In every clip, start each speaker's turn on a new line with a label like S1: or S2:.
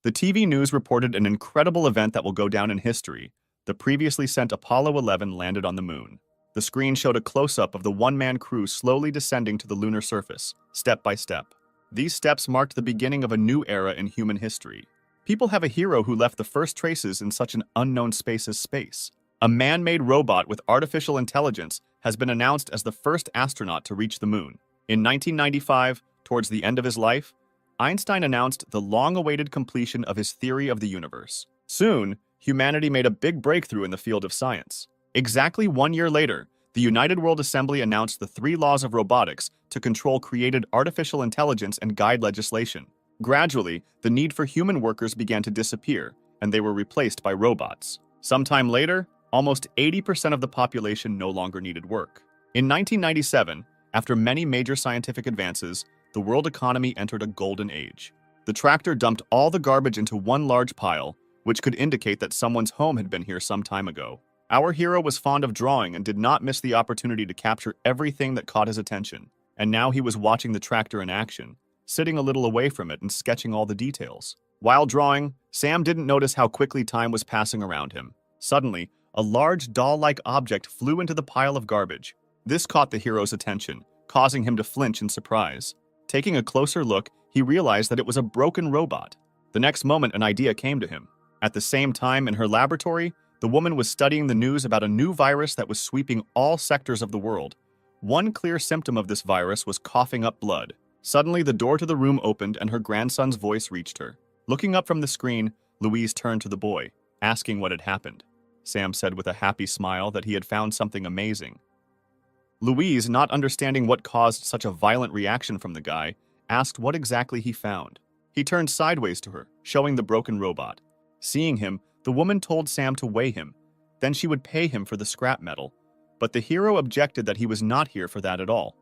S1: The TV news reported an incredible event that will go down in history. The previously sent Apollo 11 landed on the moon. The screen showed a close-up of the one-man crew slowly descending to the lunar surface, step by step. These steps marked the beginning of a new era in human history. People have a hero who left the first traces in such an unknown space as space. A man-made robot with artificial intelligence has been announced as the first astronaut to reach the moon. In 1995, towards the end of his life, Einstein announced the long-awaited completion of his theory of the universe. Soon, humanity made a big breakthrough in the field of science. Exactly 1 year later, the United World Assembly announced the 3 laws of robotics to control created artificial intelligence and guide legislation. Gradually, the need for human workers began to disappear, and they were replaced by robots. Sometime later, almost 80% of the population no longer needed work. In 1997, after many major scientific advances, the world economy entered a golden age. The tractor dumped all the garbage into one large pile, which could indicate that someone's home had been here some time ago. Our hero was fond of drawing and did not miss the opportunity to capture everything that caught his attention. And now he was watching the tractor in action, sitting a little away from it and sketching all the details. While drawing, Sam didn't notice how quickly time was passing around him. Suddenly, a large doll-like object flew into the pile of garbage. This caught the hero's attention, causing him to flinch in surprise. Taking a closer look, he realized that it was a broken robot. The next moment, an idea came to him. At the same time, in her laboratory, the woman was studying the news about a new virus that was sweeping all sectors of the world. One clear symptom of this virus was coughing up blood. Suddenly, the door to the room opened and her grandson's voice reached her. Looking up from the screen, Louise turned to the boy, asking what had happened. Sam said with a happy smile that he had found something amazing. Louise, not understanding what caused such a violent reaction from the guy, asked what exactly he found. He turned sideways to her, showing the broken robot. Seeing him, the woman told Sam to weigh him. Then she would pay him for the scrap metal. But the hero objected that he was not here for that at all.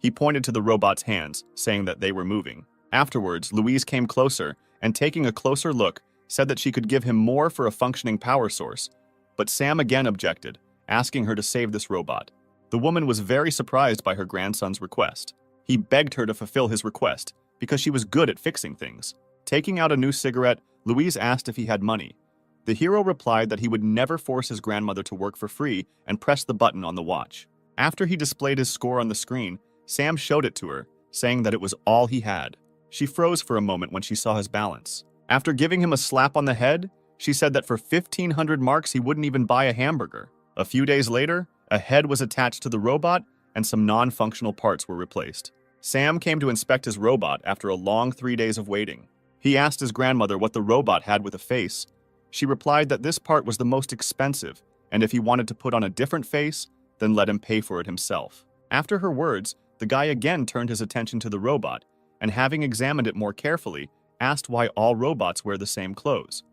S1: He pointed to the robot's hands, saying that they were moving. Afterwards, Louise came closer and, taking a closer look, said that she could give him more for a functioning power source. But Sam again objected, asking her to save this robot. The woman was very surprised by her grandson's request. He begged her to fulfill his request because she was good at fixing things. Taking out a new cigarette, Louise asked if he had money. The hero replied that he would never force his grandmother to work for free and pressed the button on the watch. After he displayed his score on the screen, Sam showed it to her, saying that it was all he had. She froze for a moment when she saw his balance. After giving him a slap on the head, she said that for 1,500 marks he wouldn't even buy a hamburger. A few days later, a head was attached to the robot and some non-functional parts were replaced. Sam came to inspect his robot after a long 3 days of waiting. He asked his grandmother what the robot had with a face. She replied that this part was the most expensive, and if he wanted to put on a different face, then let him pay for it himself. After her words, the guy again turned his attention to the robot, and having examined it more carefully, asked why all robots wear the same clothes.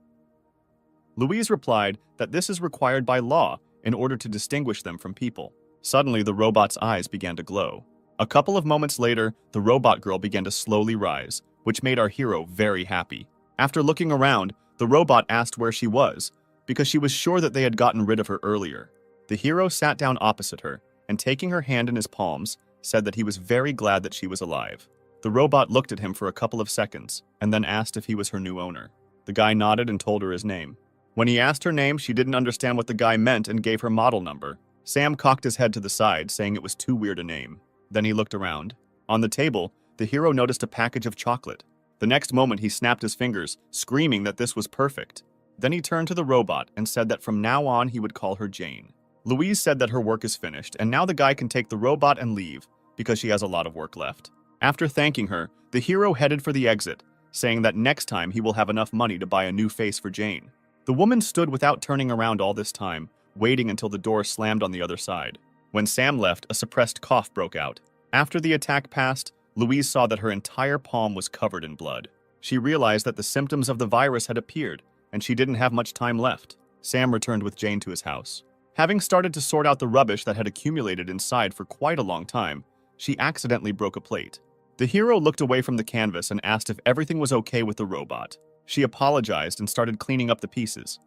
S1: Louise replied that this is required by law in order to distinguish them from people. Suddenly, the robot's eyes began to glow. A couple of moments later, the robot girl began to slowly rise, which made our hero very happy. After looking around, the robot asked where she was, because she was sure that they had gotten rid of her earlier. The hero sat down opposite her, and taking her hand in his palms, said that he was very glad that she was alive. The robot looked at him for a couple of seconds, and then asked if he was her new owner. The guy nodded and told her his name. When he asked her name, she didn't understand what the guy meant and gave her model number. Sam cocked his head to the side, saying it was too weird a name. Then he looked around. On the table, the hero noticed a package of chocolate. The next moment, he snapped his fingers, screaming that this was perfect. Then he turned to the robot and said that from now on he would call her Jane. Louise said that her work is finished, and now the guy can take the robot and leave, because she has a lot of work left. After thanking her, the hero headed for the exit, saying that next time he will have enough money to buy a new face for Jane. The woman stood without turning around all this time, waiting until the door slammed on the other side. When Sam left, a suppressed cough broke out. After the attack passed, Louise saw that her entire palm was covered in blood. She realized that the symptoms of the virus had appeared, and she didn't have much time left. Sam returned with Jane to his house. Having started to sort out the rubbish that had accumulated inside for quite a long time, she accidentally broke a plate. The hero looked away from the canvas and asked if everything was okay with the robot. She apologized and started cleaning up the pieces.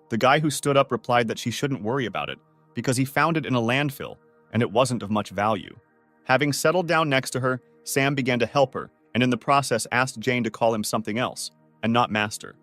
S1: The guy who stood up replied that she shouldn't worry about it, because he found it in a landfill, and it wasn't of much value. Having settled down next to her, Sam began to help her, and in the process asked Jane to call him something else. and not master.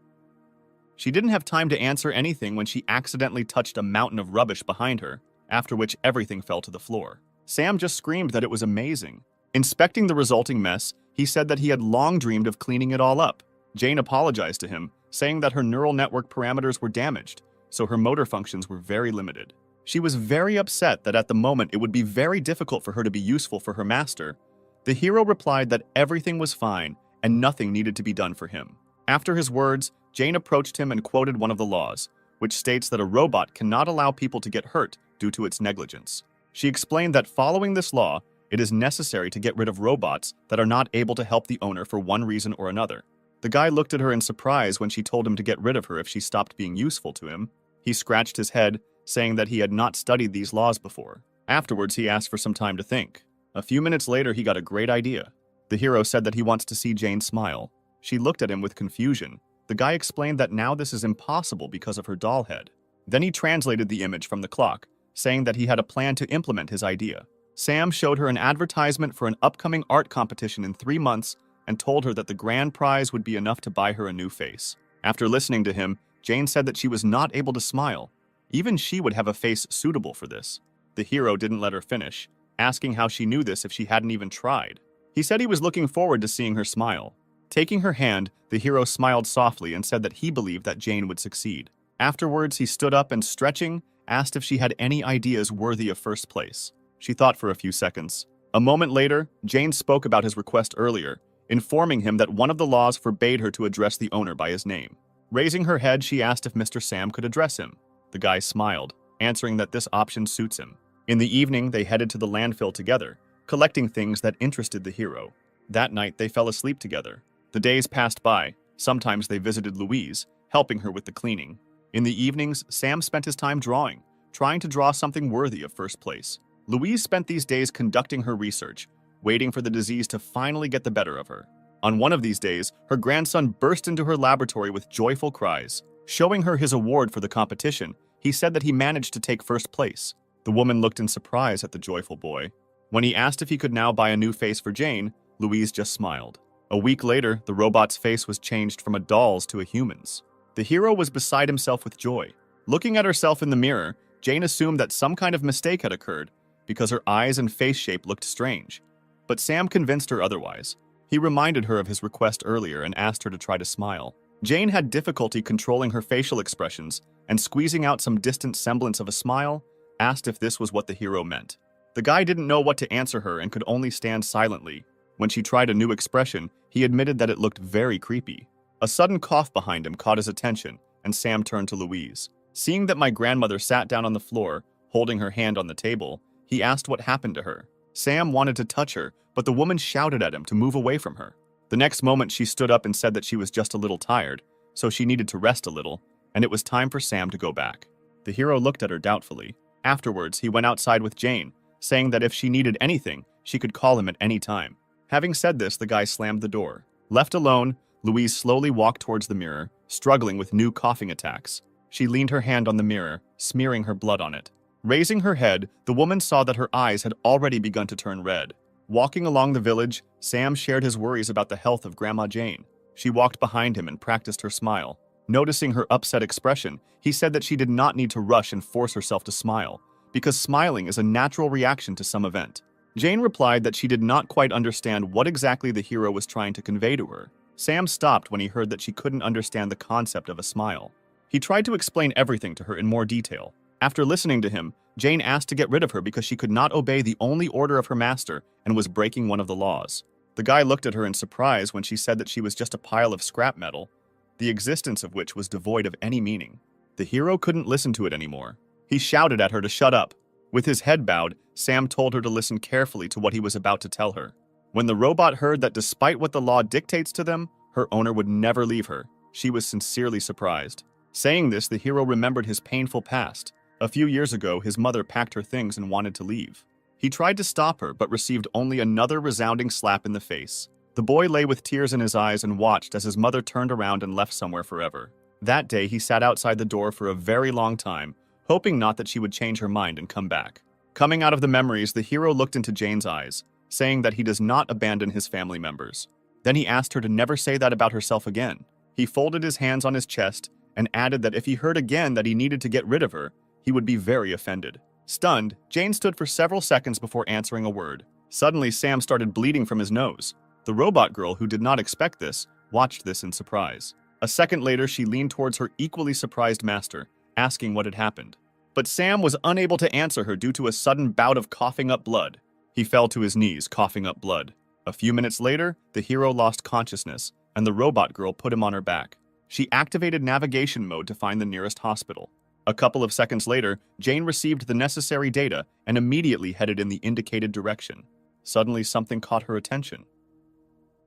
S1: She didn't have time to answer anything when she accidentally touched a mountain of rubbish behind her, after which everything fell to the floor. Sam just screamed that it was amazing. Inspecting the resulting mess, he said that he had long dreamed of cleaning it all up. Jane apologized to him, saying that her neural network parameters were damaged, so her motor functions were very limited. She was very upset that at the moment it would be very difficult for her to be useful for her master. The hero replied that everything was fine and nothing needed to be done for him. After his words, Jane approached him and quoted one of the laws, which states that a robot cannot allow people to get hurt due to its negligence. She explained that following this law, it is necessary to get rid of robots that are not able to help the owner for one reason or another. The guy looked at her in surprise when she told him to get rid of her if she stopped being useful to him. He scratched his head, saying that he had not studied these laws before. Afterwards, he asked for some time to think. A few minutes later, he got a great idea. The hero said that he wants to see Jane smile. She looked at him with confusion. The guy explained that now this is impossible because of her doll head. Then he translated the image from the clock, saying that he had a plan to implement his idea. Sam showed her an advertisement for an upcoming art competition in 3 months and told her that the grand prize would be enough to buy her a new face. After listening to him, Jane said that she was not able to smile. Even she would have a face suitable for this. The hero didn't let her finish, asking how she knew this if she hadn't even tried. He said he was looking forward to seeing her smile. Taking her hand, the hero smiled softly and said that he believed that Jane would succeed. Afterwards, he stood up and, stretching, asked if she had any ideas worthy of first place. She thought for a few seconds. A moment later, Jane spoke about his request earlier, informing him that one of the laws forbade her to address the owner by his name. Raising her head, she asked if Mr. Sam could address him. The guy smiled, answering that this option suits him. In the evening, they headed to the landfill together, collecting things that interested the hero. That night, they fell asleep together. The days passed by. Sometimes they visited Louise, helping her with the cleaning. In the evenings, Sam spent his time drawing, trying to draw something worthy of first place. Louise spent these days conducting her research, waiting for the disease to finally get the better of her. On one of these days, her grandson burst into her laboratory with joyful cries. Showing her his award for the competition, he said that he managed to take first place. The woman looked in surprise at the joyful boy. When he asked if he could now buy a new face for Jane, Louise just smiled. A week later, the robot's face was changed from a doll's to a human's. The hero was beside himself with joy. Looking at herself in the mirror, Jane assumed that some kind of mistake had occurred because her eyes and face shape looked strange. But Sam convinced her otherwise. He reminded her of his request earlier and asked her to try to smile. Jane had difficulty controlling her facial expressions and, squeezing out some distant semblance of a smile, asked if this was what the hero meant. The guy didn't know what to answer her and could only stand silently. When she tried a new expression, he admitted that it looked very creepy. A sudden cough behind him caught his attention, and Sam turned to Louise. Seeing that my grandmother sat down on the floor, holding her hand on the table, he asked what happened to her. Sam wanted to touch her, but the woman shouted at him to move away from her. The next moment, she stood up and said that she was just a little tired, so she needed to rest a little, and it was time for Sam to go back. The hero looked at her doubtfully. Afterwards, he went outside with Jane, saying that if she needed anything, she could call him at any time. Having said this, the guy slammed the door. Left alone, Louise slowly walked towards the mirror, struggling with new coughing attacks. She leaned her hand on the mirror, smearing her blood on it. Raising her head, the woman saw that her eyes had already begun to turn red. Walking along the village, Sam shared his worries about the health of Grandma Jane. She walked behind him and practiced her smile. Noticing her upset expression, he said that she did not need to rush and force herself to smile, because smiling is a natural reaction to some event. Jane replied that she did not quite understand what exactly the hero was trying to convey to her. Sam stopped when he heard that she couldn't understand the concept of a smile. He tried to explain everything to her in more detail. After listening to him, Jane asked to get rid of her because she could not obey the only order of her master and was breaking one of the laws. The guy looked at her in surprise when she said that she was just a pile of scrap metal, the existence of which was devoid of any meaning. The hero couldn't listen to it anymore. He shouted at her to shut up. With his head bowed, Sam told her to listen carefully to what he was about to tell her. When the robot heard that despite what the law dictates to them, her owner would never leave her, she was sincerely surprised. Saying this, the hero remembered his painful past. A few years ago, his mother packed her things and wanted to leave. He tried to stop her, but received only another resounding slap in the face. The boy lay with tears in his eyes and watched as his mother turned around and left somewhere forever. That day, he sat outside the door for a very long time, hoping not that she would change her mind and come back. Coming out of the memories, the hero looked into Jane's eyes, saying that he does not abandon his family members. Then he asked her to never say that about herself again. He folded his hands on his chest and added that if he heard again that he needed to get rid of her, he would be very offended. Stunned, Jane stood for several seconds before answering a word. Suddenly, Sam started bleeding from his nose. The robot girl, who did not expect this, watched this in surprise. A second later, she leaned towards her equally surprised master, asking what had happened. But Sam was unable to answer her due to a sudden bout of coughing up blood. He fell to his knees, coughing up blood. A few minutes later, the hero lost consciousness, and the robot girl put him on her back. She activated navigation mode to find the nearest hospital. A couple of seconds later, Jane received the necessary data and immediately headed in the indicated direction. Suddenly, something caught her attention.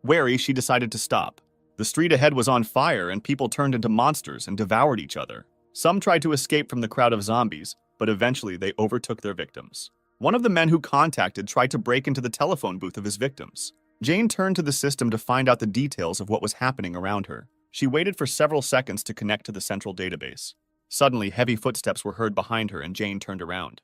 S1: Wary, she decided to stop. The street ahead was on fire, and people turned into monsters and devoured each other. Some tried to escape from the crowd of zombies, but eventually they overtook their victims. One of the men who contacted tried to break into the telephone booth of his victims. Jane turned to the system to find out the details of what was happening around her. She waited for several seconds to connect to the central database. Suddenly, heavy footsteps were heard behind her, and Jane turned around.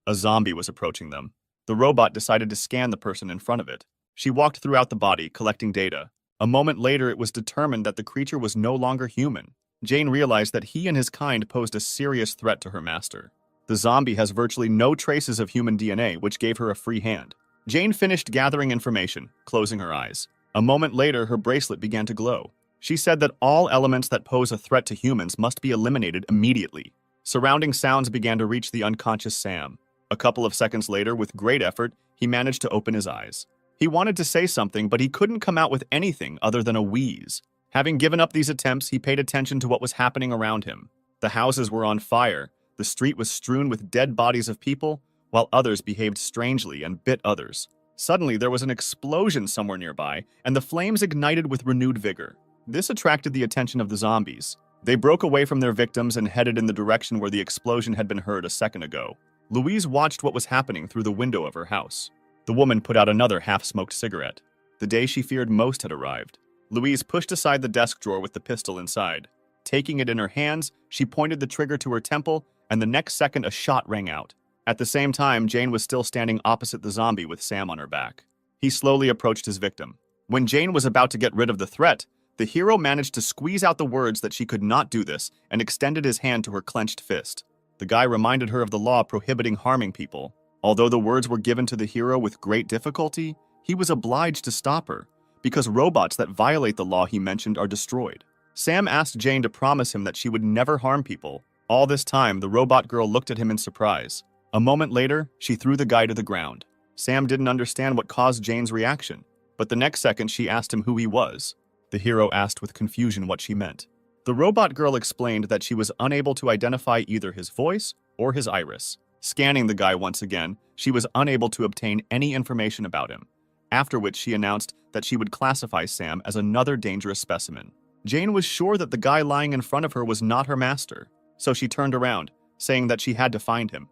S1: A zombie was approaching them. The robot decided to scan the person in front of it. She walked throughout the body, collecting data. A moment later, it was determined that the creature was no longer human. Jane realized that he and his kind posed a serious threat to her master. The zombie has virtually no traces of human DNA, which gave her a free hand. Jane finished gathering information, closing her eyes. A moment later, her bracelet began to glow. She said that all elements that pose a threat to humans must be eliminated immediately. Surrounding sounds began to reach the unconscious Sam. A couple of seconds later, with great effort, he managed to open his eyes. He wanted to say something, but he couldn't come out with anything other than a wheeze. Having given up these attempts, he paid attention to what was happening around him. The houses were on fire, the street was strewn with dead bodies of people, while others behaved strangely and bit others. Suddenly, there was an explosion somewhere nearby, and the flames ignited with renewed vigor. This attracted the attention of the zombies. They broke away from their victims and headed in the direction where the explosion had been heard a second ago. Louise watched what was happening through the window of her house. The woman put out another half-smoked cigarette. The day she feared most had arrived. Louise pushed aside the desk drawer with the pistol inside. Taking it in her hands, she pointed the trigger to her temple, and the next second a shot rang out. At the same time, Jane was still standing opposite the zombie with Sam on her back. He slowly approached his victim. When Jane was about to get rid of the threat, the hero managed to squeeze out the words that she could not do this and extended his hand to her clenched fist. The guy reminded her of the law prohibiting harming people. Although the words were given to the hero with great difficulty, he was obliged to stop her, because robots that violate the law he mentioned are destroyed. Sam asked Jane to promise him that she would never harm people. All this time, the robot girl looked at him in surprise. A moment later, she threw the guy to the ground. Sam didn't understand what caused Jane's reaction, but the next second she asked him who he was. The hero asked with confusion what she meant. The robot girl explained that she was unable to identify either his voice or his iris. Scanning the guy once again, she was unable to obtain any information about him, after which she announced that she would classify Sam as another dangerous specimen. Jane was sure that the guy lying in front of her was not her master, so she turned around, saying that she had to find him.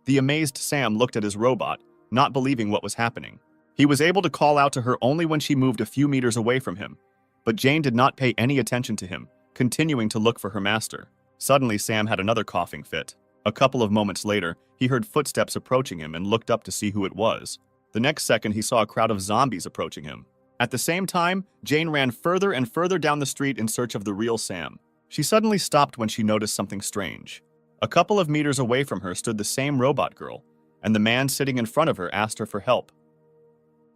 S1: The amazed Sam looked at his robot, not believing what was happening. He was able to call out to her only when she moved a few meters away from him, but Jane did not pay any attention to him, continuing to look for her master. Suddenly, Sam had another coughing fit. A couple of moments later, he heard footsteps approaching him and looked up to see who it was. The next second, he saw a crowd of zombies approaching him. At the same time, Jane ran further and further down the street in search of the real Sam. She suddenly stopped when she noticed something strange. A couple of meters away from her stood the same robot girl, and the man sitting in front of her asked her for help.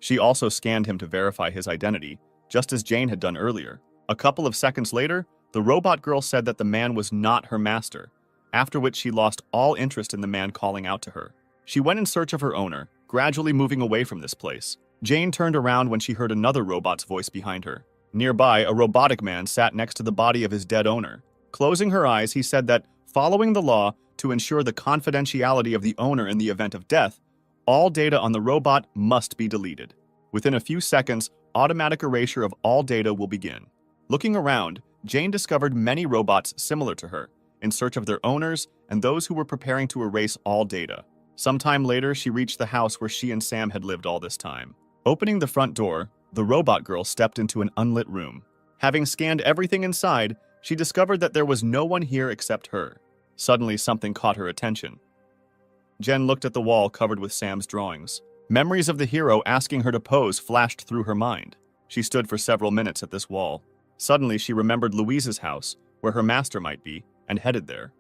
S1: She also scanned him to verify his identity, just as Jane had done earlier. A couple of seconds later, the robot girl said that the man was not her master, after which she lost all interest in the man calling out to her. She went in search of her owner, gradually moving away from this place. Jane turned around when she heard another robot's voice behind her. Nearby, a robotic man sat next to the body of his dead owner. Closing her eyes, he said that, following the law to ensure the confidentiality of the owner in the event of death, all data on the robot must be deleted. Within a few seconds, automatic erasure of all data will begin. Looking around, Jane discovered many robots similar to her, in search of their owners and those who were preparing to erase all data. Sometime later, she reached the house where she and Sam had lived all this time. Opening the front door, the robot girl stepped into an unlit room. Having scanned everything inside, she discovered that there was no one here except her. Suddenly, something caught her attention. Jen looked at the wall covered with Sam's drawings. Memories of the hero asking her to pose flashed through her mind. She stood for several minutes at this wall. Suddenly, she remembered Louise's house, where her master might be, and headed there.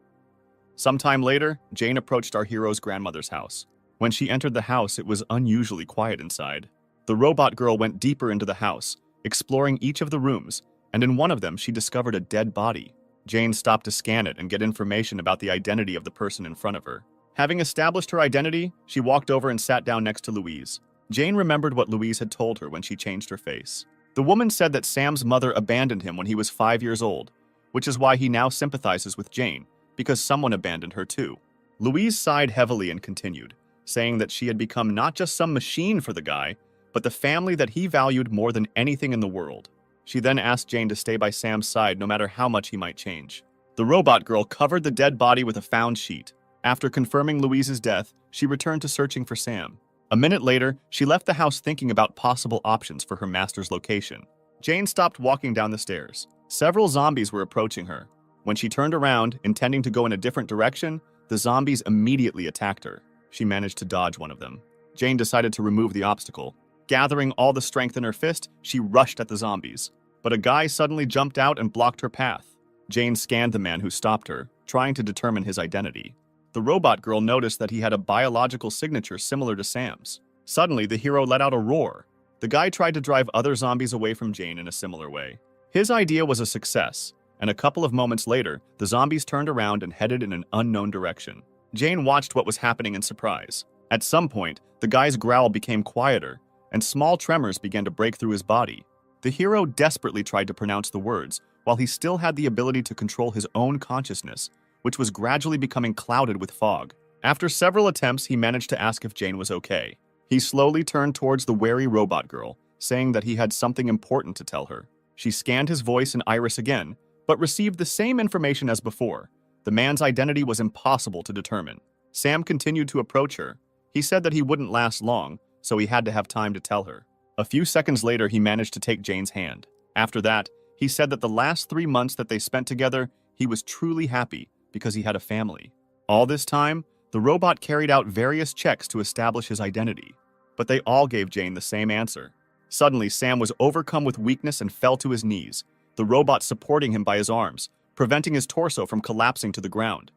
S1: Sometime later, Jane approached our hero's grandmother's house. When she entered the house, it was unusually quiet inside. The robot girl went deeper into the house, exploring each of the rooms, and in one of them, she discovered a dead body. Jane stopped to scan it and get information about the identity of the person in front of her. Having established her identity, she walked over and sat down next to Louise. Jane remembered what Louise had told her when she changed her face. The woman said that Sam's mother abandoned him when he was 5 years old, which is why he now sympathizes with Jane, because someone abandoned her too. Louise sighed heavily and continued, saying that she had become not just some machine for the guy, but the family that he valued more than anything in the world. She then asked Jane to stay by Sam's side no matter how much he might change. The robot girl covered the dead body with a found sheet. After confirming Louise's death, she returned to searching for Sam. A minute later, she left the house thinking about possible options for her master's location. Jane stopped walking down the stairs. Several zombies were approaching her. When she turned around, intending to go in a different direction, the zombies immediately attacked her. She managed to dodge one of them. Jane decided to remove the obstacle. Gathering all the strength in her fist, she rushed at the zombies. But a guy suddenly jumped out and blocked her path. Jane scanned the man who stopped her, trying to determine his identity. The robot girl noticed that he had a biological signature similar to Sam's. Suddenly, the hero let out a roar. The guy tried to drive other zombies away from Jane in a similar way. His idea was a success, and a couple of moments later, the zombies turned around and headed in an unknown direction. Jane watched what was happening in surprise. At some point, the guy's growl became quieter, and small tremors began to break through his body. The hero desperately tried to pronounce the words, while he still had the ability to control his own consciousness, which was gradually becoming clouded with fog. After several attempts, he managed to ask if Jane was okay. He slowly turned towards the wary robot girl, saying that he had something important to tell her. She scanned his voice and iris again, but received the same information as before. The man's identity was impossible to determine. Sam continued to approach her. He said that he wouldn't last long, so he had to have time to tell her. A few seconds later, he managed to take Jane's hand. After that, he said that the last 3 months that they spent together, he was truly happy because he had a family. All this time, the robot carried out various checks to establish his identity, but they all gave Jane the same answer. Suddenly, Sam was overcome with weakness and fell to his knees, the robot supporting him by his arms, preventing his torso from collapsing to the ground.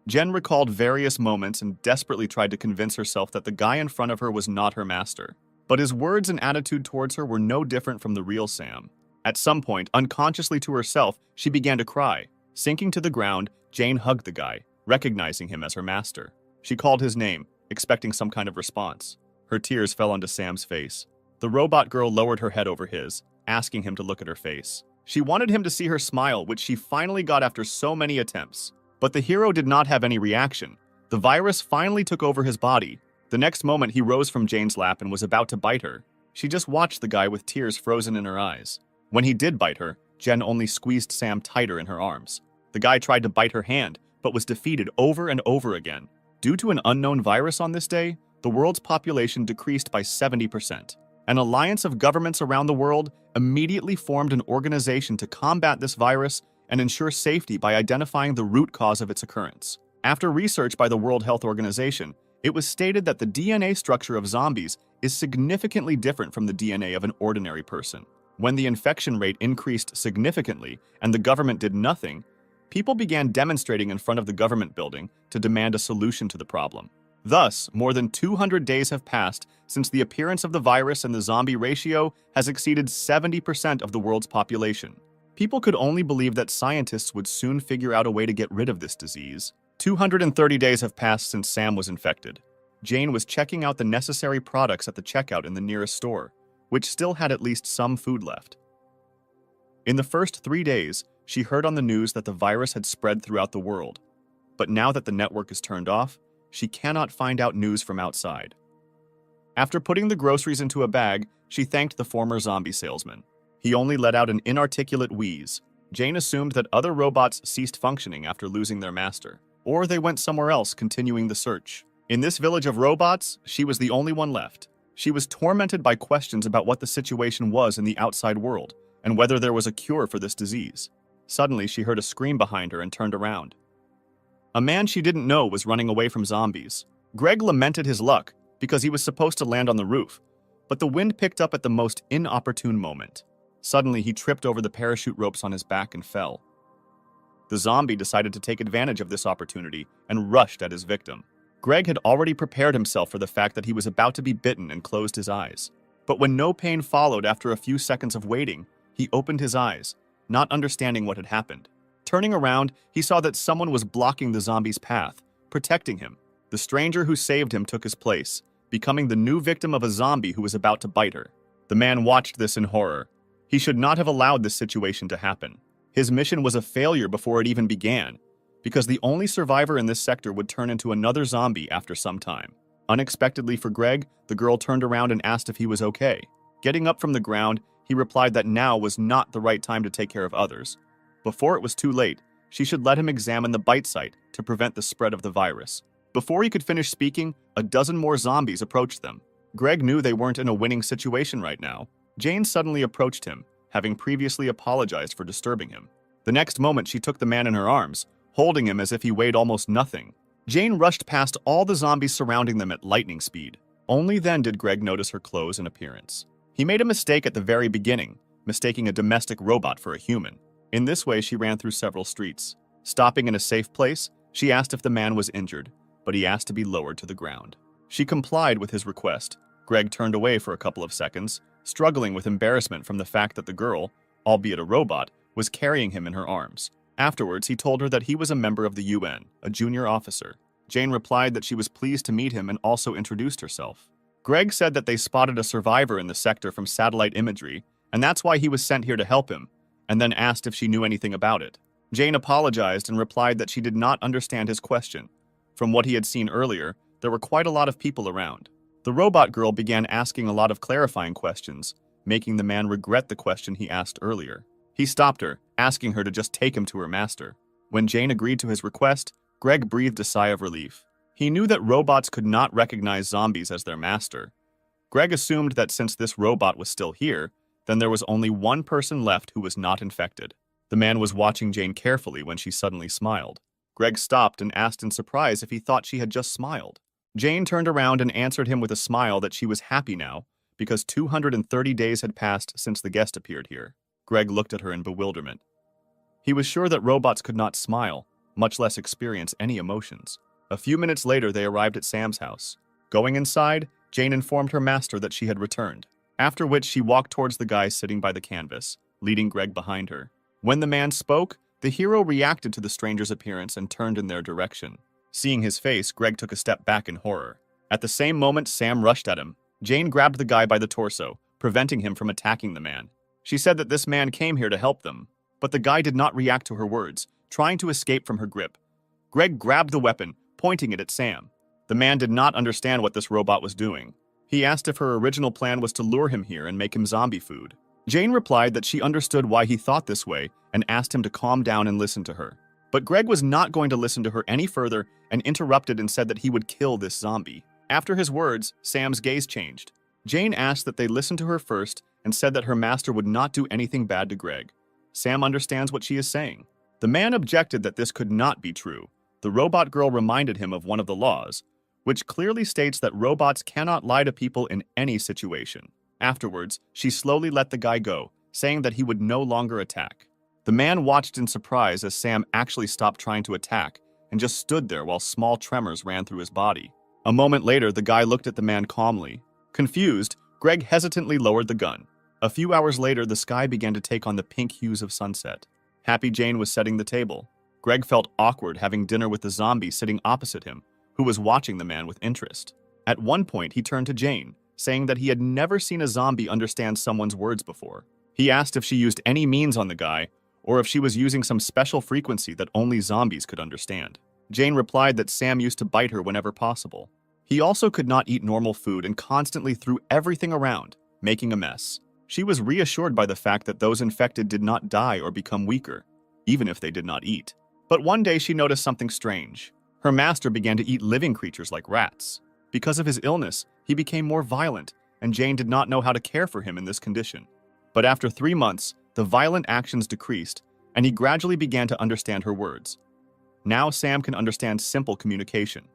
S1: Jen recalled various moments and desperately tried to convince herself that the guy in front of her was not her master. But his words and attitude towards her were no different from the real Sam. At some point, unconsciously to herself, she began to cry. Sinking to the ground, Jane hugged the guy, recognizing him as her master. She called his name, expecting some kind of response. Her tears fell onto Sam's face. The robot girl lowered her head over his, asking him to look at her face. She wanted him to see her smile, which she finally got after so many attempts. But the hero did not have any reaction. The virus finally took over his body. The next moment, he rose from Jane's lap and was about to bite her. She just watched the guy with tears frozen in her eyes. When he did bite her, Jen only squeezed Sam tighter in her arms. The guy tried to bite her hand, but was defeated over and over again. Due to an unknown virus on this day, the world's population decreased by 70%. An alliance of governments around the world immediately formed an organization to combat this virus and ensure safety by identifying the root cause of its occurrence. After research by the World Health Organization, it was stated that the DNA structure of zombies is significantly different from the DNA of an ordinary person. When the infection rate increased significantly and the government did nothing, people began demonstrating in front of the government building to demand a solution to the problem. Thus, more than 200 days have passed since the appearance of the virus, and the zombie ratio has exceeded 70% of the world's population. People could only believe that scientists would soon figure out a way to get rid of this disease. 230 days have passed since Sam was infected. Jane was checking out the necessary products at the checkout in the nearest store, which still had at least some food left. In the first 3 days, she heard on the news that the virus had spread throughout the world. But now that the network is turned off, she cannot find out news from outside. After putting the groceries into a bag, she thanked the former zombie salesman. He only let out an inarticulate wheeze. Jane assumed that other robots ceased functioning after losing their master, or they went somewhere else, continuing the search. In this village of robots, she was the only one left. She was tormented by questions about what the situation was in the outside world, and whether there was a cure for this disease. Suddenly, she heard a scream behind her and turned around. A man she didn't know was running away from zombies. Greg lamented his luck because he was supposed to land on the roof, but the wind picked up at the most inopportune moment. Suddenly, he tripped over the parachute ropes on his back and fell. The zombie decided to take advantage of this opportunity and rushed at his victim. Greg had already prepared himself for the fact that he was about to be bitten and closed his eyes. But when no pain followed after a few seconds of waiting, he opened his eyes, not understanding what had happened. Turning around, he saw that someone was blocking the zombie's path, protecting him. The stranger who saved him took his place, becoming the new victim of a zombie who was about to bite her. The man watched this in horror. He should not have allowed this situation to happen. His mission was a failure before it even began, because the only survivor in this sector would turn into another zombie after some time. Unexpectedly for Greg, the girl turned around and asked if he was okay. Getting up from the ground, he replied that now was not the right time to take care of others. Before it was too late, she should let him examine the bite site to prevent the spread of the virus. Before he could finish speaking, a dozen more zombies approached them. Greg knew they weren't in a winning situation right now. Jane suddenly approached him, having previously apologized for disturbing him. The next moment, she took the man in her arms, holding him as if he weighed almost nothing. Jane rushed past all the zombies surrounding them at lightning speed. Only then did Greg notice her clothes and appearance. He made a mistake at the very beginning, mistaking a domestic robot for a human. In this way, she ran through several streets. Stopping in a safe place, she asked if the man was injured, but he asked to be lowered to the ground. She complied with his request. Greg turned away for a couple of seconds, struggling with embarrassment from the fact that the girl, albeit a robot, was carrying him in her arms. Afterwards, he told her that he was a member of the UN, a junior officer. Jane replied that she was pleased to meet him and also introduced herself. Greg said that they spotted a survivor in the sector from satellite imagery, and that's why he was sent here to help him, and then asked if she knew anything about it. Jane apologized and replied that she did not understand his question. From what he had seen earlier, there were quite a lot of people around. The robot girl began asking a lot of clarifying questions, making the man regret the question he asked earlier. He stopped her, asking her to just take him to her master. When Jane agreed to his request, Greg breathed a sigh of relief. He knew that robots could not recognize zombies as their master. Greg assumed that since this robot was still here, then there was only one person left who was not infected. The man was watching Jane carefully when she suddenly smiled. Greg stopped and asked in surprise if he thought she had just smiled. Jane turned around and answered him with a smile that she was happy now, because 230 days had passed since the guest appeared here. Greg looked at her in bewilderment. He was sure that robots could not smile, much less experience any emotions. A few minutes later, they arrived at Sam's house. Going inside, Jane informed her master that she had returned, after which she walked towards the guy sitting by the canvas, leading Greg behind her. When the man spoke, the hero reacted to the stranger's appearance and turned in their direction. Seeing his face, Greg took a step back in horror. At the same moment, Sam rushed at him. Jane grabbed the guy by the torso, preventing him from attacking the man. She said that this man came here to help them, but the guy did not react to her words, trying to escape from her grip. Greg grabbed the weapon, pointing it at Sam. The man did not understand what this robot was doing. He asked if her original plan was to lure him here and make him zombie food. Jane replied that she understood why he thought this way and asked him to calm down and listen to her. But Greg was not going to listen to her any further and interrupted and said that he would kill this zombie. After his words, Sam's gaze changed. Jane asked that they listen to her first and said that her master would not do anything bad to Greg. Sam understands what she is saying. The man objected that this could not be true. The robot girl reminded him of one of the laws, which clearly states that robots cannot lie to people in any situation. Afterwards, she slowly let the guy go, saying that he would no longer attack. The man watched in surprise as Sam actually stopped trying to attack and just stood there while small tremors ran through his body. A moment later, the guy looked at the man calmly. Confused, Greg hesitantly lowered the gun. A few hours later, the sky began to take on the pink hues of sunset. Happy Jane was setting the table. Greg felt awkward having dinner with the zombie sitting opposite him, who was watching the man with interest. At one point, he turned to Jane, saying that he had never seen a zombie understand someone's words before. He asked if she used any means on the guy, or if she was using some special frequency that only zombies could understand. Jane replied that Sam used to bite her whenever possible. He also could not eat normal food and constantly threw everything around, making a mess. She was reassured by the fact that those infected did not die or become weaker, even if they did not eat. But one day she noticed something strange. Her master began to eat living creatures like rats. Because of his illness, he became more violent, and Jane did not know how to care for him in this condition. But after 3 months, the violent actions decreased, and he gradually began to understand her words. Now Sam can understand simple communication.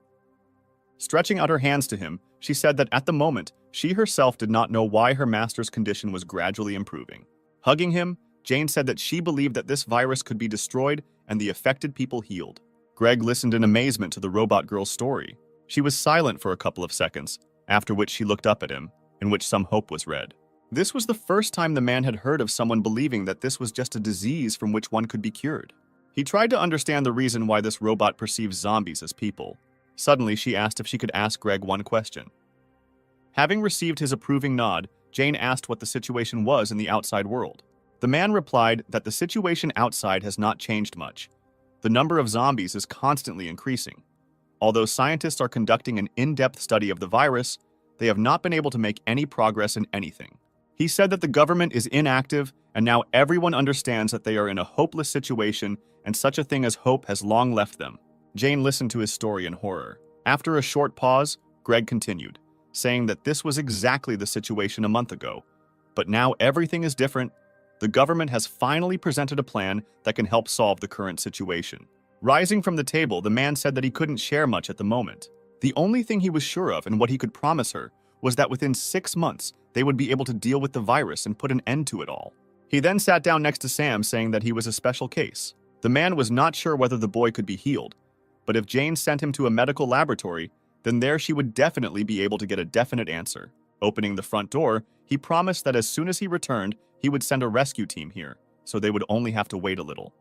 S1: Stretching out her hands to him, she said that at the moment, she herself did not know why her master's condition was gradually improving. Hugging him, Jane said that she believed that this virus could be destroyed and the affected people healed. Greg listened in amazement to the robot girl's story. She was silent for a couple of seconds, after which she looked up at him, in which some hope was read. This was the first time the man had heard of someone believing that this was just a disease from which one could be cured. He tried to understand the reason why this robot perceives zombies as people. Suddenly, she asked if she could ask Greg one question. Having received his approving nod, Jane asked what the situation was in the outside world. The man replied that the situation outside has not changed much. The number of zombies is constantly increasing. Although scientists are conducting an in-depth study of the virus, they have not been able to make any progress in anything. He said that the government is inactive, and now everyone understands that they are in a hopeless situation, and such a thing as hope has long left them. Jane listened to his story in horror. After a short pause, Greg continued, saying that this was exactly the situation a month ago. But now everything is different. The government has finally presented a plan that can help solve the current situation. Rising from the table, the man said that he couldn't share much at the moment. The only thing he was sure of and what he could promise her was that within 6 months, they would be able to deal with the virus and put an end to it all. He then sat down next to Sam, saying that he was a special case. The man was not sure whether the boy could be healed, but if Jane sent him to a medical laboratory, then there she would definitely be able to get a definite answer. Opening the front door, he promised that as soon as he returned, he would send a rescue team here, so they would only have to wait a little.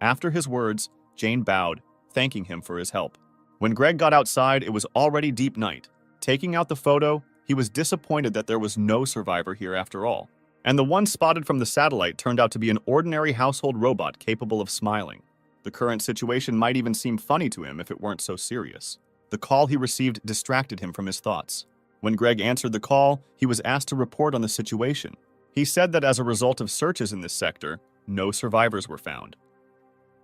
S1: After his words, Jane bowed, thanking him for his help. When Greg got outside, it was already deep night. Taking out the photo, he was disappointed that there was no survivor here after all. And the one spotted from the satellite turned out to be an ordinary household robot capable of smiling. The current situation might even seem funny to him if it weren't so serious. The call he received distracted him from his thoughts. When Greg answered the call, he was asked to report on the situation. He said that as a result of searches in this sector, no survivors were found.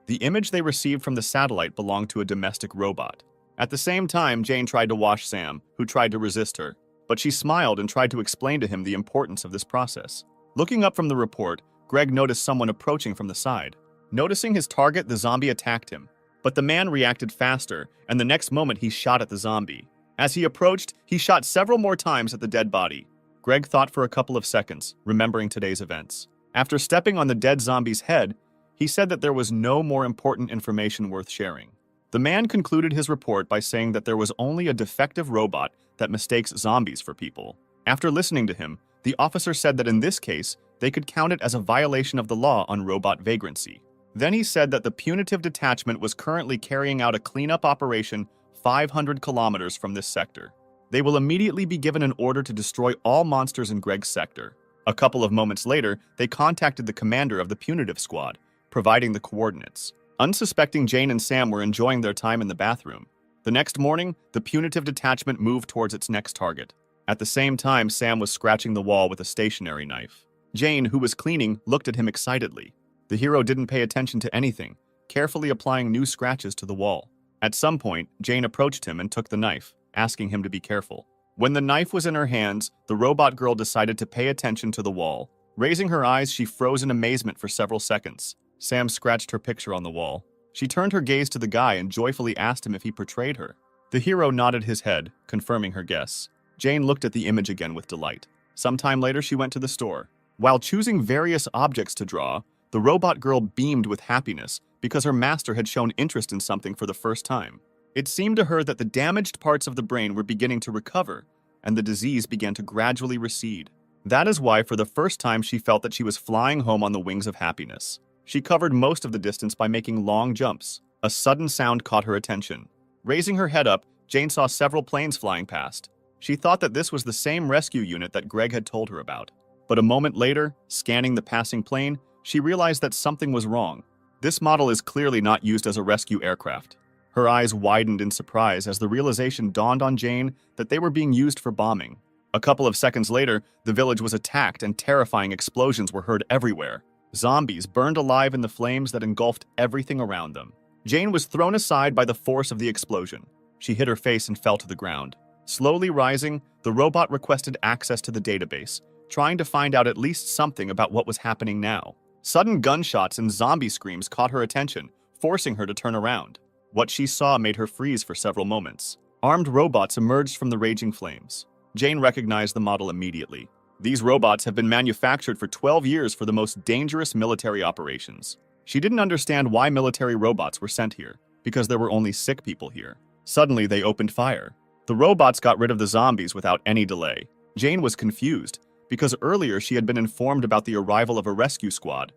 S1: The image they received from the satellite belonged to a domestic robot. At the same time, Jane tried to wash Sam, who tried to resist her, but she smiled and tried to explain to him the importance of this process. Looking up from the report, Greg noticed someone approaching from the side. Noticing his target, the zombie attacked him, but the man reacted faster, and the next moment he shot at the zombie. As he approached, he shot several more times at the dead body. Greg thought for a couple of seconds, remembering today's events. After stepping on the dead zombie's head, he said that there was no more important information worth sharing. The man concluded his report by saying that there was only a defective robot that mistakes zombies for people. After listening to him, the officer said that in this case, they could count it as a violation of the law on robot vagrancy. Then he said that the punitive detachment was currently carrying out a cleanup operation 500 kilometers from this sector. They will immediately be given an order to destroy all monsters in Greg's sector. A couple of moments later, they contacted the commander of the punitive squad, providing the coordinates. Unsuspecting Jane and Sam were enjoying their time in the bathroom. The next morning, the punitive detachment moved towards its next target. At the same time, Sam was scratching the wall with a stationary knife. Jane, who was cleaning, looked at him excitedly. The hero didn't pay attention to anything, carefully applying new scratches to the wall. At some point, Jane approached him and took the knife, asking him to be careful. When the knife was in her hands, the robot girl decided to pay attention to the wall. Raising her eyes, she froze in amazement for several seconds. Sam scratched her picture on the wall. She turned her gaze to the guy and joyfully asked him if he portrayed her. The hero nodded his head, confirming her guess. Jane looked at the image again with delight. Sometime later, she went to the store. While choosing various objects to draw, the robot girl beamed with happiness because her master had shown interest in something for the first time. It seemed to her that the damaged parts of the brain were beginning to recover, and the disease began to gradually recede. That is why, for the first time, she felt that she was flying home on the wings of happiness. She covered most of the distance by making long jumps. A sudden sound caught her attention. Raising her head up, Jane saw several planes flying past. She thought that this was the same rescue unit that Greg had told her about. But a moment later, scanning the passing plane, she realized that something was wrong. This model is clearly not used as a rescue aircraft. Her eyes widened in surprise as the realization dawned on Jane that they were being used for bombing. A couple of seconds later, the village was attacked and terrifying explosions were heard everywhere. Zombies burned alive in the flames that engulfed everything around them. Jane was thrown aside by the force of the explosion. She hit her face and fell to the ground. Slowly rising, the robot requested access to the database, trying to find out at least something about what was happening now. Sudden gunshots and zombie screams caught her attention, forcing her to turn around. What she saw made her freeze for several moments. Armed robots emerged from the raging flames. Jane recognized the model immediately. These robots have been manufactured for 12 years for the most dangerous military operations. She didn't understand why military robots were sent here, because there were only sick people here. Suddenly, they opened fire. The robots got rid of the zombies without any delay. Jane was confused, because earlier she had been informed about the arrival of a rescue squad,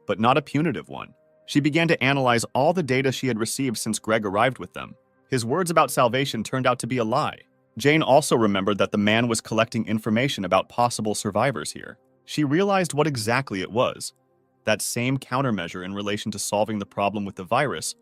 S1: but not a punitive one. She began to analyze all the data she had received since Greg arrived with them. His words about salvation turned out to be a lie. Jane also remembered that the man was collecting information about possible survivors here. She realized what exactly it was. That same countermeasure in relation to solving the problem with the virus.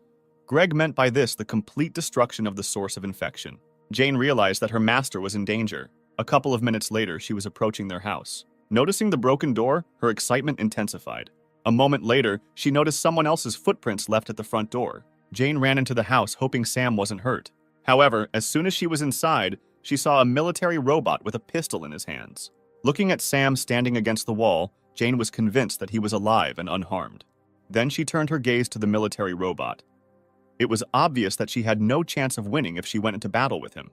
S1: Greg meant by this the complete destruction of the source of infection. Jane realized that her master was in danger. A couple of minutes later, she was approaching their house. Noticing the broken door, her excitement intensified. A moment later, she noticed someone else's footprints left at the front door. Jane ran into the house, hoping Sam wasn't hurt. However, as soon as she was inside, she saw a military robot with a pistol in his hands. Looking at Sam standing against the wall, Jane was convinced that he was alive and unharmed. Then she turned her gaze to the military robot. It was obvious that she had no chance of winning if she went into battle with him.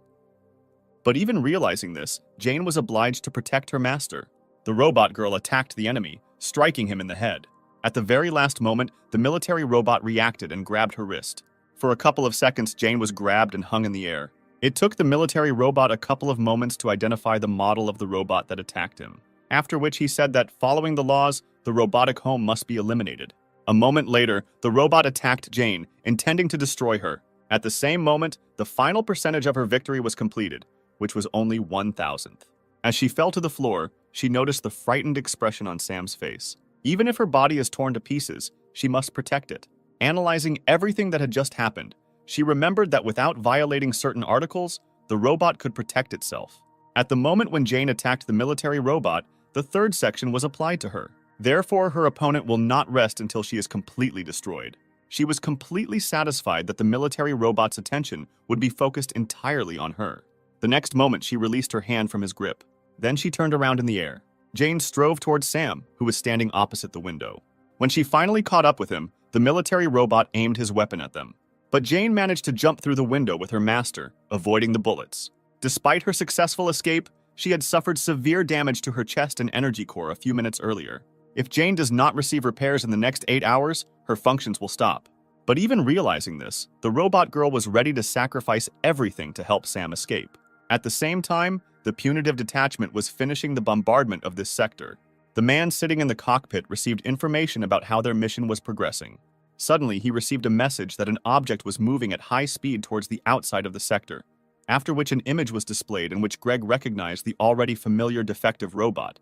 S1: But even realizing this, Jane was obliged to protect her master. The robot girl attacked the enemy, striking him in the head. At the very last moment, the military robot reacted and grabbed her wrist. For a couple of seconds, Jane was grabbed and hung in the air. It took the military robot a couple of moments to identify the model of the robot that attacked him, after which he said that following the laws, the robotic home must be eliminated. A moment later, the robot attacked Jane, intending to destroy her. At the same moment, the final percentage of her victory was completed, which was only 1,000th. As she fell to the floor, she noticed the frightened expression on Sam's face. Even if her body is torn to pieces, she must protect it. Analyzing everything that had just happened, she remembered that without violating certain articles, the robot could protect itself. At the moment when Jane attacked the military robot, the third section was applied to her. Therefore, her opponent will not rest until she is completely destroyed. She was completely satisfied that the military robot's attention would be focused entirely on her. The next moment, she released her hand from his grip. Then she turned around in the air. Jane strove towards Sam, who was standing opposite the window. When she finally caught up with him, the military robot aimed his weapon at them. But Jane managed to jump through the window with her master, avoiding the bullets. Despite her successful escape, she had suffered severe damage to her chest and energy core a few minutes earlier. If Jane does not receive repairs in the next 8 hours, her functions will stop. But even realizing this, the robot girl was ready to sacrifice everything to help Sam escape. At the same time, the punitive detachment was finishing the bombardment of this sector. The man sitting in the cockpit received information about how their mission was progressing. Suddenly, he received a message that an object was moving at high speed towards the outside of the sector, after which an image was displayed in which Greg recognized the already familiar defective robot.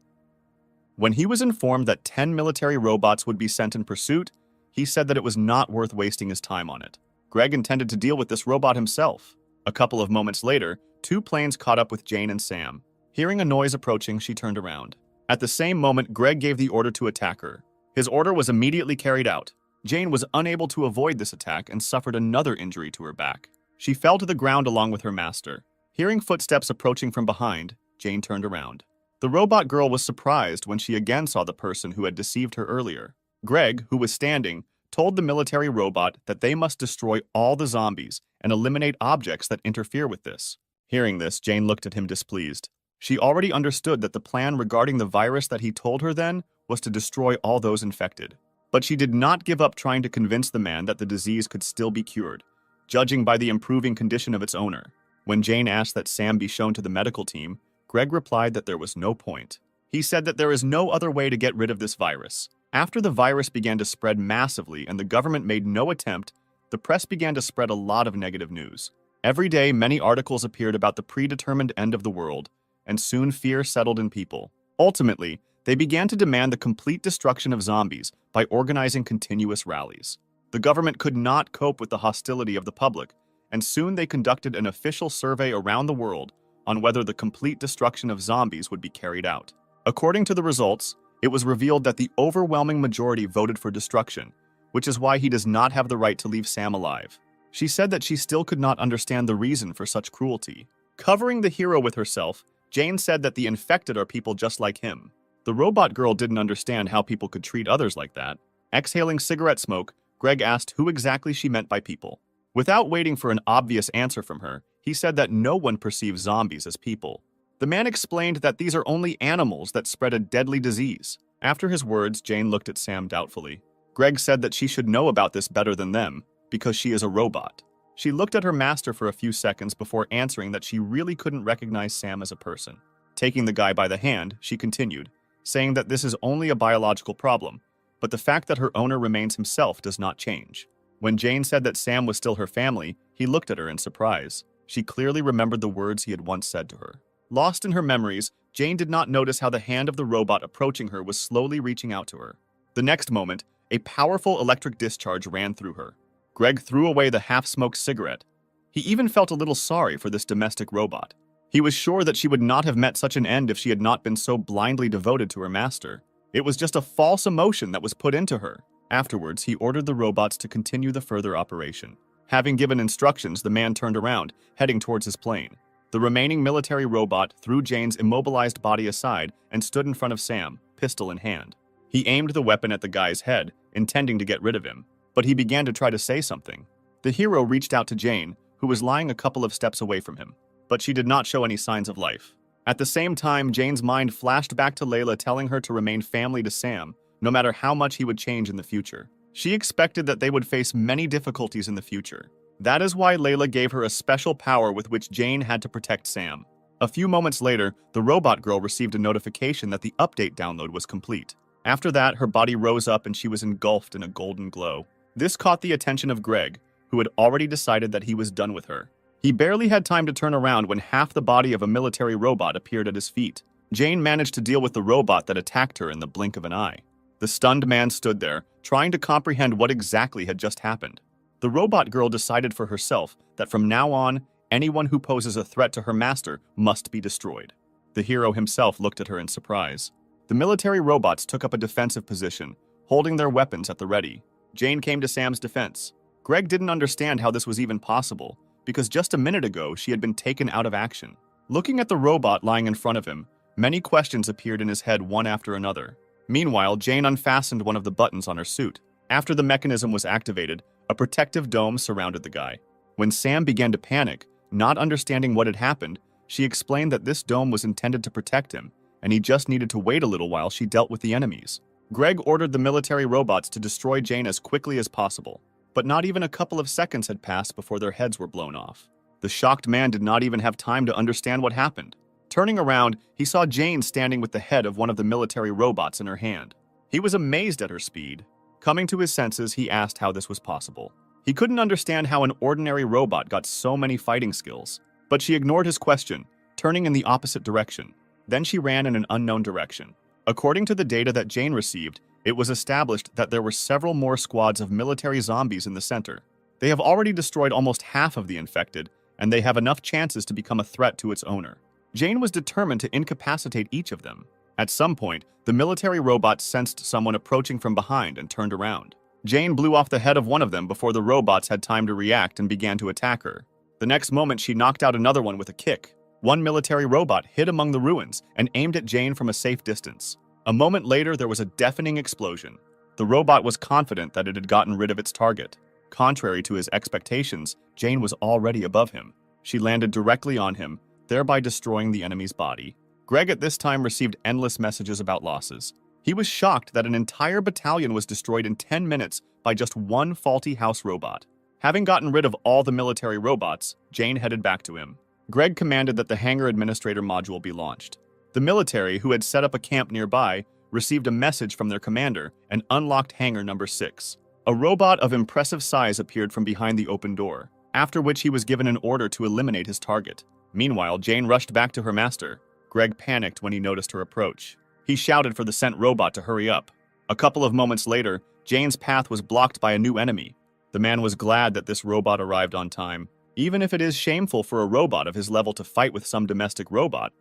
S1: When he was informed that 10 military robots would be sent in pursuit, he said that it was not worth wasting his time on it. Greg intended to deal with this robot himself. A couple of moments later, 2 planes caught up with Jane and Sam. Hearing a noise approaching, she turned around. At the same moment, Greg gave the order to attack her. His order was immediately carried out. Jane was unable to avoid this attack and suffered another injury to her back. She fell to the ground along with her master. Hearing footsteps approaching from behind, Jane turned around. The robot girl was surprised when she again saw the person who had deceived her earlier. Greg, who was standing, told the military robot that they must destroy all the zombies and eliminate objects that interfere with this. Hearing this, Jane looked at him displeased. She already understood that the plan regarding the virus that he told her then was to destroy all those infected. But she did not give up trying to convince the man that the disease could still be cured, judging by the improving condition of its owner. When Jane asked that Sam be shown to the medical team, Greg replied that there was no point. He said that there is no other way to get rid of this virus. After the virus began to spread massively and the government made no attempt, the press began to spread a lot of negative news. Every day, many articles appeared about the predetermined end of the world, and soon fear settled in people. Ultimately, they began to demand the complete destruction of zombies by organizing continuous rallies. The government could not cope with the hostility of the public, and soon they conducted an official survey around the world on whether the complete destruction of zombies would be carried out. According to the results, it was revealed that the overwhelming majority voted for destruction, which is why he does not have the right to leave Sam alive. She said that she still could not understand the reason for such cruelty. Covering the hero with herself, Jane said that the infected are people just like him. The robot girl didn't understand how people could treat others like that. Exhaling cigarette smoke, Greg asked who exactly she meant by people. Without waiting for an obvious answer from her, he said that no one perceives zombies as people. The man explained that these are only animals that spread a deadly disease. After his words, Jane looked at Sam doubtfully. Greg said that she should know about this better than them, because she is a robot. She looked at her master for a few seconds before answering that she really couldn't recognize Sam as a person. Taking the guy by the hand, she continued, saying that this is only a biological problem, but the fact that her owner remains himself does not change. When Jane said that Sam was still her family, he looked at her in surprise. She clearly remembered the words he had once said to her. Lost in her memories, Jane did not notice how the hand of the robot approaching her was slowly reaching out to her. The next moment, a powerful electric discharge ran through her. Greg threw away the half-smoked cigarette. He even felt a little sorry for this domestic robot. He was sure that she would not have met such an end if she had not been so blindly devoted to her master. It was just a false emotion that was put into her. Afterwards, he ordered the robots to continue the further operation. Having given instructions, the man turned around, heading towards his plane. The remaining military robot threw Jane's immobilized body aside and stood in front of Sam, pistol in hand. He aimed the weapon at the guy's head, intending to get rid of him, but he began to try to say something. The hero reached out to Jane, who was lying a couple of steps away from him, but she did not show any signs of life. At the same time, Jane's mind flashed back to Layla telling her to remain family to Sam, no matter how much he would change in the future. She expected that they would face many difficulties in the future. That is why Layla gave her a special power with which Jane had to protect Sam. A few moments later, the robot girl received a notification that the update download was complete. After that, her body rose up and she was engulfed in a golden glow. This caught the attention of Greg, who had already decided that he was done with her. He barely had time to turn around when half the body of a military robot appeared at his feet. Jane managed to deal with the robot that attacked her in the blink of an eye. The stunned man stood there, trying to comprehend what exactly had just happened. The robot girl decided for herself that from now on, anyone who poses a threat to her master must be destroyed. The hero himself looked at her in surprise. The military robots took up a defensive position, holding their weapons at the ready. Jane came to Sam's defense. Greg didn't understand how this was even possible, because just a minute ago she had been taken out of action. Looking at the robot lying in front of him, many questions appeared in his head one after another. Meanwhile, Jane unfastened one of the buttons on her suit. After the mechanism was activated, a protective dome surrounded the guy. When Sam began to panic, not understanding what had happened, she explained that this dome was intended to protect him, and he just needed to wait a little while she dealt with the enemies. Greg ordered the military robots to destroy Jane as quickly as possible, but not even a couple of seconds had passed before their heads were blown off. The shocked man did not even have time to understand what happened. Turning around, he saw Jane standing with the head of one of the military robots in her hand. He was amazed at her speed. Coming to his senses, he asked how this was possible. He couldn't understand how an ordinary robot got so many fighting skills, but she ignored his question, turning in the opposite direction. Then she ran in an unknown direction. According to the data that Jane received, it was established that there were several more squads of military zombies in the center. They have already destroyed almost half of the infected, and they have enough chances to become a threat to its owner. Jane was determined to incapacitate each of them. At some point, the military robots sensed someone approaching from behind and turned around. Jane blew off the head of one of them before the robots had time to react and began to attack her. The next moment, she knocked out another one with a kick. One military robot hid among the ruins and aimed at Jane from a safe distance. A moment later, there was a deafening explosion. The robot was confident that it had gotten rid of its target. Contrary to his expectations, Jane was already above him. She landed directly on him, thereby destroying the enemy's body. Greg at this time received endless messages about losses. He was shocked that an entire battalion was destroyed in 10 minutes by just one faulty house robot. Having gotten rid of all the military robots, Jane headed back to him. Greg commanded that the hangar administrator module be launched. The military, who had set up a camp nearby, received a message from their commander and unlocked hangar number 6. A robot of impressive size appeared from behind the open door, after which he was given an order to eliminate his target. Meanwhile, Jane rushed back to her master. Greg panicked when he noticed her approach. He shouted for the sent robot to hurry up. A couple of moments later, Jane's path was blocked by a new enemy. The man was glad that this robot arrived on time. Even if it is shameful for a robot of his level to fight with some domestic robot,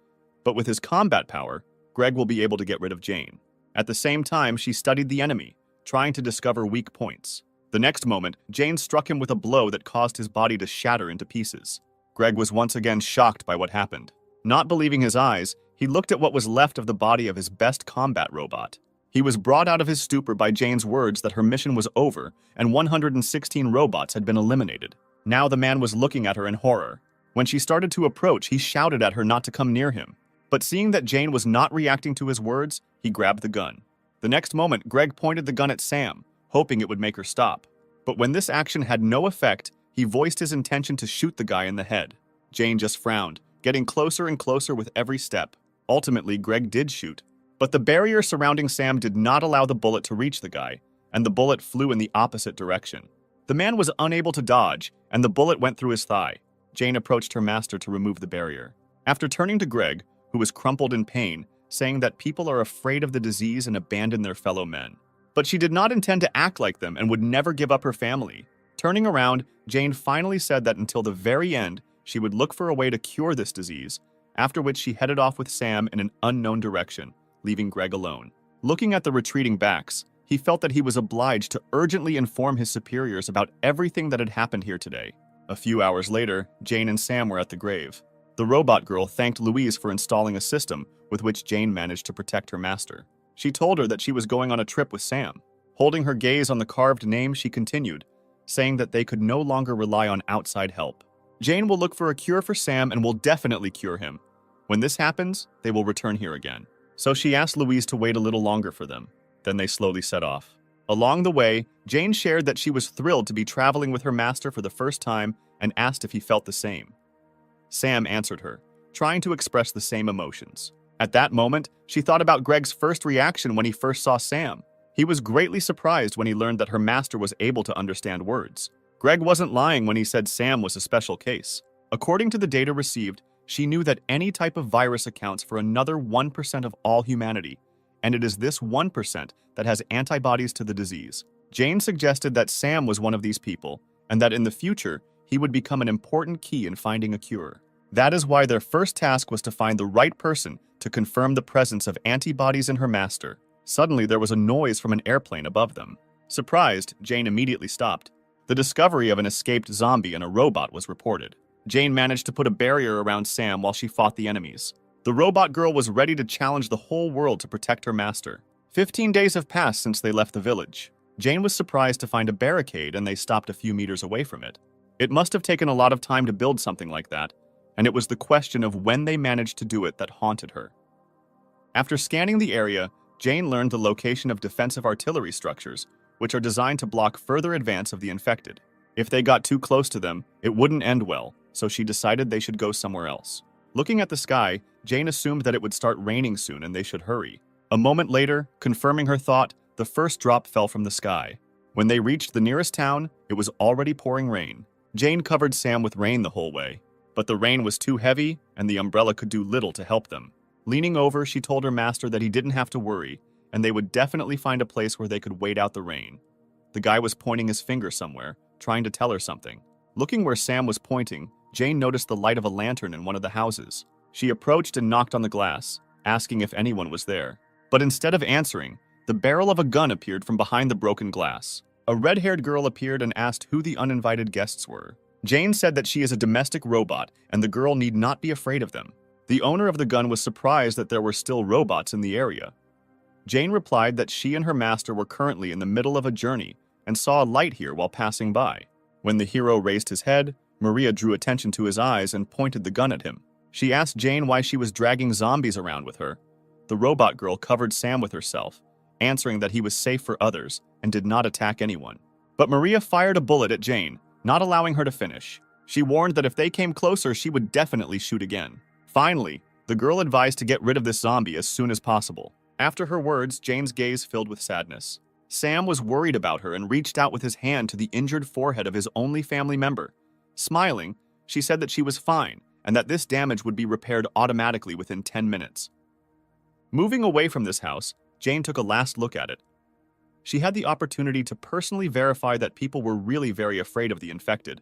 S1: but with his combat power, Greg will be able to get rid of Jane. At the same time, she studied the enemy, trying to discover weak points. The next moment, Jane struck him with a blow that caused his body to shatter into pieces. Greg was once again shocked by what happened. Not believing his eyes, he looked at what was left of the body of his best combat robot. He was brought out of his stupor by Jane's words that her mission was over and 116 robots had been eliminated. Now the man was looking at her in horror. When she started to approach, he shouted at her not to come near him. But seeing that Jane was not reacting to his words, he grabbed the gun. The next moment, Greg pointed the gun at Sam, hoping it would make her stop. But when this action had no effect, he voiced his intention to shoot the guy in the head. Jane just frowned, getting closer and closer with every step. Ultimately, Greg did shoot. But the barrier surrounding Sam did not allow the bullet to reach the guy, and the bullet flew in the opposite direction. The man was unable to dodge, and the bullet went through his thigh. Jane approached her master to remove the barrier. After turning to Greg, who was crumpled in pain, saying that people are afraid of the disease and abandon their fellow men. But she did not intend to act like them and would never give up her family. Turning around, Jane finally said that until the very end, she would look for a way to cure this disease, after which she headed off with Sam in an unknown direction, leaving Greg alone. Looking at the retreating backs, he felt that he was obliged to urgently inform his superiors about everything that had happened here today. A few hours later, Jane and Sam were at the grave. The robot girl thanked Louise for installing a system with which Jane managed to protect her master. She told her that she was going on a trip with Sam. Holding her gaze on the carved name, she continued, saying that they could no longer rely on outside help. Jane will look for a cure for Sam and will definitely cure him. When this happens, they will return here again. So she asked Louise to wait a little longer for them. Then they slowly set off. Along the way, Jane shared that she was thrilled to be traveling with her master for the first time and asked if he felt the same. Sam answered her, trying to express the same emotions. At that moment, she thought about Greg's first reaction when he first saw Sam. He was greatly surprised when he learned that her master was able to understand words. Greg wasn't lying when he said Sam was a special case. According to the data received, she knew that any type of virus accounts for another 1% of all humanity, and it is this 1% that has antibodies to the disease. Jane suggested that Sam was one of these people, and that in the future, he would become an important key in finding a cure. That is why their first task was to find the right person to confirm the presence of antibodies in her master. Suddenly, there was a noise from an airplane above them. Surprised, Jane immediately stopped. The discovery of an escaped zombie and a robot was reported. Jane managed to put a barrier around Sam while she fought the enemies. The robot girl was ready to challenge the whole world to protect her master. 15 days have passed since they left the village. Jane was surprised to find a barricade and they stopped a few meters away from it. It must have taken a lot of time to build something like that, and it was the question of when they managed to do it that haunted her. After scanning the area, Jane learned the location of defensive artillery structures, which are designed to block further advance of the infected. If they got too close to them, it wouldn't end well, so she decided they should go somewhere else. Looking at the sky, Jane assumed that it would start raining soon and they should hurry. A moment later, confirming her thought, the first drop fell from the sky. When they reached the nearest town, it was already pouring rain. Jane covered Sam with rain the whole way, but the rain was too heavy and the umbrella could do little to help them. Leaning over, she told her master that he didn't have to worry, and they would definitely find a place where they could wait out the rain. The guy was pointing his finger somewhere, trying to tell her something. Looking where Sam was pointing, Jane noticed the light of a lantern in one of the houses. She approached and knocked on the glass, asking if anyone was there. But instead of answering, the barrel of a gun appeared from behind the broken glass. A red-haired girl appeared and asked who the uninvited guests were. Jane said that she is a domestic robot and the girl need not be afraid of them. The owner of the gun was surprised that there were still robots in the area. Jane replied that she and her master were currently in the middle of a journey and saw a light here while passing by. When the hero raised his head, Maria drew attention to his eyes and pointed the gun at him. She asked Jane why she was dragging zombies around with her. The robot girl covered Sam with herself, answering that he was safe for others and did not attack anyone. But Maria fired a bullet at Jane, not allowing her to finish. She warned that if they came closer, she would definitely shoot again. Finally, the girl advised to get rid of this zombie as soon as possible. After her words, Jane's gaze filled with sadness. Sam was worried about her and reached out with his hand to the injured forehead of his only family member. Smiling, she said that she was fine and that this damage would be repaired automatically within 10 minutes. Moving away from this house, Jane took a last look at it. She had the opportunity to personally verify that people were really very afraid of the infected,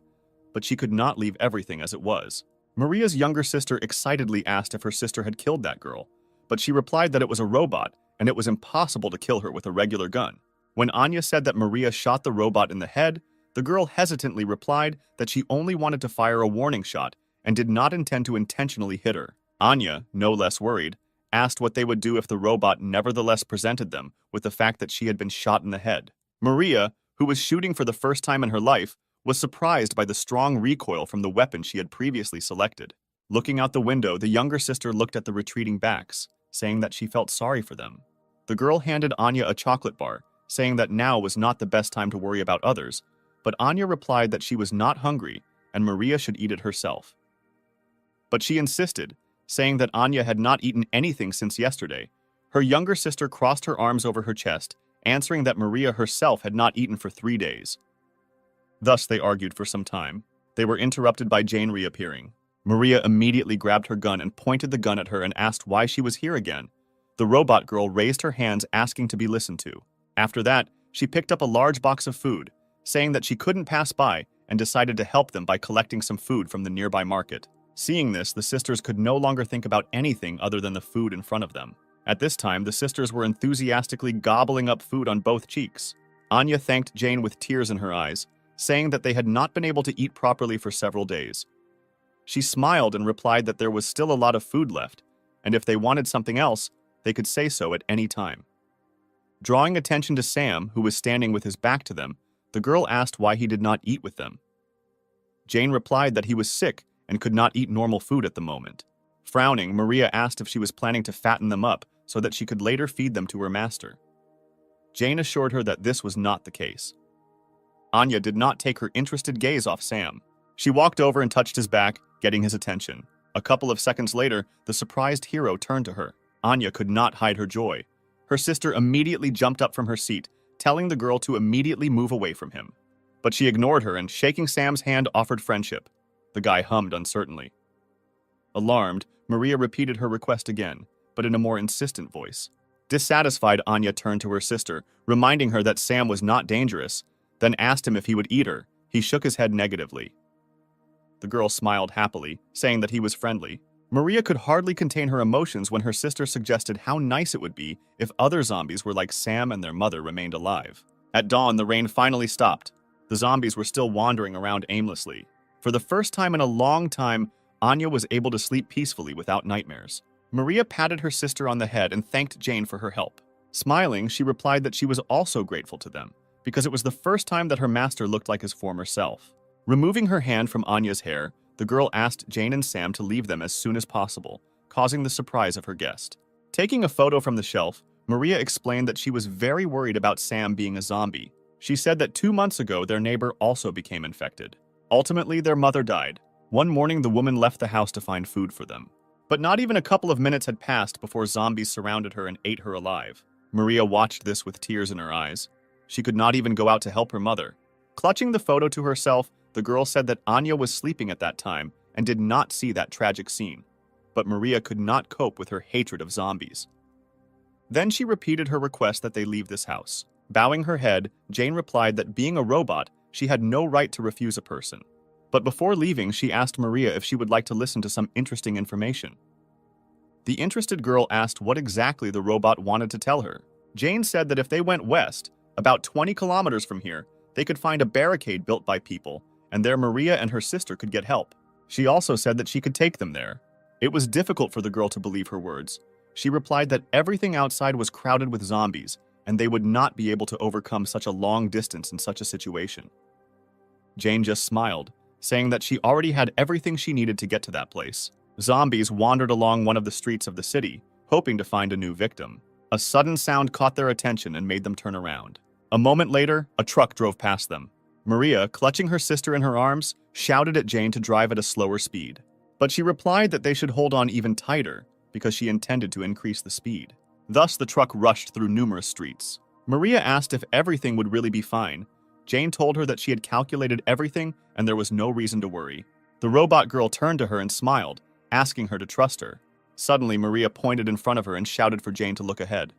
S1: but she could not leave everything as it was. Maria's younger sister excitedly asked if her sister had killed that girl, but she replied that it was a robot and it was impossible to kill her with a regular gun. When Anya said that Maria shot the robot in the head, the girl hesitantly replied that she only wanted to fire a warning shot and did not intend to intentionally hit her. Anya, no less worried, asked what they would do if the robot nevertheless presented them with the fact that she had been shot in the head. Maria, who was shooting for the first time in her life, was surprised by the strong recoil from the weapon she had previously selected. Looking out the window, the younger sister looked at the retreating backs, saying that she felt sorry for them. The girl handed Anya a chocolate bar, saying that now was not the best time to worry about others, but Anya replied that she was not hungry and Maria should eat it herself. But she insisted, saying that Anya had not eaten anything since yesterday. Her younger sister crossed her arms over her chest, answering that Maria herself had not eaten for 3 days. Thus they argued for some time. They were interrupted by Jane reappearing. Maria immediately grabbed her gun and pointed the gun at her and asked why she was here again. The robot girl raised her hands asking to be listened to. After that, she picked up a large box of food, saying that she couldn't pass by and decided to help them by collecting some food from the nearby market. Seeing this, the sisters could no longer think about anything other than the food in front of them. At this time, the sisters were enthusiastically gobbling up food on both cheeks. Anya thanked Jane with tears in her eyes, saying that they had not been able to eat properly for several days. She smiled and replied that there was still a lot of food left, and if they wanted something else, they could say so at any time. Drawing attention to Sam, who was standing with his back to them, the girl asked why he did not eat with them. Jane replied that he was sick and could not eat normal food at the moment. Frowning, Maria asked if she was planning to fatten them up so that she could later feed them to her master. Jane assured her that this was not the case. Anya did not take her interested gaze off Sam. She walked over and touched his back, getting his attention. A couple of seconds later, the surprised hero turned to her. Anya could not hide her joy. Her sister immediately jumped up from her seat, telling the girl to immediately move away from him. But she ignored her and, shaking Sam's hand, offered friendship. The guy hummed uncertainly. Alarmed, Maria repeated her request again, but in a more insistent voice. Dissatisfied, Anya turned to her sister, reminding her that Sam was not dangerous, then asked him if he would eat her. He shook his head negatively. The girl smiled happily, saying that he was friendly. Maria could hardly contain her emotions when her sister suggested how nice it would be if other zombies were like Sam and their mother remained alive. At dawn, the rain finally stopped. The zombies were still wandering around aimlessly. For the first time in a long time, Anya was able to sleep peacefully without nightmares. Maria patted her sister on the head and thanked Jane for her help. Smiling, she replied that she was also grateful to them, because it was the first time that her master looked like his former self. Removing her hand from Anya's hair, the girl asked Jane and Sam to leave them as soon as possible, causing the surprise of her guest. Taking a photo from the shelf, Maria explained that she was very worried about Sam being a zombie. She said that 2 months ago their neighbor also became infected. Ultimately, their mother died. One morning, the woman left the house to find food for them. But not even a couple of minutes had passed before zombies surrounded her and ate her alive. Maria watched this with tears in her eyes. She could not even go out to help her mother. Clutching the photo to herself, the girl said that Anya was sleeping at that time and did not see that tragic scene. But Maria could not cope with her hatred of zombies. Then she repeated her request that they leave this house. Bowing her head, Jane replied that being a robot, she had no right to refuse a person. But before leaving, she asked Maria if she would like to listen to some interesting information. The interested girl asked what exactly the robot wanted to tell her. Jane said that if they went west, about 20 kilometers from here, they could find a barricade built by people, and there Maria and her sister could get help. She also said that she could take them there. It was difficult for the girl to believe her words. She replied that everything outside was crowded with zombies, and they would not be able to overcome such a long distance in such a situation. Jane just smiled, saying that she already had everything she needed to get to that place. Zombies wandered along one of the streets of the city, hoping to find a new victim. A sudden sound caught their attention and made them turn around. A moment later, a truck drove past them. Maria, clutching her sister in her arms, shouted at Jane to drive at a slower speed. But she replied that they should hold on even tighter, because she intended to increase the speed. Thus, the truck rushed through numerous streets. Maria asked if everything would really be fine. Jane told her that she had calculated everything and there was no reason to worry. The robot girl turned to her and smiled, asking her to trust her. Suddenly, Maria pointed in front of her and shouted for Jane to look ahead.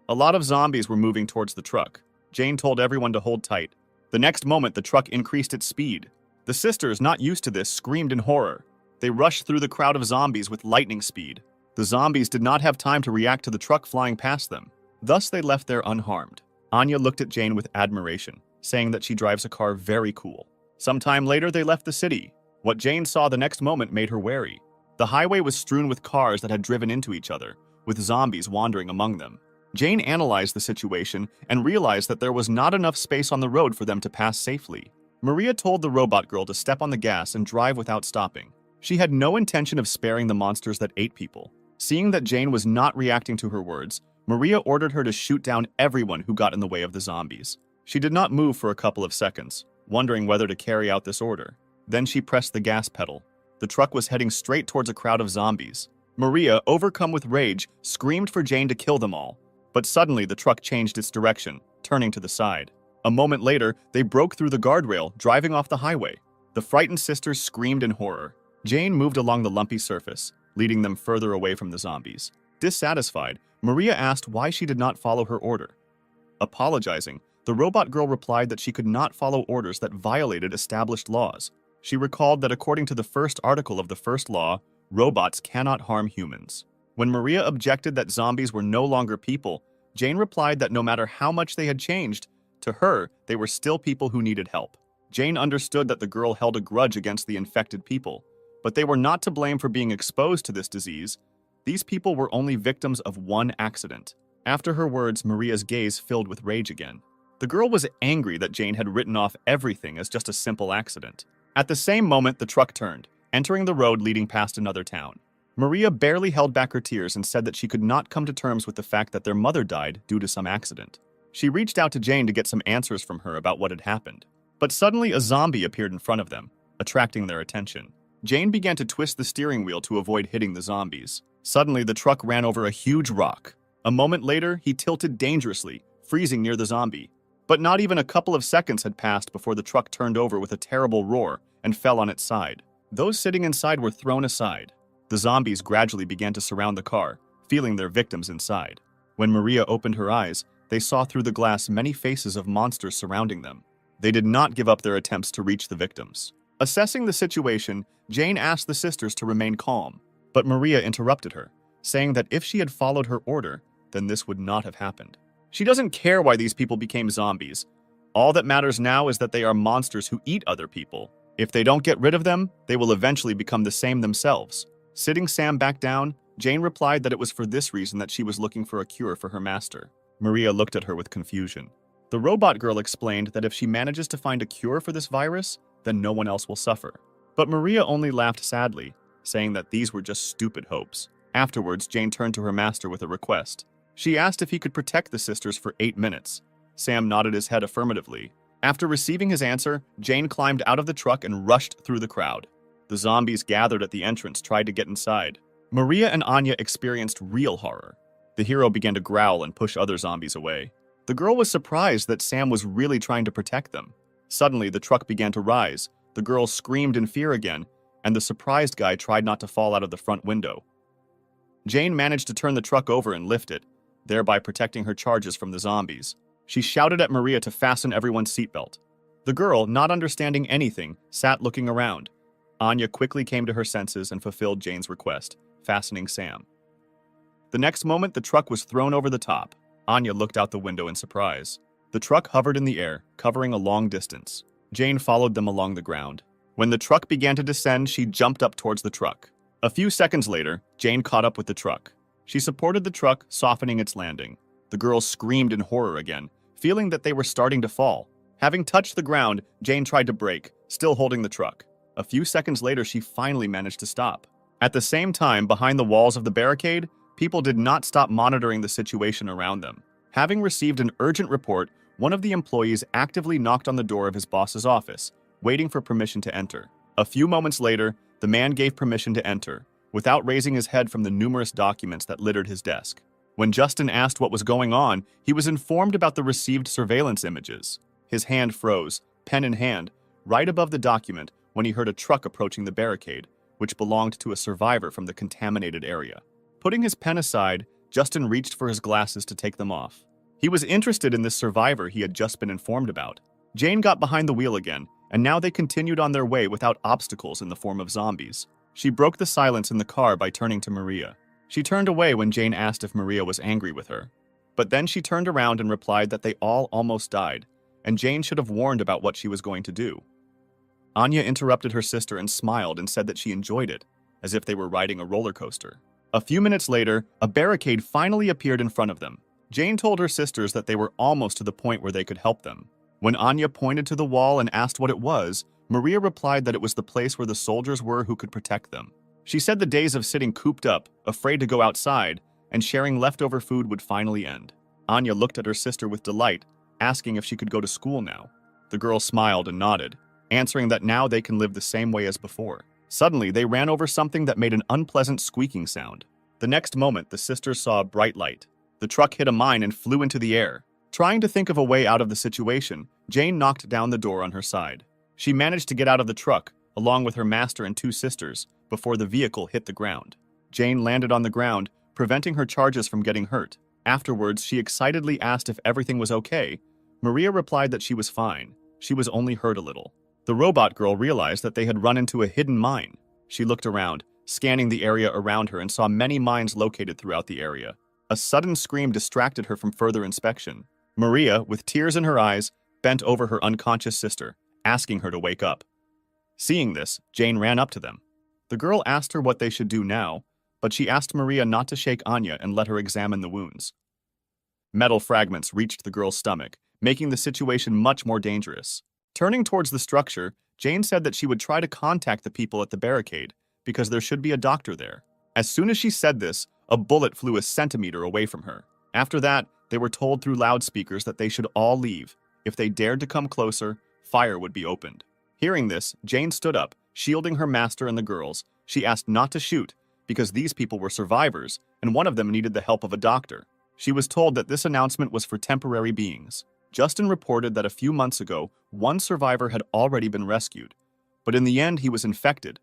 S1: A lot of zombies were moving towards the truck. Jane told everyone to hold tight. The next moment, the truck increased its speed. The sisters, not used to this, screamed in horror. They rushed through the crowd of zombies with lightning speed. The zombies did not have time to react to the truck flying past them. Thus, they left there unharmed. Anya looked at Jane with admiration, saying that she drives a car very cool. Sometime later, they left the city. What Jane saw the next moment made her wary. The highway was strewn with cars that had driven into each other, with zombies wandering among them. Jane analyzed the situation and realized that there was not enough space on the road for them to pass safely. Maria told the robot girl to step on the gas and drive without stopping. She had no intention of sparing the monsters that ate people. Seeing that Jane was not reacting to her words, Maria ordered her to shoot down everyone who got in the way of the zombies. She did not move for a couple of seconds, wondering whether to carry out this order. Then she pressed the gas pedal. The truck was heading straight towards a crowd of zombies. Maria, overcome with rage, screamed for Jane to kill them all. But suddenly the truck changed its direction, turning to the side. A moment later, they broke through the guardrail, driving off the highway. The frightened sisters screamed in horror. Jane moved along the lumpy surface, leading them further away from the zombies. Dissatisfied, Maria asked why she did not follow her order. Apologizing, the robot girl replied that she could not follow orders that violated established laws. She recalled that according to the first article of the first law, robots cannot harm humans. When Maria objected that zombies were no longer people, Jane replied that no matter how much they had changed, to her, they were still people who needed help. Jane understood that the girl held a grudge against the infected people, but they were not to blame for being exposed to this disease. These people were only victims of one accident. After her words, Maria's gaze filled with rage again. The girl was angry that Jane had written off everything as just a simple accident. At the same moment, the truck turned, entering the road leading past another town. Maria barely held back her tears and said that she could not come to terms with the fact that their mother died due to some accident. She reached out to Jane to get some answers from her about what had happened. But suddenly a zombie appeared in front of them, attracting their attention. Jane began to twist the steering wheel to avoid hitting the zombies. Suddenly, the truck ran over a huge rock. A moment later, he tilted dangerously, freezing near the zombie. But not even a couple of seconds had passed before the truck turned over with a terrible roar and fell on its side. Those sitting inside were thrown aside. The zombies gradually began to surround the car, feeling their victims inside. When Maria opened her eyes, they saw through the glass many faces of monsters surrounding them. They did not give up their attempts to reach the victims. Assessing the situation, Jane asked the sisters to remain calm, but Maria interrupted her, saying that if she had followed her order, then this would not have happened. She doesn't care why these people became zombies. All that matters now is that they are monsters who eat other people. If they don't get rid of them, they will eventually become the same themselves. Sitting Sam back down, Jane replied that it was for this reason that she was looking for a cure for her master. Maria looked at her with confusion. The robot girl explained that if she manages to find a cure for this virus, then no one else will suffer. But Maria only laughed sadly, saying that these were just stupid hopes. Afterwards, Jane turned to her master with a request. She asked if he could protect the sisters for 8 minutes. Sam nodded his head affirmatively. After receiving his answer, Jane climbed out of the truck and rushed through the crowd. The zombies gathered at the entrance tried to get inside. Maria and Anya experienced real horror. The hero began to growl and push other zombies away. The girl was surprised that Sam was really trying to protect them. Suddenly, the truck began to rise. The girl screamed in fear again, and the surprised guy tried not to fall out of the front window. Jane managed to turn the truck over and lift it, thereby protecting her charges from the zombies. She shouted at Maria to fasten everyone's seatbelt. The girl, not understanding anything, sat looking around. Anya quickly came to her senses and fulfilled Jane's request, fastening Sam. The next moment, the truck was thrown over the top. Anya looked out the window in surprise. The truck hovered in the air, covering a long distance. Jane followed them along the ground. When the truck began to descend, she jumped up towards the truck. A few seconds later, Jane caught up with the truck. She supported the truck, softening its landing. The girls screamed in horror again, feeling that they were starting to fall. Having touched the ground, Jane tried to brake, still holding the truck. A few seconds later, she finally managed to stop. At the same time, behind the walls of the barricade, people did not stop monitoring the situation around them. Having received an urgent report, one of the employees actively knocked on the door of his boss's office, waiting for permission to enter. A few moments later, the man gave permission to enter, without raising his head from the numerous documents that littered his desk. When Justin asked what was going on, he was informed about the received surveillance images. His hand froze, pen in hand, right above the document when he heard a truck approaching the barricade, which belonged to a survivor from the contaminated area. Putting his pen aside, Justin reached for his glasses to take them off. He was interested in this survivor he had just been informed about. Jane got behind the wheel again, and now they continued on their way without obstacles in the form of zombies. She broke the silence in the car by turning to Maria. She turned away when Jane asked if Maria was angry with her. But then she turned around and replied that they all almost died, and Jane should have warned about what she was going to do. Anya interrupted her sister and smiled and said that she enjoyed it, as if they were riding a roller coaster. A few minutes later, a barricade finally appeared in front of them. Jane told her sisters that they were almost to the point where they could help them. When Anya pointed to the wall and asked what it was, Maria replied that it was the place where the soldiers were who could protect them. She said the days of sitting cooped up, afraid to go outside, and sharing leftover food would finally end. Anya looked at her sister with delight, asking if she could go to school now. The girl smiled and nodded, answering that now they can live the same way as before. Suddenly, they ran over something that made an unpleasant squeaking sound. The next moment, the sisters saw a bright light. The truck hit a mine and flew into the air. Trying to think of a way out of the situation, Jane knocked down the door on her side. She managed to get out of the truck, along with her master and two sisters, before the vehicle hit the ground. Jane landed on the ground, preventing her charges from getting hurt. Afterwards, she excitedly asked if everything was okay. Maria replied that she was fine. She was only hurt a little. The robot girl realized that they had run into a hidden mine. She looked around, scanning the area around her, and saw many mines located throughout the area. A sudden scream distracted her from further inspection. Maria, with tears in her eyes, bent over her unconscious sister, asking her to wake up. Seeing this, Jane ran up to them. The girl asked her what they should do now, but she asked Maria not to shake Anya and let her examine the wounds. Metal fragments reached the girl's stomach, making the situation much more dangerous. Turning towards the structure, Jane said that she would try to contact the people at the barricade, because there should be a doctor there. As soon as she said this, a bullet flew a centimeter away from her. After that, they were told through loudspeakers that they should all leave. If they dared to come closer, fire would be opened. Hearing this, Jane stood up, shielding her master and the girls. She asked not to shoot, because these people were survivors, and one of them needed the help of a doctor. She was told that this announcement was for temporary beings. Justin reported that a few months ago, one survivor had already been rescued, but in the end he was infected,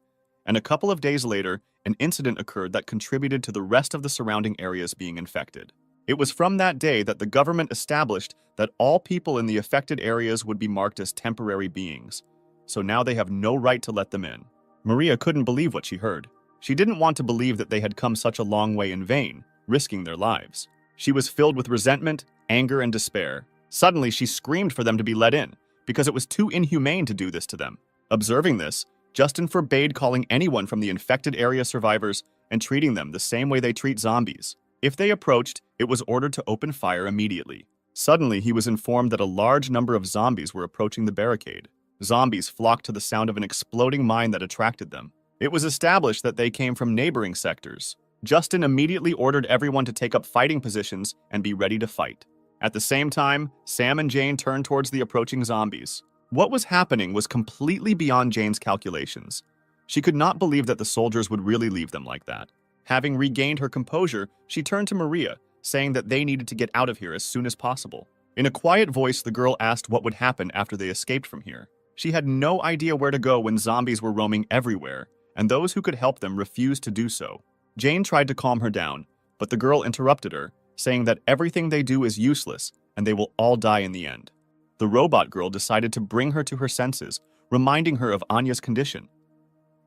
S1: and a couple of days later, an incident occurred that contributed to the rest of the surrounding areas being infected. It was from that day that the government established that all people in the affected areas would be marked as temporary beings, so now they have no right to let them in. Maria couldn't believe what she heard. She didn't want to believe that they had come such a long way in vain, risking their lives. She was filled with resentment, anger, and despair. Suddenly, she screamed for them to be let in, because it was too inhumane to do this to them. Observing this, Justin forbade calling anyone from the infected area survivors and treating them the same way they treat zombies. If they approached, it was ordered to open fire immediately. Suddenly, he was informed that a large number of zombies were approaching the barricade. Zombies flocked to the sound of an exploding mine that attracted them. It was established that they came from neighboring sectors. Justin immediately ordered everyone to take up fighting positions and be ready to fight. At the same time, Sam and Jane turned towards the approaching zombies. What was happening was completely beyond Jane's calculations. She could not believe that the soldiers would really leave them like that. Having regained her composure, she turned to Maria, saying that they needed to get out of here as soon as possible. In a quiet voice, the girl asked what would happen after they escaped from here. She had no idea where to go when zombies were roaming everywhere, and those who could help them refused to do so. Jane tried to calm her down, but the girl interrupted her, saying that everything they do is useless and they will all die in the end. The robot girl decided to bring her to her senses, reminding her of Anya's condition.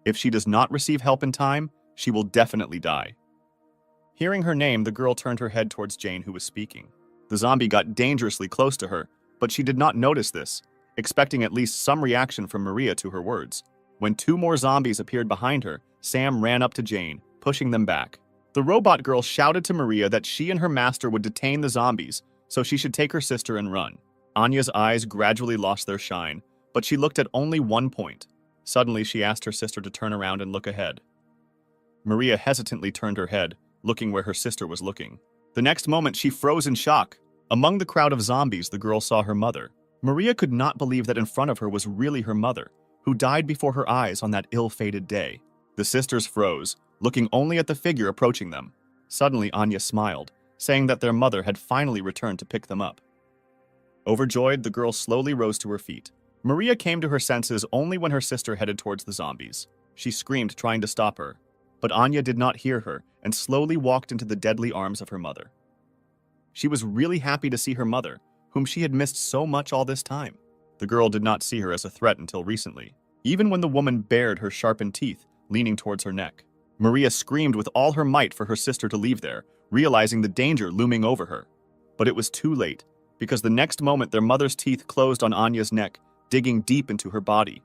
S1: If she does not receive help in time, she will definitely die. Hearing her name, the girl turned her head towards Jane, who was speaking. The zombie got dangerously close to her, but she did not notice this, expecting at least some reaction from Maria to her words. When two more zombies appeared behind her, Sam ran up to Jane, pushing them back. The robot girl shouted to Maria that she and her master would detain the zombies, so she should take her sister and run. Anya's eyes gradually lost their shine, but she looked at only one point. Suddenly, she asked her sister to turn around and look ahead. Maria hesitantly turned her head, looking where her sister was looking. The next moment, she froze in shock. Among the crowd of zombies, the girl saw her mother. Maria could not believe that in front of her was really her mother, who died before her eyes on that ill-fated day. The sisters froze, looking only at the figure approaching them. Suddenly, Anya smiled, saying that their mother had finally returned to pick them up. Overjoyed, the girl slowly rose to her feet. Maria came to her senses only when her sister headed towards the zombies. She screamed, trying to stop her, but Anya did not hear her and slowly walked into the deadly arms of her mother. She was really happy to see her mother, whom she had missed so much all this time. The girl did not see her as a threat until recently, even when the woman bared her sharpened teeth, leaning towards her neck. Maria screamed with all her might for her sister to leave there, realizing the danger looming over her. But it was too late, because the next moment their mother's teeth closed on Anya's neck, digging deep into her body.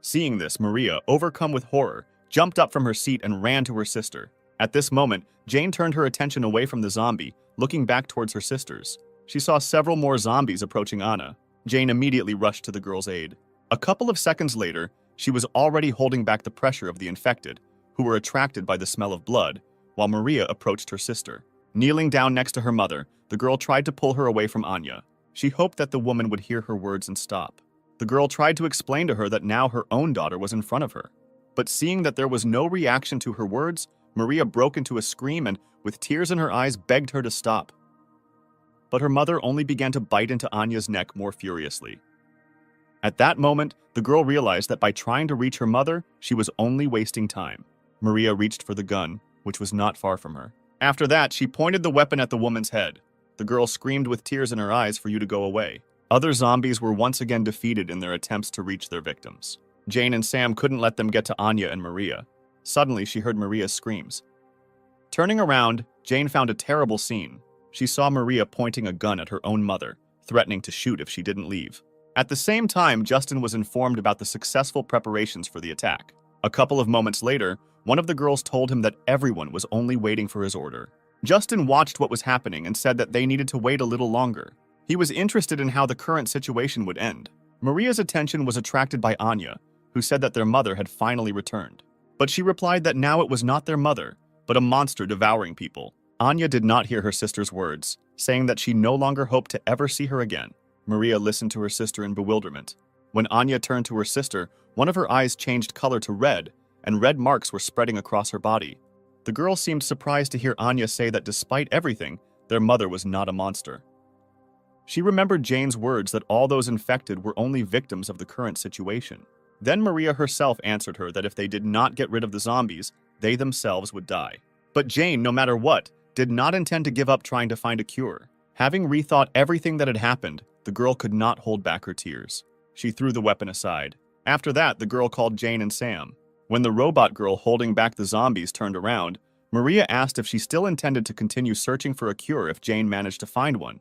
S1: Seeing this, Maria, overcome with horror, jumped up from her seat and ran to her sister. At this moment, Jane turned her attention away from the zombie, looking back towards her sisters. She saw several more zombies approaching Anna. Jane immediately rushed to the girl's aid. A couple of seconds later, she was already holding back the pressure of the infected, who were attracted by the smell of blood, while Maria approached her sister. Kneeling down next to her mother, the girl tried to pull her away from Anya. She hoped that the woman would hear her words and stop. The girl tried to explain to her that now her own daughter was in front of her. But seeing that there was no reaction to her words, Maria broke into a scream and, with tears in her eyes, begged her to stop. But her mother only began to bite into Anya's neck more furiously. At that moment, the girl realized that by trying to reach her mother, she was only wasting time. Maria reached for the gun, which was not far from her. After that, she pointed the weapon at the woman's head. The girl screamed with tears in her eyes for you to go away. Other zombies were once again defeated in their attempts to reach their victims. Jane and Sam couldn't let them get to Anya and Maria. Suddenly, she heard Maria's screams. Turning around, Jane found a terrible scene. She saw Maria pointing a gun at her own mother, threatening to shoot if she didn't leave. At the same time, Justin was informed about the successful preparations for the attack. A couple of moments later, one of the girls told him that everyone was only waiting for his order. Justin watched what was happening and said that they needed to wait a little longer. He was interested in how the current situation would end. Maria's attention was attracted by Anya, who said that their mother had finally returned. But she replied that now it was not their mother, but a monster devouring people. Anya did not hear her sister's words, saying that she no longer hoped to ever see her again. Maria listened to her sister in bewilderment. When Anya turned to her sister, one of her eyes changed color to red, and red marks were spreading across her body. The girl seemed surprised to hear Anya say that despite everything, their mother was not a monster. She remembered Jane's words that all those infected were only victims of the current situation. Then Maria herself answered her that if they did not get rid of the zombies, they themselves would die. But Jane, no matter what, did not intend to give up trying to find a cure. Having rethought everything that had happened, the girl could not hold back her tears. She threw the weapon aside. After that, the girl called Jane and Sam. When the robot girl holding back the zombies turned around, Maria asked if she still intended to continue searching for a cure if Jane managed to find one.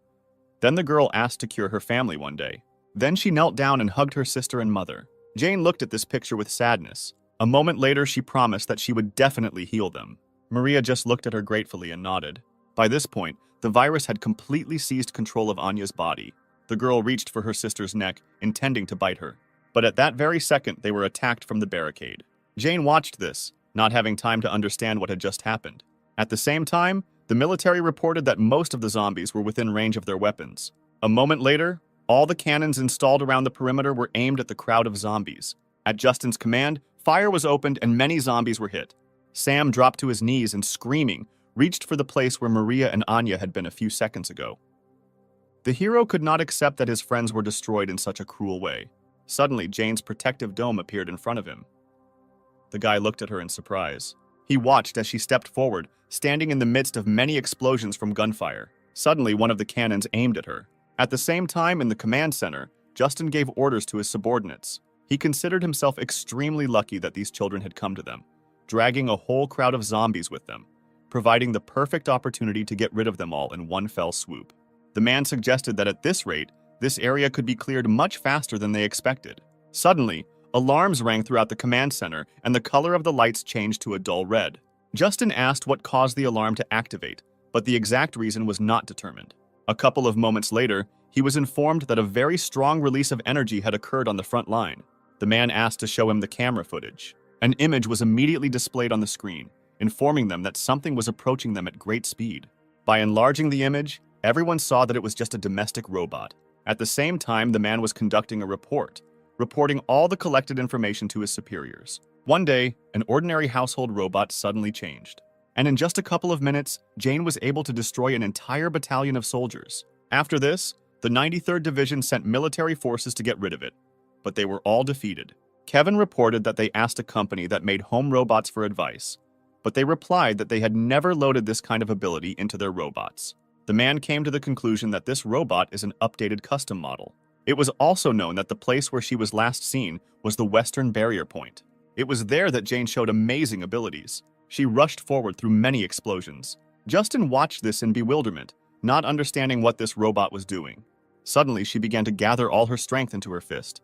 S1: Then the girl asked to cure her family one day. Then she knelt down and hugged her sister and mother. Jane looked at this picture with sadness. A moment later, she promised that she would definitely heal them. Maria just looked at her gratefully and nodded. By this point, the virus had completely seized control of Anya's body. The girl reached for her sister's neck, intending to bite her. But at that very second, they were attacked from the barricade. Jane watched this, not having time to understand what had just happened. At the same time, the military reported that most of the zombies were within range of their weapons. A moment later, all the cannons installed around the perimeter were aimed at the crowd of zombies. At Justin's command, fire was opened and many zombies were hit. Sam dropped to his knees and, screaming, reached for the place where Maria and Anya had been a few seconds ago. The hero could not accept that his friends were destroyed in such a cruel way. Suddenly, Jane's protective dome appeared in front of him. The guy looked at her in surprise. He watched as she stepped forward, standing in the midst of many explosions from gunfire. Suddenly, one of the cannons aimed at her. At the same time, in the command center, Justin gave orders to his subordinates. He considered himself extremely lucky that these children had come to them, dragging a whole crowd of zombies with them, providing the perfect opportunity to get rid of them all in one fell swoop. The man suggested that at this rate, this area could be cleared much faster than they expected. Suddenly, alarms rang throughout the command center, and the color of the lights changed to a dull red. Justin asked what caused the alarm to activate, but the exact reason was not determined. A couple of moments later, he was informed that a very strong release of energy had occurred on the front line. The man asked to show him the camera footage. An image was immediately displayed on the screen, informing them that something was approaching them at great speed. By enlarging the image, everyone saw that it was just a domestic robot. At the same time, the man was conducting a report, reporting all the collected information to his superiors. One day, an ordinary household robot suddenly changed. And in just a couple of minutes, Jane was able to destroy an entire battalion of soldiers. After this, the 93rd Division sent military forces to get rid of it, but they were all defeated. Kevin reported that they asked a company that made home robots for advice, but they replied that they had never loaded this kind of ability into their robots. The man came to the conclusion that this robot is an updated custom model. It was also known that the place where she was last seen was the Western Barrier Point. It was there that Jane showed amazing abilities. She rushed forward through many explosions. Justin watched this in bewilderment, not understanding what this robot was doing. Suddenly, she began to gather all her strength into her fist.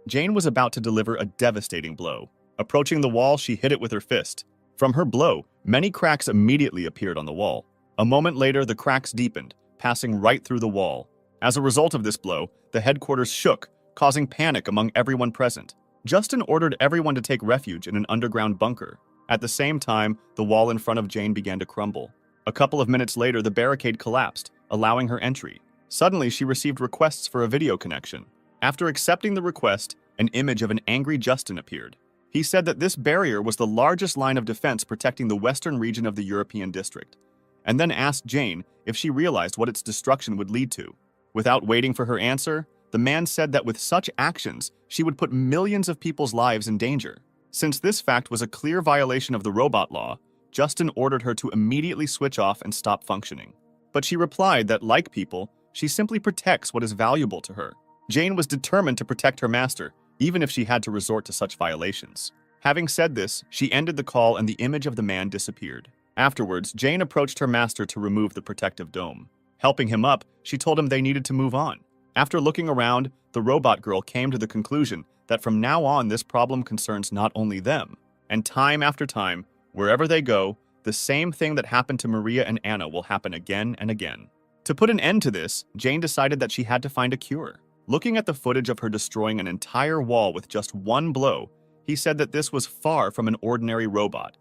S1: Jane was about to deliver a devastating blow. Approaching the wall, she hit it with her fist. From her blow, many cracks immediately appeared on the wall. A moment later, the cracks deepened, passing right through the wall. As a result of this blow, the headquarters shook, causing panic among everyone present. Justin ordered everyone to take refuge in an underground bunker. At the same time, the wall in front of Jane began to crumble. A couple of minutes later, the barricade collapsed, allowing her entry. Suddenly, she received requests for a video connection. After accepting the request, an image of an angry Justin appeared. He said that this barrier was the largest line of defense protecting the western region of the European district, and then asked Jane if she realized what its destruction would lead to. Without waiting for her answer, the man said that with such actions, she would put millions of people's lives in danger. Since this fact was a clear violation of the robot law, Justin ordered her to immediately switch off and stop functioning. But she replied that, like people, she simply protects what is valuable to her. Jane was determined to protect her master, even if she had to resort to such violations. Having said this, she ended the call and the image of the man disappeared. Afterwards, Jane approached her master to remove the protective dome. Helping him up, she told him they needed to move on. After looking around, the robot girl came to the conclusion that from now on this problem concerns not only them. And time after time, wherever they go, the same thing that happened to Maria and Anna will happen again and again. To put an end to this, Jane decided that she had to find a cure. Looking at the footage of her destroying an entire wall with just one blow, he said that this was far from an ordinary robot.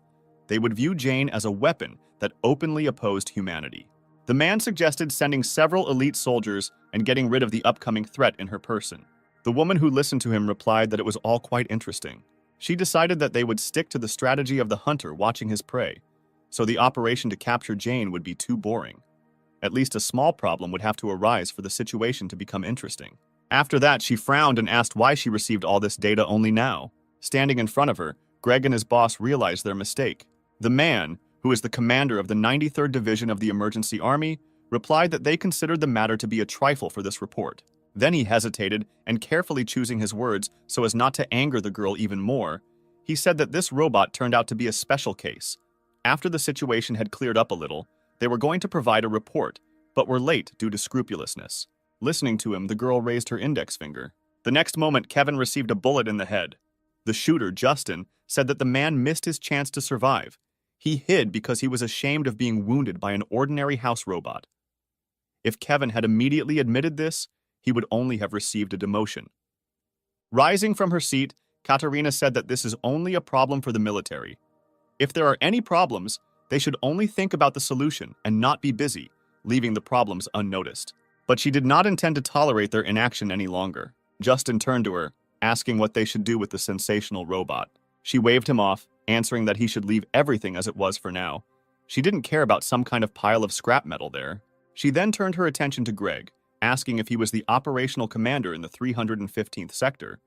S1: They would view Jane as a weapon that openly opposed humanity. The man suggested sending several elite soldiers and getting rid of the upcoming threat in her person. The woman who listened to him replied that it was all quite interesting. She decided that they would stick to the strategy of the hunter watching his prey, so the operation to capture Jane would be too boring. At least a small problem would have to arise for the situation to become interesting. After that, she frowned and asked why she received all this data only now. Standing in front of her, Greg and his boss realized their mistake. The man, who is the commander of the 93rd Division of the Emergency Army, replied that they considered the matter to be a trifle for this report. Then he hesitated, and carefully choosing his words so as not to anger the girl even more, he said that this robot turned out to be a special case. After the situation had cleared up a little, they were going to provide a report, but were late due to scrupulousness. Listening to him, the girl raised her index finger. The next moment, Kevin received a bullet in the head. The shooter, Justin, said that the man missed his chance to survive. He hid because he was ashamed of being wounded by an ordinary house robot. If Kevin had immediately admitted this, he would only have received a demotion. Rising from her seat, Katarina said that this is only a problem for the military. If there are any problems, they should only think about the solution and not be busy, leaving the problems unnoticed. But she did not intend to tolerate their inaction any longer. Justin turned to her, asking what they should do with the sensational robot. She waved him off, answering that he should leave everything as it was for now. She didn't care about some kind of pile of scrap metal there. She then turned her attention to Greg, asking if he was the operational commander in the 315th sector.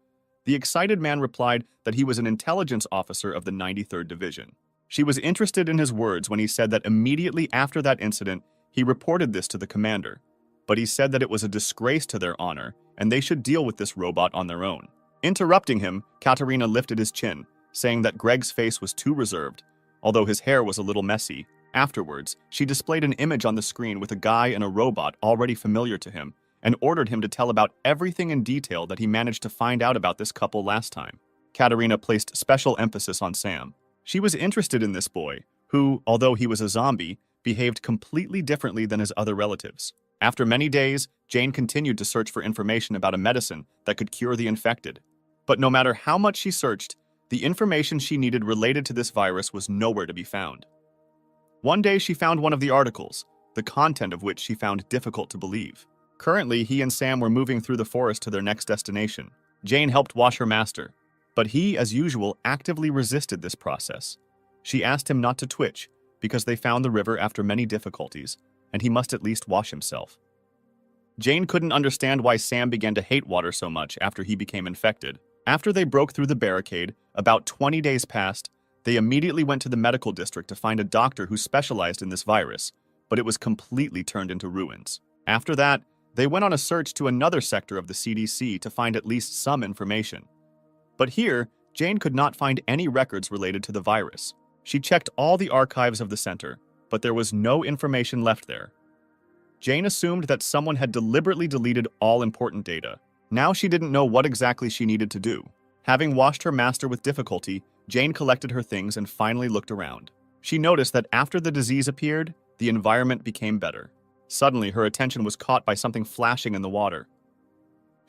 S1: The excited man replied that he was an intelligence officer of the 93rd Division. She was interested in his words when he said that immediately after that incident, he reported this to the commander. But he said that it was a disgrace to their honor, and they should deal with this robot on their own. Interrupting him, Katarina lifted his chin, saying that Greg's face was too reserved, although his hair was a little messy. Afterwards, she displayed an image on the screen with a guy and a robot already familiar to him, and ordered him to tell about everything in detail that he managed to find out about this couple last time. Katarina placed special emphasis on Sam. She was interested in this boy, who, although he was a zombie, behaved completely differently than his other relatives. After many days, Jane continued to search for information about a medicine that could cure the infected. But no matter how much she searched, the information she needed related to this virus was nowhere to be found. One day she found one of the articles, the content of which she found difficult to believe. Currently, he and Sam were moving through the forest to their next destination. Jane helped wash her master, but he, as usual, actively resisted this process. She asked him not to twitch, because they found the river after many difficulties, and he must at least wash himself. Jane couldn't understand why Sam began to hate water so much after he became infected. After they broke through the barricade, about 20 days passed. They immediately went to the medical district to find a doctor who specialized in this virus, but it was completely turned into ruins. After that, they went on a search to another sector of the CDC to find at least some information. But here, Jane could not find any records related to the virus. She checked all the archives of the center, but there was no information left there. Jane assumed that someone had deliberately deleted all important data. Now she didn't know what exactly she needed to do. Having washed her master with difficulty, Jane collected her things and finally looked around. She noticed that after the disease appeared, the environment became better. Suddenly, her attention was caught by something flashing in the water.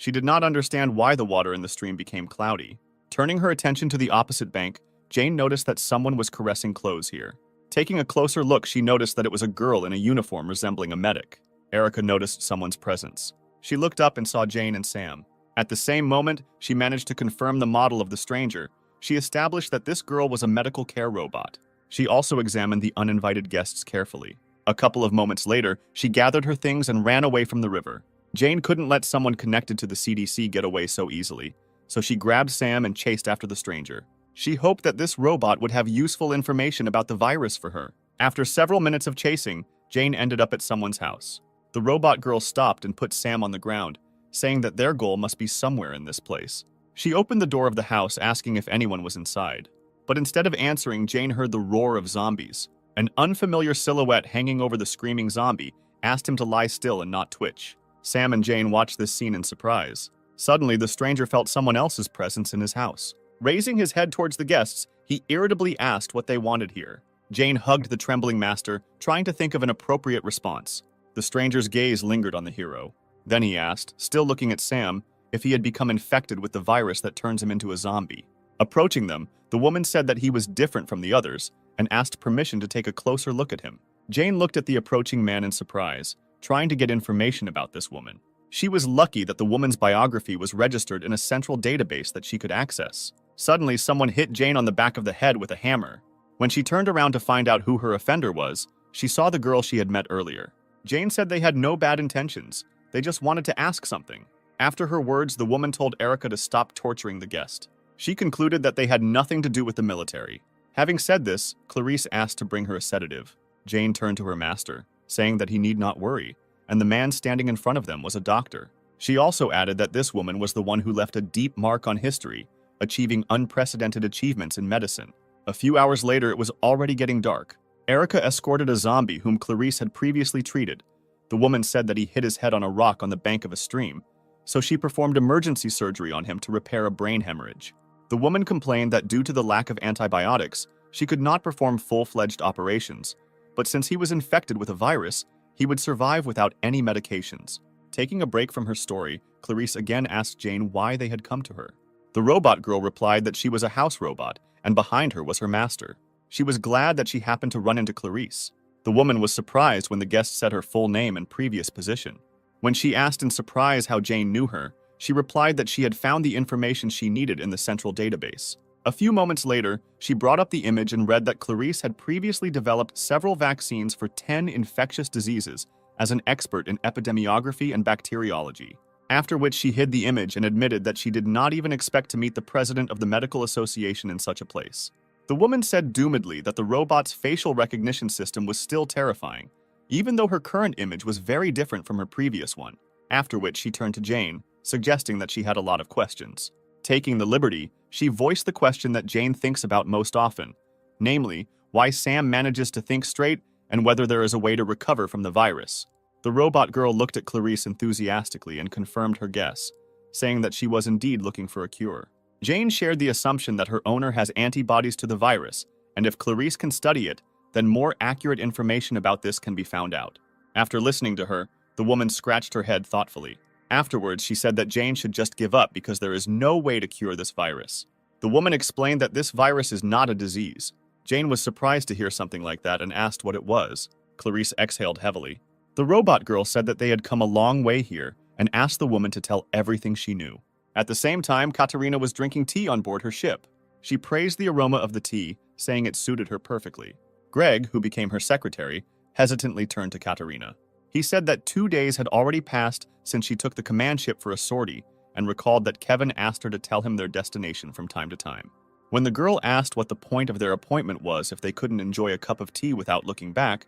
S1: She did not understand why the water in the stream became cloudy. Turning her attention to the opposite bank, Jane noticed that someone was caressing clothes here. Taking a closer look, she noticed that it was a girl in a uniform resembling a medic. Erica noticed someone's presence. She looked up and saw Jane and Sam. At the same moment, she managed to confirm the model of the stranger. She established that this girl was a medical care robot. She also examined the uninvited guests carefully. A couple of moments later, she gathered her things and ran away from the river. Jane couldn't let someone connected to the CDC get away so easily, so she grabbed Sam and chased after the stranger. She hoped that this robot would have useful information about the virus for her. After several minutes of chasing, Jane ended up at someone's house. The robot girl stopped and put Sam on the ground, saying that their goal must be somewhere in this place. She opened the door of the house, asking if anyone was inside. But instead of answering, Jane heard the roar of zombies. An unfamiliar silhouette hanging over the screaming zombie asked him to lie still and not twitch. Sam and Jane watched this scene in surprise. Suddenly, the stranger felt someone else's presence in his house. Raising his head towards the guests, he irritably asked what they wanted here. Jane hugged the trembling master, trying to think of an appropriate response. The stranger's gaze lingered on the hero. Then he asked, still looking at Sam, if he had become infected with the virus that turns him into a zombie. Approaching them, the woman said that he was different from the others and asked permission to take a closer look at him. Jane looked at the approaching man in surprise, trying to get information about this woman. She was lucky that the woman's biography was registered in a central database that she could access. Suddenly, someone hit Jane on the back of the head with a hammer. When she turned around to find out who her offender was, she saw the girl she had met earlier. Jane said they had no bad intentions. They just wanted to ask something. After her words, the woman told Erica to stop torturing the guest. She concluded that they had nothing to do with the military. Having said this, Clarice asked to bring her a sedative. Jane turned to her master, saying that he need not worry, and the man standing in front of them was a doctor. She also added that this woman was the one who left a deep mark on history, achieving unprecedented achievements in medicine. A few hours later, it was already getting dark. Erica escorted a zombie whom Clarice had previously treated. The woman said that he hit his head on a rock on the bank of a stream, so she performed emergency surgery on him to repair a brain hemorrhage. The woman complained that due to the lack of antibiotics, she could not perform full-fledged operations, but since he was infected with a virus, he would survive without any medications. Taking a break from her story, Clarice again asked Jane why they had come to her. The robot girl replied that she was a house robot, and behind her was her master. She was glad that she happened to run into Clarice. The woman was surprised when the guest said her full name and previous position. When she asked in surprise how Jane knew her, she replied that she had found the information she needed in the central database. A few moments later, she brought up the image and read that Clarice had previously developed several vaccines for 10 infectious diseases as an expert in epidemiography and bacteriology. After which she hid the image and admitted that she did not even expect to meet the president of the medical association in such a place. The woman said doomedly that the robot's facial recognition system was still terrifying, even though her current image was very different from her previous one. After which she turned to Jane, suggesting that she had a lot of questions. Taking the liberty, she voiced the question that Jane thinks about most often, namely, why Sam manages to think straight and whether there is a way to recover from the virus. The robot girl looked at Clarice enthusiastically and confirmed her guess, saying that she was indeed looking for a cure. Jane shared the assumption that her owner has antibodies to the virus, and if Clarice can study it, then more accurate information about this can be found out. After listening to her, the woman scratched her head thoughtfully. Afterwards, she said that Jane should just give up because there is no way to cure this virus. The woman explained that this virus is not a disease. Jane was surprised to hear something like that and asked what it was. Clarice exhaled heavily. The robot girl said that they had come a long way here and asked the woman to tell everything she knew. At the same time, Katerina was drinking tea on board her ship. She praised the aroma of the tea, saying it suited her perfectly. Greg, who became her secretary, hesitantly turned to Katerina. He said that 2 days had already passed since she took the command ship for a sortie and recalled that Kevin asked her to tell him their destination from time to time. When the girl asked what the point of their appointment was if they couldn't enjoy a cup of tea without looking back,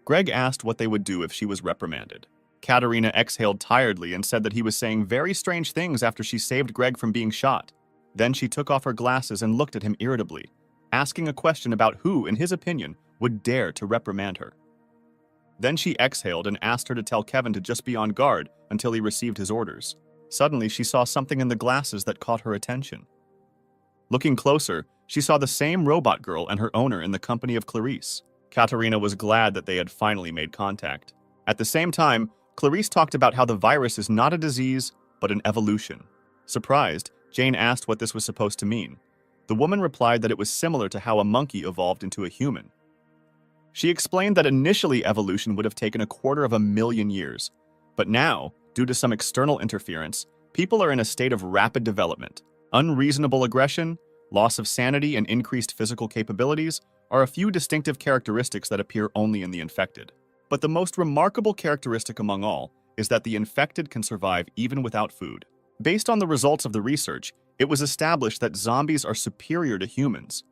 S1: Greg asked what they would do if she was reprimanded. Katerina exhaled tiredly and said that he was saying very strange things after she saved Greg from being shot. Then she took off her glasses and looked at him irritably, asking a question about who, in his opinion, would dare to reprimand her. Then she exhaled and asked her to tell Kevin to just be on guard until he received his orders. Suddenly, she saw something in the glasses that caught her attention. Looking closer, she saw the same robot girl and her owner in the company of Clarice. Katerina was glad that they had finally made contact. At the same time, Clarice talked about how the virus is not a disease, but an evolution. Surprised, Jane asked what this was supposed to mean. The woman replied that it was similar to how a monkey evolved into a human. She explained that initially evolution would have taken 250,000 years, but now, due to some external interference, people are in a state of rapid development. Unreasonable aggression, loss of sanity, and increased physical capabilities are a few distinctive characteristics that appear only in the infected. But the most remarkable characteristic among all is that the infected can survive even without food. Based on the results of the research, it was established that zombies are superior to humans.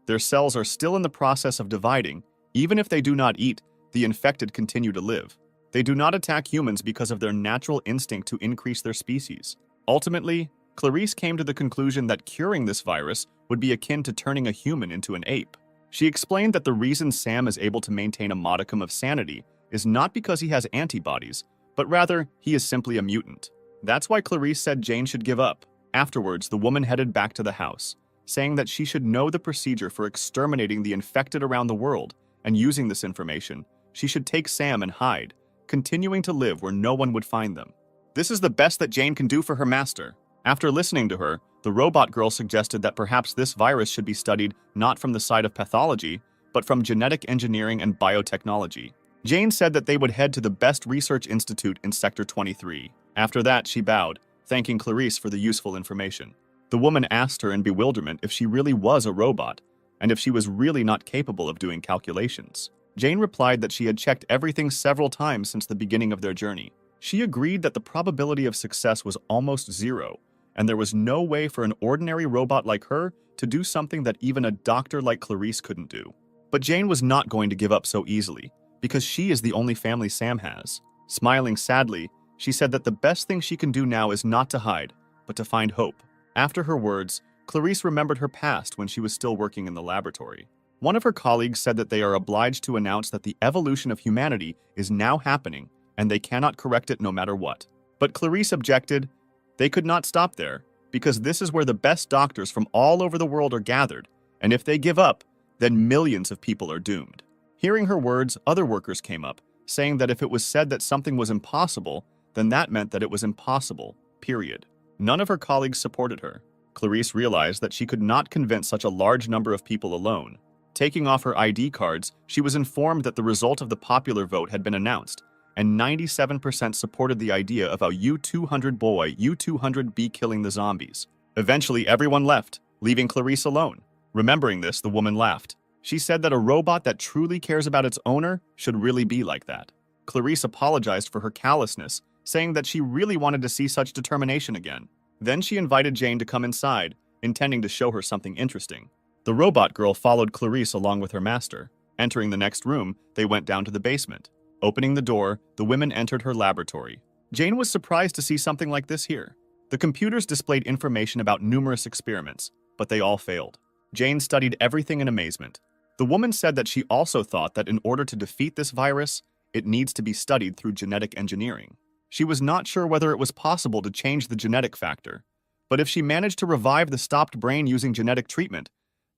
S1: Their cells are still in the process of dividing. Even if they do not eat, the infected continue to live. They do not attack humans because of their natural instinct to increase their species. Ultimately, Clarice came to the conclusion that curing this virus would be akin to turning a human into an ape. She explained that the reason Sam is able to maintain a modicum of sanity is not because he has antibodies, but rather he is simply a mutant. That's why Clarice said Jane should give up. Afterwards, the woman headed back to the house, saying that she should know the procedure for exterminating the infected around the world, and using this information, she should take Sam and hide, continuing to live where no one would find them. This is the best that Jane can do for her master. After listening to her, the robot girl suggested that perhaps this virus should be studied not from the side of pathology, but from genetic engineering and biotechnology. Jane said that they would head to the best research institute in Sector 23. After that, she bowed, thanking Clarice for the useful information. The woman asked her in bewilderment if she really was a robot, and if she was really not capable of doing calculations. Jane replied that she had checked everything several times since the beginning of their journey. She agreed that the probability of success was almost zero, and there was no way for an ordinary robot like her to do something that even a doctor like Clarice couldn't do. But Jane was not going to give up so easily, because she is the only family Sam has. Smiling sadly, she said that the best thing she can do now is not to hide, but to find hope. After her words, Clarice remembered her past when she was still working in the laboratory. One of her colleagues said that they are obliged to announce that the evolution of humanity is now happening, and they cannot correct it no matter what. But Clarice objected. They could not stop there, because this is where the best doctors from all over the world are gathered, and if they give up, then millions of people are doomed. Hearing her words, other workers came up, saying that if it was said that something was impossible, then that meant that it was impossible, period. None of her colleagues supported her. Clarice realized that she could not convince such a large number of people alone. Taking off her ID cards, she was informed that the result of the popular vote had been announced, and 97% supported the idea of a U-200 boy, U-200 be killing the zombies. Eventually, everyone left, leaving Clarice alone. Remembering this, the woman laughed. She said that a robot that truly cares about its owner should really be like that. Clarice apologized for her callousness, saying that she really wanted to see such determination again. Then she invited Jane to come inside, intending to show her something interesting. The robot girl followed Clarice along with her master. Entering the next room, they went down to the basement. Opening the door, the women entered her laboratory. Jane was surprised to see something like this here. The computers displayed information about numerous experiments, but they all failed. Jane studied everything in amazement. The woman said that she also thought that in order to defeat this virus, it needs to be studied through genetic engineering. She was not sure whether it was possible to change the genetic factor, but if she managed to revive the stopped brain using genetic treatment,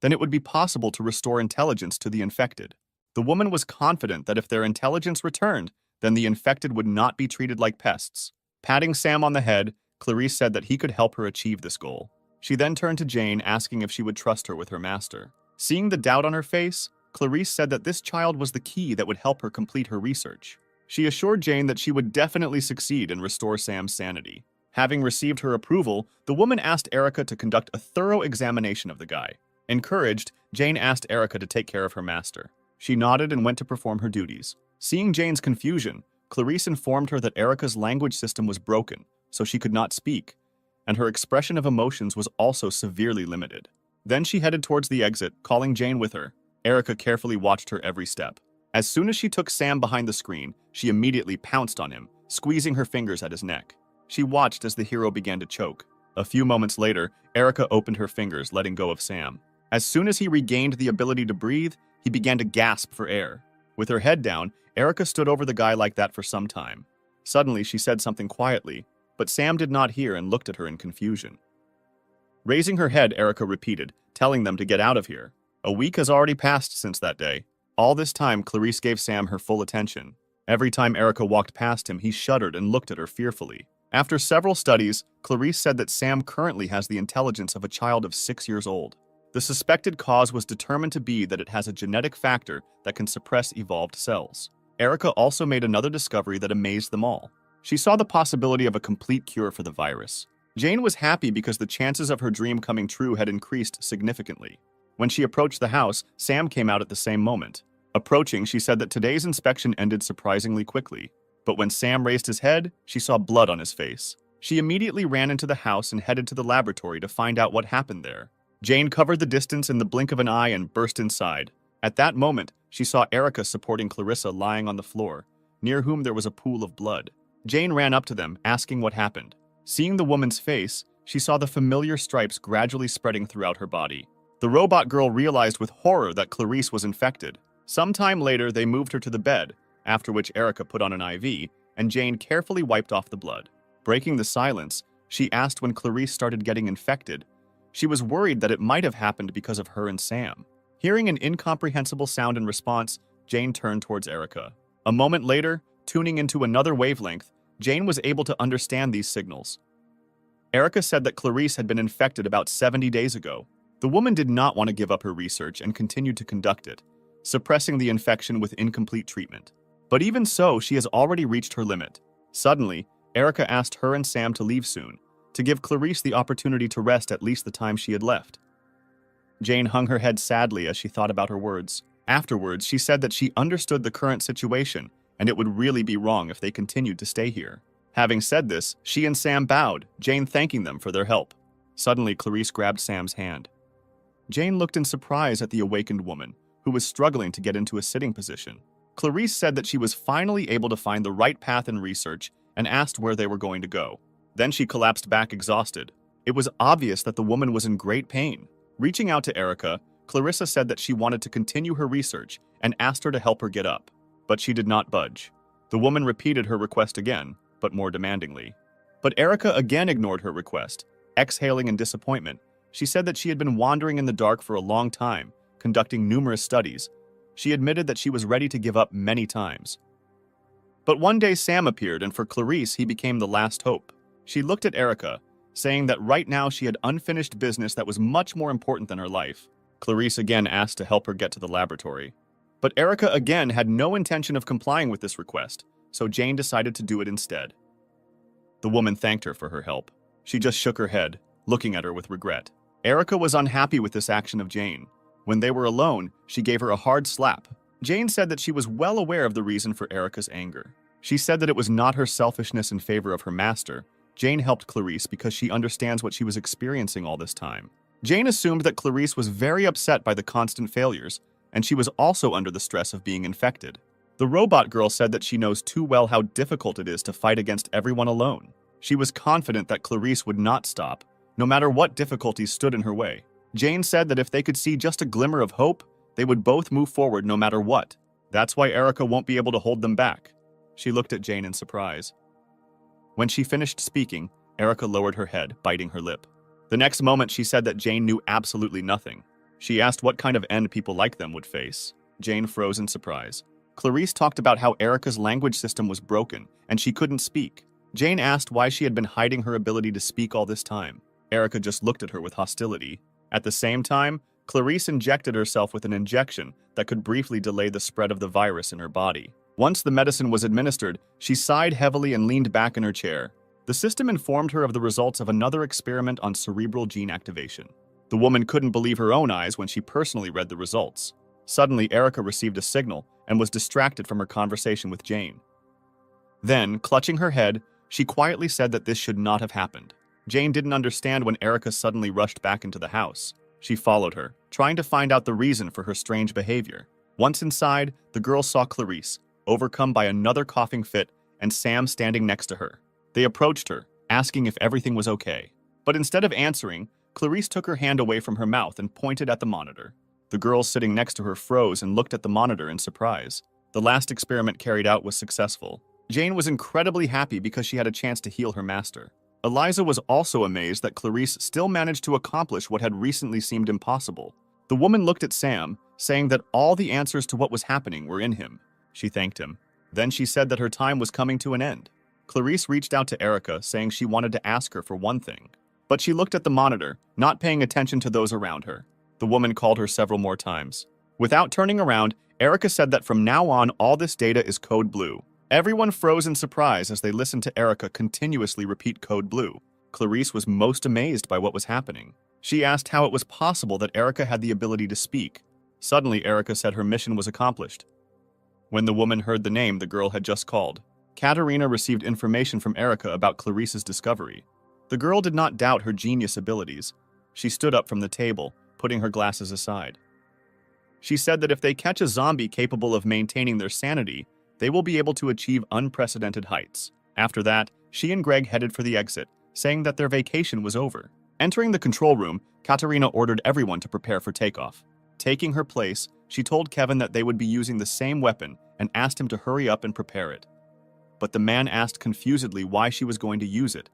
S1: then it would be possible to restore intelligence to the infected. The woman was confident that if their intelligence returned, then the infected would not be treated like pests. Patting Sam on the head, Clarice said that he could help her achieve this goal. She then turned to Jane, asking if she would trust her with her master. Seeing the doubt on her face, Clarice said that this child was the key that would help her complete her research. She assured Jane that she would definitely succeed and restore Sam's sanity. Having received her approval, the woman asked Erica to conduct a thorough examination of the guy. Encouraged, Jane asked Erica to take care of her master. She nodded and went to perform her duties. Seeing Jane's confusion, Clarice informed her that Erica's language system was broken, so she could not speak, and her expression of emotions was also severely limited. Then she headed towards the exit, calling Jane with her. Erica carefully watched her every step. As soon as she took Sam behind the screen, she immediately pounced on him, squeezing her fingers at his neck. She watched as the hero began to choke. A few moments later, Erica opened her fingers, letting go of Sam. As soon as he regained the ability to breathe, he began to gasp for air. With her head down, Erica stood over the guy like that for some time. Suddenly, she said something quietly, but Sam did not hear and looked at her in confusion. Raising her head, Erica repeated, telling them to get out of here. A week has already passed since that day. All this time, Clarice gave Sam her full attention. Every time Erica walked past him, he shuddered and looked at her fearfully. After several studies, Clarice said that Sam currently has the intelligence of a child of 6 years old. The suspected cause was determined to be that it has a genetic factor that can suppress evolved cells. Erica also made another discovery that amazed them all. She saw the possibility of a complete cure for the virus. Jane was happy because the chances of her dream coming true had increased significantly. When she approached the house, Sam came out at the same moment. Approaching, she said that today's inspection ended surprisingly quickly. But when Sam raised his head, she saw blood on his face. She immediately ran into the house and headed to the laboratory to find out what happened there. Jane covered the distance in the blink of an eye and burst inside. At that moment, she saw Erica supporting Clarissa lying on the floor, near whom there was a pool of blood. Jane ran up to them, asking what happened. Seeing the woman's face, she saw the familiar stripes gradually spreading throughout her body. The robot girl realized with horror that Clarice was infected. Sometime later, they moved her to the bed, after which Erica put on an IV, and Jane carefully wiped off the blood. Breaking the silence, she asked when Clarice started getting infected. She was worried that it might have happened because of her and Sam. Hearing an incomprehensible sound in response, Jane turned towards Erica. A moment later, tuning into another wavelength, Jane was able to understand these signals. Erica said that Clarice had been infected about 70 days ago. The woman did not want to give up her research and continued to conduct it, suppressing the infection with incomplete treatment. But even so, she has already reached her limit. Suddenly, Erica asked her and Sam to leave soon, to give Clarice the opportunity to rest at least the time she had left. Jane hung her head sadly as she thought about her words. Afterwards, she said that she understood the current situation, and it would really be wrong if they continued to stay here. Having said this, she and Sam bowed, Jane thanking them for their help. Suddenly, Clarice grabbed Sam's hand. Jane looked in surprise at the awakened woman, who was struggling to get into a sitting position. Clarice said that she was finally able to find the right path in research and asked where they were going to go. Then she collapsed back exhausted. It was obvious that the woman was in great pain. Reaching out to Erica, Clarissa said that she wanted to continue her research and asked her to help her get up. But she did not budge. The woman repeated her request again, but more demandingly. But Erica again ignored her request. Exhaling in disappointment, she said that she had been wandering in the dark for a long time, conducting numerous studies. She admitted that she was ready to give up many times. But one day Sam appeared, and for Clarice, he became the last hope. She looked at Erica, saying that right now she had unfinished business that was much more important than her life. Clarice again asked to help her get to the laboratory. But Erica again had no intention of complying with this request, so Jane decided to do it instead. The woman thanked her for her help. She just shook her head, looking at her with regret. Erica was unhappy with this action of Jane. When they were alone, she gave her a hard slap. Jane said that she was well aware of the reason for Erica's anger. She said that it was not her selfishness in favor of her master. Jane helped Clarice because she understands what she was experiencing all this time. Jane assumed that Clarice was very upset by the constant failures, and she was also under the stress of being infected. The robot girl said that she knows too well how difficult it is to fight against everyone alone. She was confident that Clarice would not stop, no matter what difficulties stood in her way. Jane said that if they could see just a glimmer of hope, they would both move forward no matter what. That's why Erica won't be able to hold them back. She looked at Jane in surprise. When she finished speaking, Erica lowered her head, biting her lip. The next moment, she said that Jane knew absolutely nothing. She asked what kind of end people like them would face. Jane froze in surprise. Clarice talked about how Erica's language system was broken, and she couldn't speak. Jane asked why she had been hiding her ability to speak all this time. Erica just looked at her with hostility. At the same time, Clarice injected herself with an injection that could briefly delay the spread of the virus in her body. Once the medicine was administered, she sighed heavily and leaned back in her chair. The system informed her of the results of another experiment on cerebral gene activation. The woman couldn't believe her own eyes when she personally read the results. Suddenly, Erica received a signal and was distracted from her conversation with Jane. Then, clutching her head, she quietly said that this should not have happened. Jane didn't understand when Erica suddenly rushed back into the house. She followed her, trying to find out the reason for her strange behavior. Once inside, the girl saw Clarice, overcome by another coughing fit, and Sam standing next to her. They approached her, asking if everything was okay. But instead of answering, Clarice took her hand away from her mouth and pointed at the monitor. The girl sitting next to her froze and looked at the monitor in surprise. The last experiment carried out was successful. Jane was incredibly happy because she had a chance to heal her master. Eliza was also amazed that Clarice still managed to accomplish what had recently seemed impossible. The woman looked at Sam, saying that all the answers to what was happening were in him. She thanked him. Then she said that her time was coming to an end. Clarice reached out to Erica, saying she wanted to ask her for one thing. But she looked at the monitor, not paying attention to those around her. The woman called her several more times. Without turning around, Erica said that from now on, all this data is code blue. Everyone froze in surprise as they listened to Erica continuously repeat code blue. Clarice was most amazed by what was happening. She asked how it was possible that Erica had the ability to speak. Suddenly, Erica said her mission was accomplished. When the woman heard the name the girl had just called, Katerina received information from Erica about Clarice's discovery. The girl did not doubt her genius abilities. She stood up from the table, putting her glasses aside. She said that if they catch a zombie capable of maintaining their sanity, they will be able to achieve unprecedented heights. After that, she and Greg headed for the exit, saying that their vacation was over. Entering the control room, Katerina ordered everyone to prepare for takeoff. Taking her place, she told Kevin that they would be using the same weapon and asked him to hurry up and prepare it. But the man asked confusedly why she was going to use it.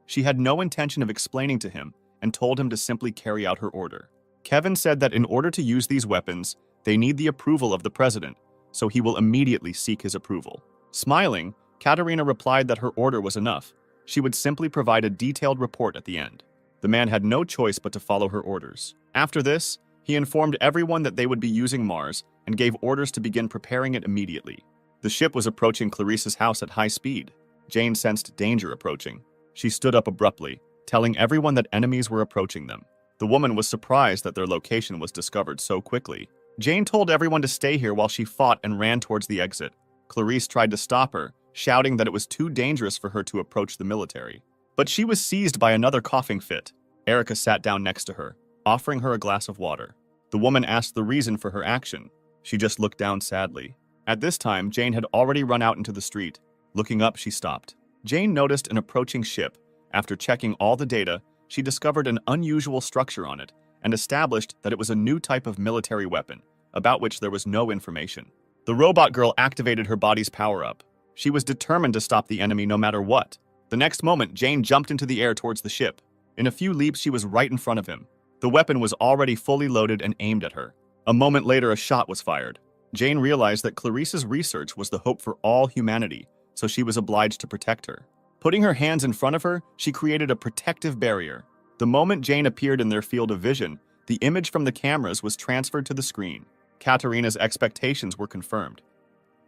S1: She had no intention of explaining to him and told him to simply carry out her order. Kevin said that in order to use these weapons, they need the approval of the president, so he will immediately seek his approval. Smiling, Katerina replied that her order was enough. She would simply provide a detailed report at the end. The man had no choice but to follow her orders. After this, he informed everyone that they would be using Mars and gave orders to begin preparing it immediately. The ship was approaching Clarice's house at high speed. Jane sensed danger approaching. She stood up abruptly, telling everyone that enemies were approaching them. The woman was surprised that their location was discovered so quickly. Jane told everyone to stay here while she fought and ran towards the exit. Clarice tried to stop her, shouting that it was too dangerous for her to approach the military. But she was seized by another coughing fit. Erica sat down next to her, offering her a glass of water. The woman asked the reason for her action. She just looked down sadly. At this time, Jane had already run out into the street. Looking up, she stopped. Jane noticed an approaching ship. After checking all the data, she discovered an unusual structure on it and established that it was a new type of military weapon, about which there was no information. The robot girl activated her body's power-up. She was determined to stop the enemy no matter what. The next moment, Jane jumped into the air towards the ship. In a few leaps, she was right in front of him. The weapon was already fully loaded and aimed at her. A moment later, a shot was fired. Jane realized that Clarice's research was the hope for all humanity, so she was obliged to protect her. Putting her hands in front of her, she created a protective barrier. The moment Jane appeared in their field of vision, the image from the cameras was transferred to the screen. Katerina's expectations were confirmed.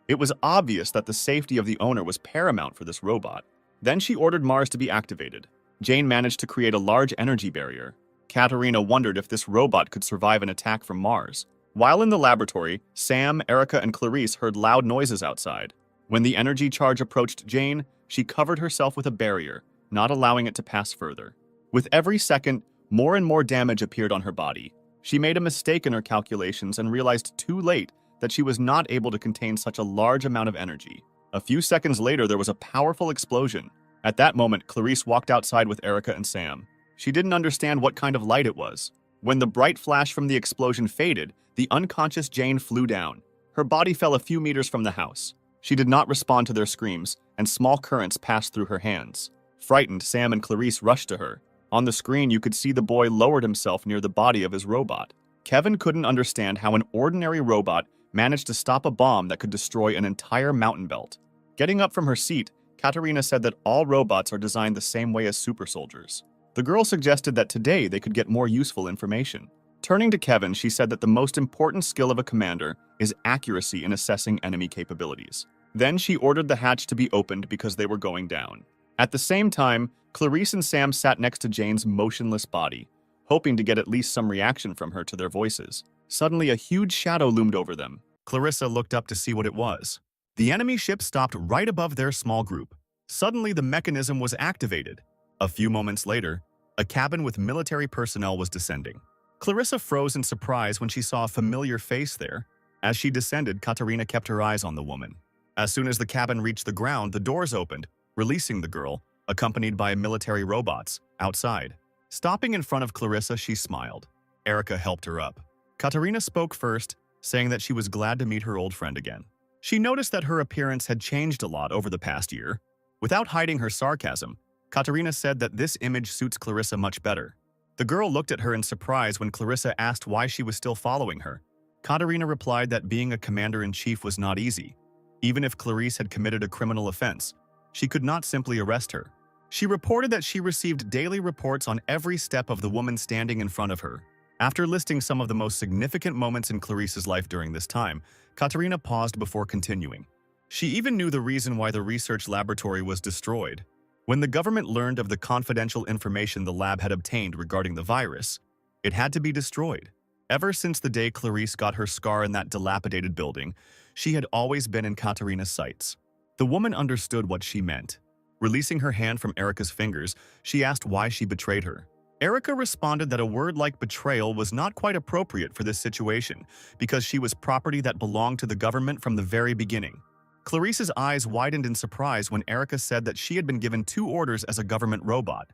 S1: It was obvious that the safety of the owner was paramount for this robot. Then she ordered Mars to be activated. Jane managed to create a large energy barrier. Katerina wondered if this robot could survive an attack from Mars. While in the laboratory, Sam, Erica, and Clarice heard loud noises outside. When the energy charge approached Jane, she covered herself with a barrier, not allowing it to pass further. With every second, more and more damage appeared on her body. She made a mistake in her calculations and realized too late that she was not able to contain such a large amount of energy. A few seconds later, there was a powerful explosion. At that moment, Clarice walked outside with Erica and Sam. She didn't understand what kind of light it was. When the bright flash from the explosion faded, the unconscious Jane flew down. Her body fell a few meters from the house. She did not respond to their screams, and small currents passed through her hands. Frightened, Sam and Clarice rushed to her. On the screen, you could see the boy lowered himself near the body of his robot. Kevin couldn't understand how an ordinary robot managed to stop a bomb that could destroy an entire mountain belt. Getting up from her seat, Katerina said that all robots are designed the same way as super soldiers. The girl suggested that today they could get more useful information. Turning to Kevin, she said that the most important skill of a commander is accuracy in assessing enemy capabilities. Then she ordered the hatch to be opened because they were going down. At the same time, Clarice and Sam sat next to Jane's motionless body, hoping to get at least some reaction from her to their voices. Suddenly, a huge shadow loomed over them. Clarissa looked up to see what it was. The enemy ship stopped right above their small group. Suddenly, the mechanism was activated. A few moments later, a cabin with military personnel was descending. Clarissa froze in surprise when she saw a familiar face there. As she descended, Katerina kept her eyes on the woman. As soon as the cabin reached the ground, the doors opened, releasing the girl, accompanied by military robots, outside. Stopping in front of Clarissa, she smiled. Erica helped her up. Katerina spoke first, saying that she was glad to meet her old friend again. She noticed that her appearance had changed a lot over the past year. Without hiding her sarcasm, Katerina said that this image suits Clarissa much better. The girl looked at her in surprise when Clarissa asked why she was still following her. Katerina replied that being a commander-in-chief was not easy. Even if Clarice had committed a criminal offense, She could not simply arrest her. She reported that she received daily reports on every step of the woman standing in front of her. After listing some of the most significant moments in Clarice's life during this time, Katerina paused before continuing. She even knew the reason why the research laboratory was destroyed. When the government learned of the confidential information the lab had obtained regarding the virus, it had to be destroyed. Ever since the day Clarice got her scar in that dilapidated building, she had always been in Katerina's sights. The woman understood what she meant. Releasing her hand from Erica's fingers, she asked why she betrayed her. Erica responded that a word like betrayal was not quite appropriate for this situation because she was property that belonged to the government from the very beginning. Clarice's eyes widened in surprise when Erica said that she had been given 2 orders as a government robot,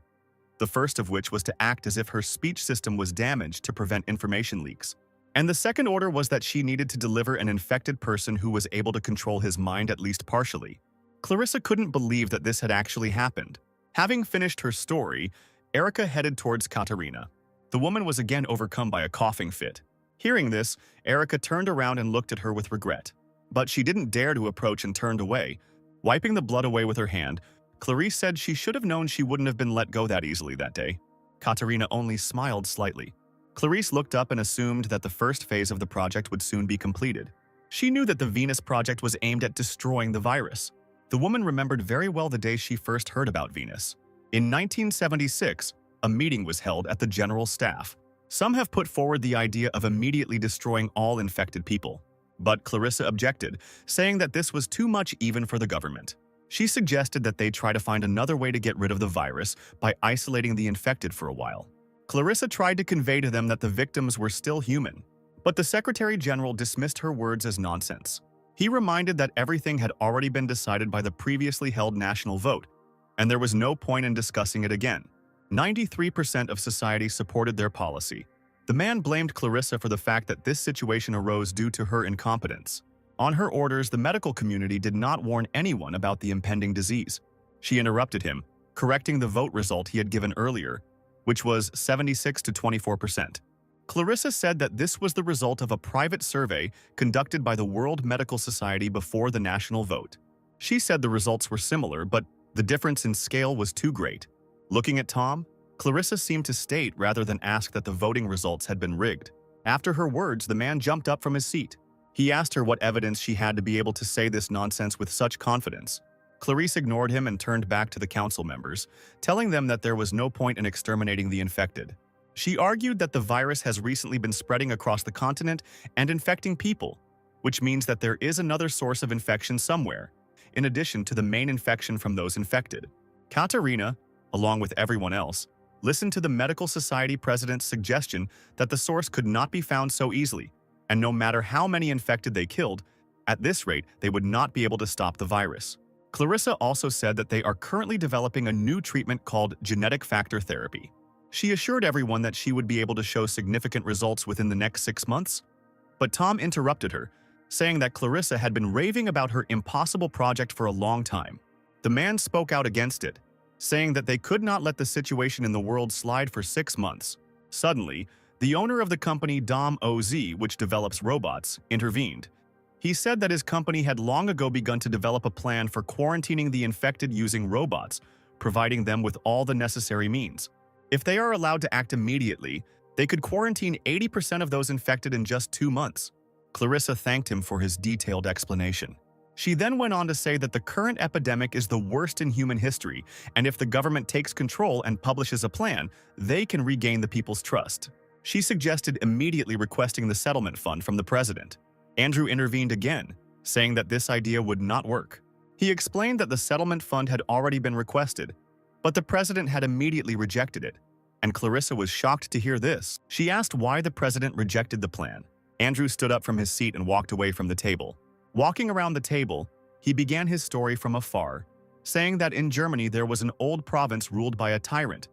S1: the first of which was to act as if her speech system was damaged to prevent information leaks. And the second order was that she needed to deliver an infected person who was able to control his mind at least partially. Clarissa couldn't believe that this had actually happened. Having finished her story, Erica headed towards Katerina. The woman was again overcome by a coughing fit. Hearing this, Erica turned around and looked at her with regret. But she didn't dare to approach and turned away. Wiping the blood away with her hand, Clarice said she should have known she wouldn't have been let go that easily that day. Katerina only smiled slightly. Clarice looked up and assumed that the first phase of the project would soon be completed. She knew that the Venus project was aimed at destroying the virus. The woman remembered very well the day she first heard about Venus. In 1976, a meeting was held at the General Staff. Some have put forward the idea of immediately destroying all infected people. But Clarissa objected, saying that this was too much even for the government. She suggested that they try to find another way to get rid of the virus by isolating the infected for a while. Clarissa tried to convey to them that the victims were still human, but the Secretary General dismissed her words as nonsense. He reminded that everything had already been decided by the previously held national vote, and there was no point in discussing it again. 93% of society supported their policy. The man blamed Clarissa for the fact that this situation arose due to her incompetence. On her orders, the medical community did not warn anyone about the impending disease. She interrupted him, correcting the vote result he had given earlier, which was 76 to 24%. Clarissa said that this was the result of a private survey conducted by the World Medical Society before the national vote. She said the results were similar, but the difference in scale was too great. Looking at Tom, Clarissa seemed to state rather than ask that the voting results had been rigged. After her words, the man jumped up from his seat. He asked her what evidence she had to be able to say this nonsense with such confidence. Clarice ignored him and turned back to the council members, telling them that there was no point in exterminating the infected. She argued that the virus has recently been spreading across the continent and infecting people, which means that there is another source of infection somewhere, in addition to the main infection from those infected. Katerina, along with everyone else, listened to the medical society president's suggestion that the source could not be found so easily, and no matter how many infected they killed, at this rate they would not be able to stop the virus. Clarissa also said that they are currently developing a new treatment called genetic factor therapy. She assured everyone that she would be able to show significant results within the next 6 months. But Tom interrupted her, saying that Clarissa had been raving about her impossible project for a long time. The man spoke out against it, saying that they could not let the situation in the world slide for 6 months. Suddenly, the owner of the company Dom Oz, which develops robots, intervened. He said that his company had long ago begun to develop a plan for quarantining the infected using robots, providing them with all the necessary means. If they are allowed to act immediately, they could quarantine 80% of those infected in just 2 months. Clarissa thanked him for his detailed explanation. She then went on to say that the current epidemic is the worst in human history, and if the government takes control and publishes a plan, they can regain the people's trust. She suggested immediately requesting the settlement fund from the president. Andrew intervened again, saying that this idea would not work. He explained that the settlement fund had already been requested, but the president had immediately rejected it, and Clarissa was shocked to hear this. She asked why the president rejected the plan. Andrew stood up from his seat and walked away from the table. Walking around the table, he began his story from afar, saying that in Germany there was an old province ruled by a tyrant,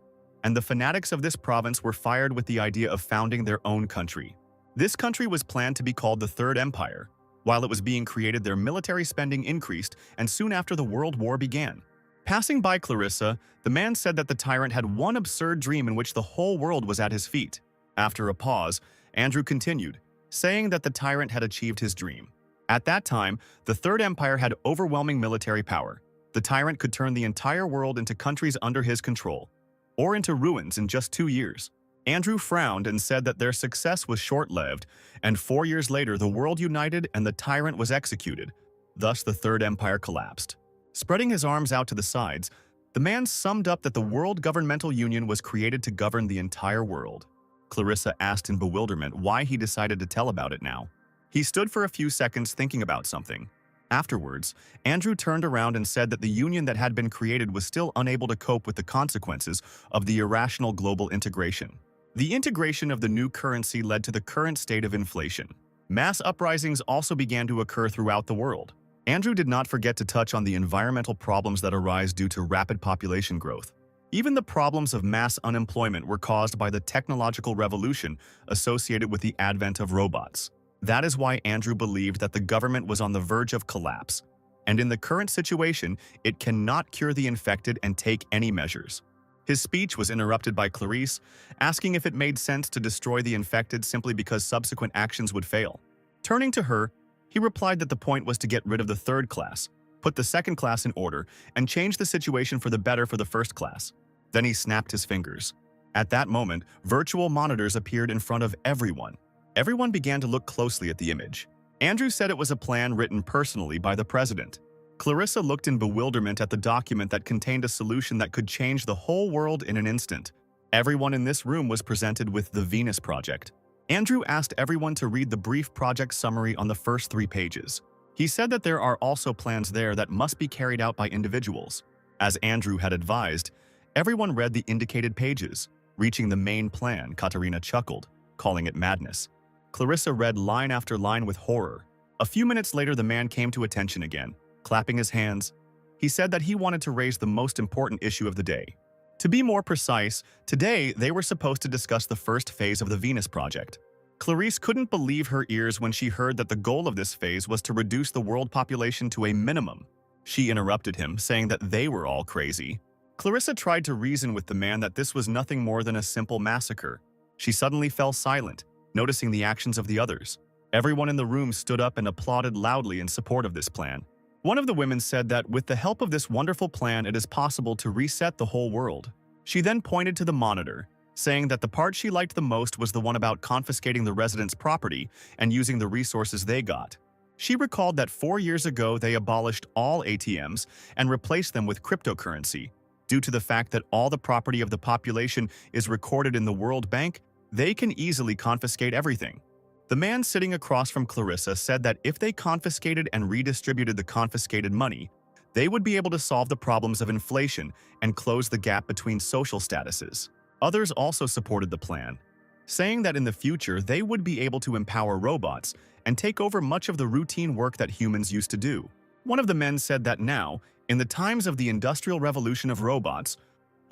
S1: and the fanatics of this province were fired with the idea of founding their own country. This country was planned to be called the Third Empire. While it was being created, their military spending increased, and soon after the World War began. Passing by Clarissa, the man said that the tyrant had one absurd dream in which the whole world was at his feet. After a pause, Andrew continued, saying that the tyrant had achieved his dream. At that time, the Third Empire had overwhelming military power. The tyrant could turn the entire world into countries under his control, or into ruins in just 2 years. Andrew frowned and said that their success was short-lived, and 4 years later the world united and the tyrant was executed. Thus the Third Empire collapsed. Spreading his arms out to the sides, the man summed up that the World Governmental Union was created to govern the entire world. Clarissa asked in bewilderment why he decided to tell about it now. He stood for a few seconds thinking about something. Afterwards, Andrew turned around and said that the union that had been created was still unable to cope with the consequences of the irrational global integration. The integration of the new currency led to the current state of inflation. Mass uprisings also began to occur throughout the world. Andrew did not forget to touch on the environmental problems that arise due to rapid population growth. Even the problems of mass unemployment were caused by the technological revolution associated with the advent of robots. That is why Andrew believed that the government was on the verge of collapse, and in the current situation, it cannot cure the infected and take any measures. His speech was interrupted by Clarice, asking if it made sense to destroy the infected simply because subsequent actions would fail. Turning to her, he replied that the point was to get rid of the third class, put the second class in order, and change the situation for the better for the first class. Then he snapped his fingers. At that moment, virtual monitors appeared in front of everyone. Everyone began to look closely at the image. Andrew said it was a plan written personally by the president. Clarissa looked in bewilderment at the document that contained a solution that could change the whole world in an instant. Everyone in this room was presented with the Venus Project. Andrew asked everyone to read the brief project summary on the first 3 pages. He said that there are also plans there that must be carried out by individuals. As Andrew had advised, everyone read the indicated pages. Reaching the main plan, Katarina chuckled, calling it madness. Clarissa read line after line with horror. A few minutes later, the man came to attention again, clapping his hands. He said that he wanted to raise the most important issue of the day. To be more precise, today they were supposed to discuss the first phase of the Venus Project. Clarice couldn't believe her ears when she heard that the goal of this phase was to reduce the world population to a minimum. She interrupted him, saying that they were all crazy. Clarissa tried to reason with the man that this was nothing more than a simple massacre. She suddenly fell silent, noticing the actions of the others. Everyone in the room stood up and applauded loudly in support of this plan. One of the women said that with the help of this wonderful plan, it is possible to reset the whole world. She then pointed to the monitor, saying that the part she liked the most was the one about confiscating the residents' property and using the resources they got. She recalled that 4 years ago they abolished all ATMs and replaced them with cryptocurrency. Due to the fact that all the property of the population is recorded in the World Bank, they can easily confiscate everything. The man sitting across from Clarissa said that if they confiscated and redistributed the confiscated money, they would be able to solve the problems of inflation and close the gap between social statuses. Others also supported the plan, saying that in the future they would be able to empower robots and take over much of the routine work that humans used to do. One of the men said that now, in the times of the Industrial Revolution of robots,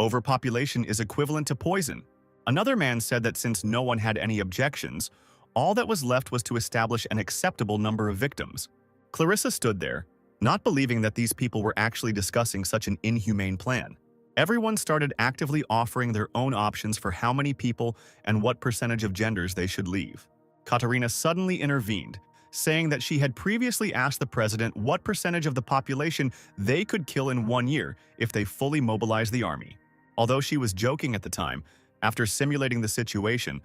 S1: overpopulation is equivalent to poison. Another man said that since no one had any objections, all that was left was to establish an acceptable number of victims. Clarissa stood there, not believing that these people were actually discussing such an inhumane plan. Everyone started actively offering their own options for how many people and what percentage of genders they should leave. Katarina suddenly intervened, saying that she had previously asked the president what percentage of the population they could kill in 1 year if they fully mobilized the army. Although she was joking at the time, after simulating the situation,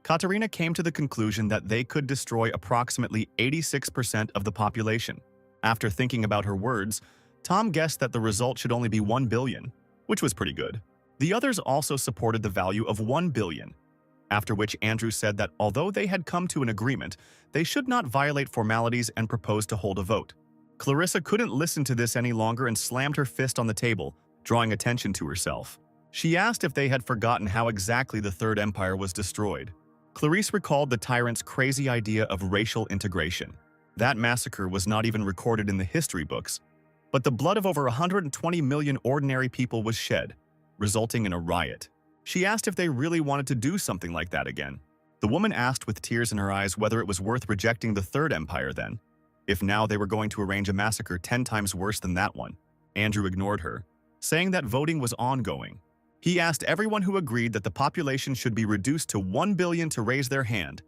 S1: Katarina came to the conclusion that they could destroy approximately 86% of the population. After thinking about her words, Tom guessed that the result should only be 1 billion, which was pretty good. The others also supported the value of 1 billion, after which Andrew said that although they had come to an agreement, they should not violate formalities and proposed to hold a vote. Clarissa couldn't listen to this any longer and slammed her fist on the table, drawing attention to herself. She asked if they had forgotten how exactly the Third Empire was destroyed. Clarice recalled the tyrant's crazy idea of racial integration. That massacre was not even recorded in the history books, but the blood of over 120 million ordinary people was shed, resulting in a riot. She asked if they really wanted to do something like that again. The woman asked with tears in her eyes whether it was worth rejecting the Third Empire then, if now they were going to arrange a massacre 10 times worse than that one. Andrew ignored her, saying that voting was ongoing. He asked everyone who agreed that the population should be reduced to 1 billion to raise their hand,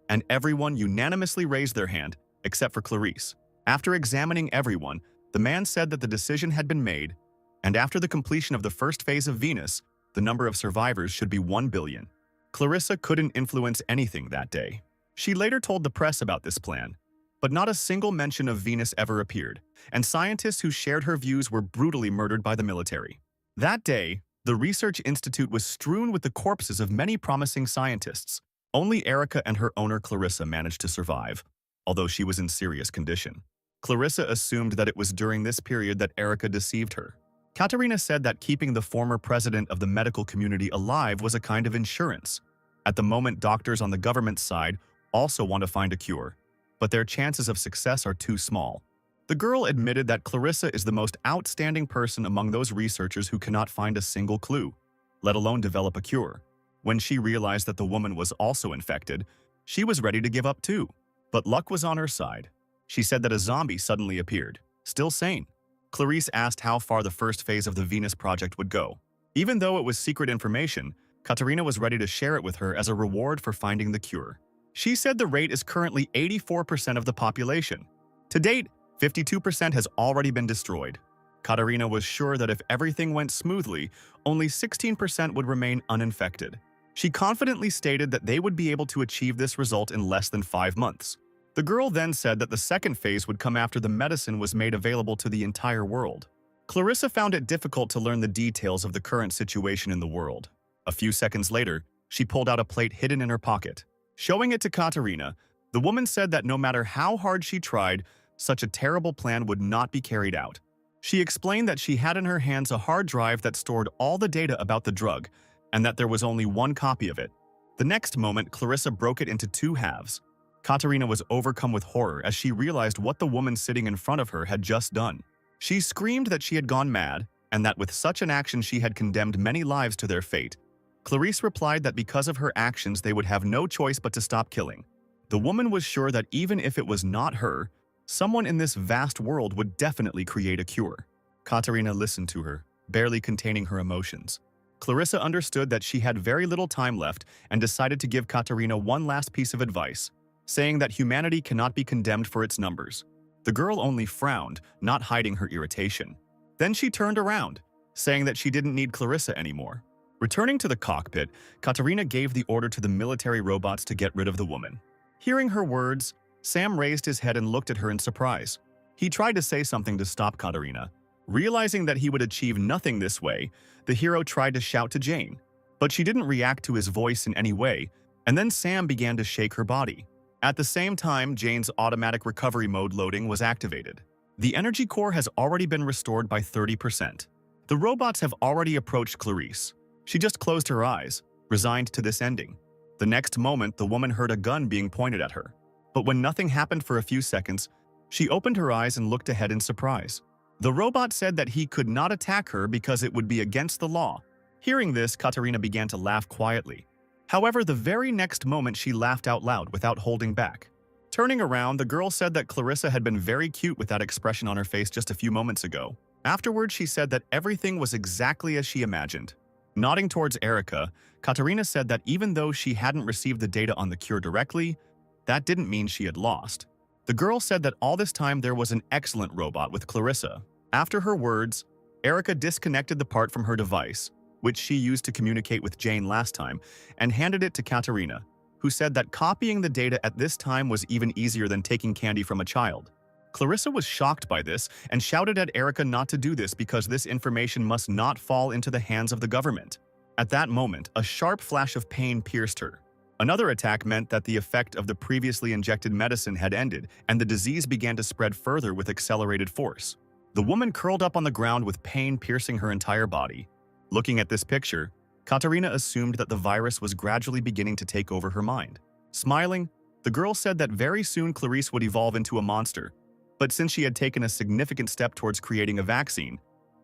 S1: and everyone unanimously raised their hand, except for Clarice. After examining everyone, The man said that the decision had been made, and after the completion of the first phase of Venus, the number of survivors should be 1 billion. Clarissa couldn't influence anything that day. She later told the press about this plan, but not a single mention of Venus ever appeared, and scientists who shared her views were brutally murdered by the military. That day, the research institute was strewn with the corpses of many promising scientists. Only Erica and her owner Clarissa managed to survive, although she was in serious condition. Clarissa assumed that it was during this period that Erica deceived her. Katerina said that keeping the former president of the medical community alive was a kind of insurance. At the moment, doctors on the government side also want to find a cure, but their chances of success are too small. The girl admitted that Clarissa is the most outstanding person among those researchers who cannot find a single clue, let alone develop a cure. When she realized that the woman was also infected, she was ready to give up too. But luck was on her side. She said that a zombie suddenly appeared, still sane. Clarice asked how far the first phase of the Venus project would go. Even though it was secret information, Katerina was ready to share it with her as a reward for finding the cure. She said the rate is currently 84% of the population. To date, 52% has already been destroyed. Katerina was sure that if everything went smoothly, only 16% would remain uninfected. She confidently stated that they would be able to achieve this result in less than 5 months. The girl then said that the second phase would come after the medicine was made available to the entire world. Clarissa found it difficult to learn the details of the current situation in the world. A few seconds later, she pulled out a plate hidden in her pocket. Showing it to Katerina, the woman said that no matter how hard she tried, such a terrible plan would not be carried out. She explained that she had in her hands a hard drive that stored all the data about the drug, and that there was only one copy of it. The next moment, Clarissa broke it into 2 halves. Katerina was overcome with horror as she realized what the woman sitting in front of her had just done. She screamed that she had gone mad, and that with such an action she had condemned many lives to their fate. Clarice replied that because of her actions they would have no choice but to stop killing. The woman was sure that even if it was not her, someone in this vast world would definitely create a cure. Katerina listened to her, barely containing her emotions. Clarissa understood that she had very little time left and decided to give Katerina one last piece of advice, saying that humanity cannot be condemned for its numbers. The girl only frowned, not hiding her irritation. Then she turned around, saying that she didn't need Clarissa anymore. Returning to the cockpit, Katerina gave the order to the military robots to get rid of the woman. Hearing her words, Sam raised his head and looked at her in surprise. He tried to say something to stop Katerina. Realizing that he would achieve nothing this way, the hero tried to shout to Jane, but she didn't react to his voice in any way, and then Sam began to shake her body. At the same time, Jane's automatic recovery mode loading was activated. The energy core has already been restored by 30%. The robots have already approached Clarice. She just closed her eyes, resigned to this ending. The next moment, the woman heard a gun being pointed at her. But when nothing happened for a few seconds, she opened her eyes and looked ahead in surprise. The robot said that he could not attack her because it would be against the law. Hearing this, Katerina began to laugh quietly. However, the very next moment she laughed out loud without holding back. Turning around, the girl said that Clarissa had been very cute with that expression on her face just a few moments ago. Afterwards, she said that everything was exactly as she imagined. Nodding towards Erica, Katerina said that even though she hadn't received the data on the cure directly, that didn't mean she had lost. The girl said that all this time there was an excellent robot with Clarissa. After her words, Erica disconnected the part from her device, which she used to communicate with Jane last time, and handed it to Katerina, who said that copying the data at this time was even easier than taking candy from a child. Clarissa was shocked by this and shouted at Erica not to do this because this information must not fall into the hands of the government. At that moment, a sharp flash of pain pierced her. Another attack meant that the effect of the previously injected medicine had ended, and the disease began to spread further with accelerated force. The woman curled up on the ground with pain piercing her entire body. Looking at this picture, Katerina assumed that the virus was gradually beginning to take over her mind. Smiling, the girl said that very soon Clarice would evolve into a monster, but since she had taken a significant step towards creating a vaccine,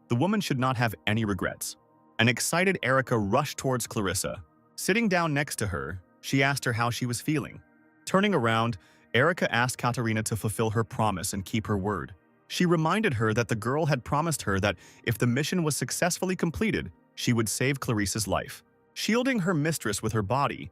S1: the woman should not have any regrets. An excited Erica rushed towards Clarissa. Sitting down next to her, she asked her how she was feeling. Turning around, Erica asked Katerina to fulfill her promise and keep her word. She reminded her that the girl had promised her that if the mission was successfully completed, she would save Clarice's life. Shielding her mistress with her body,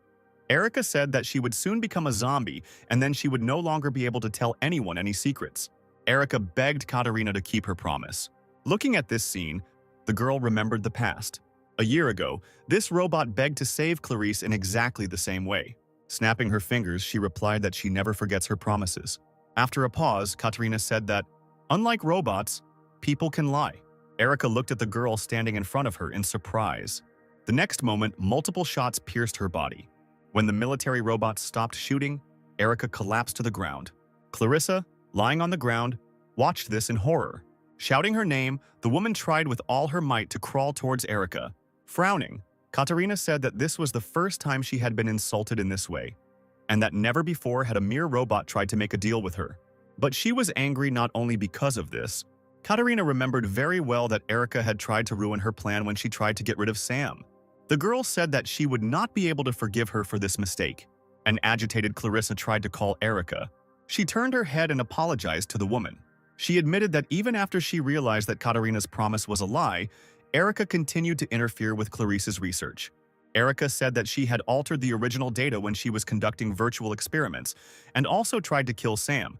S1: Erica said that she would soon become a zombie and then she would no longer be able to tell anyone any secrets. Erica begged Katarina to keep her promise. Looking at this scene, the girl remembered the past. A year ago, this robot begged to save Clarice in exactly the same way. Snapping her fingers, she replied that she never forgets her promises. After a pause, Katarina said that, unlike robots, people can lie. Erica looked at the girl standing in front of her in surprise. The next moment, multiple shots pierced her body. When the military robots stopped shooting, Erica collapsed to the ground. Clarissa, lying on the ground, watched this in horror. Shouting her name, the woman tried with all her might to crawl towards Erica. Frowning, Katarina said that this was the first time she had been insulted in this way, and that never before had a mere robot tried to make a deal with her. But she was angry not only because of this. Katarina remembered very well that Erica had tried to ruin her plan when she tried to get rid of Sam. The girl said that she would not be able to forgive her for this mistake. An agitated Clarissa tried to call Erica. She turned her head and apologized to the woman. She admitted that even after she realized that Katarina's promise was a lie, Erica continued to interfere with Clarice's research. Erica said that she had altered the original data when she was conducting virtual experiments and also tried to kill Sam.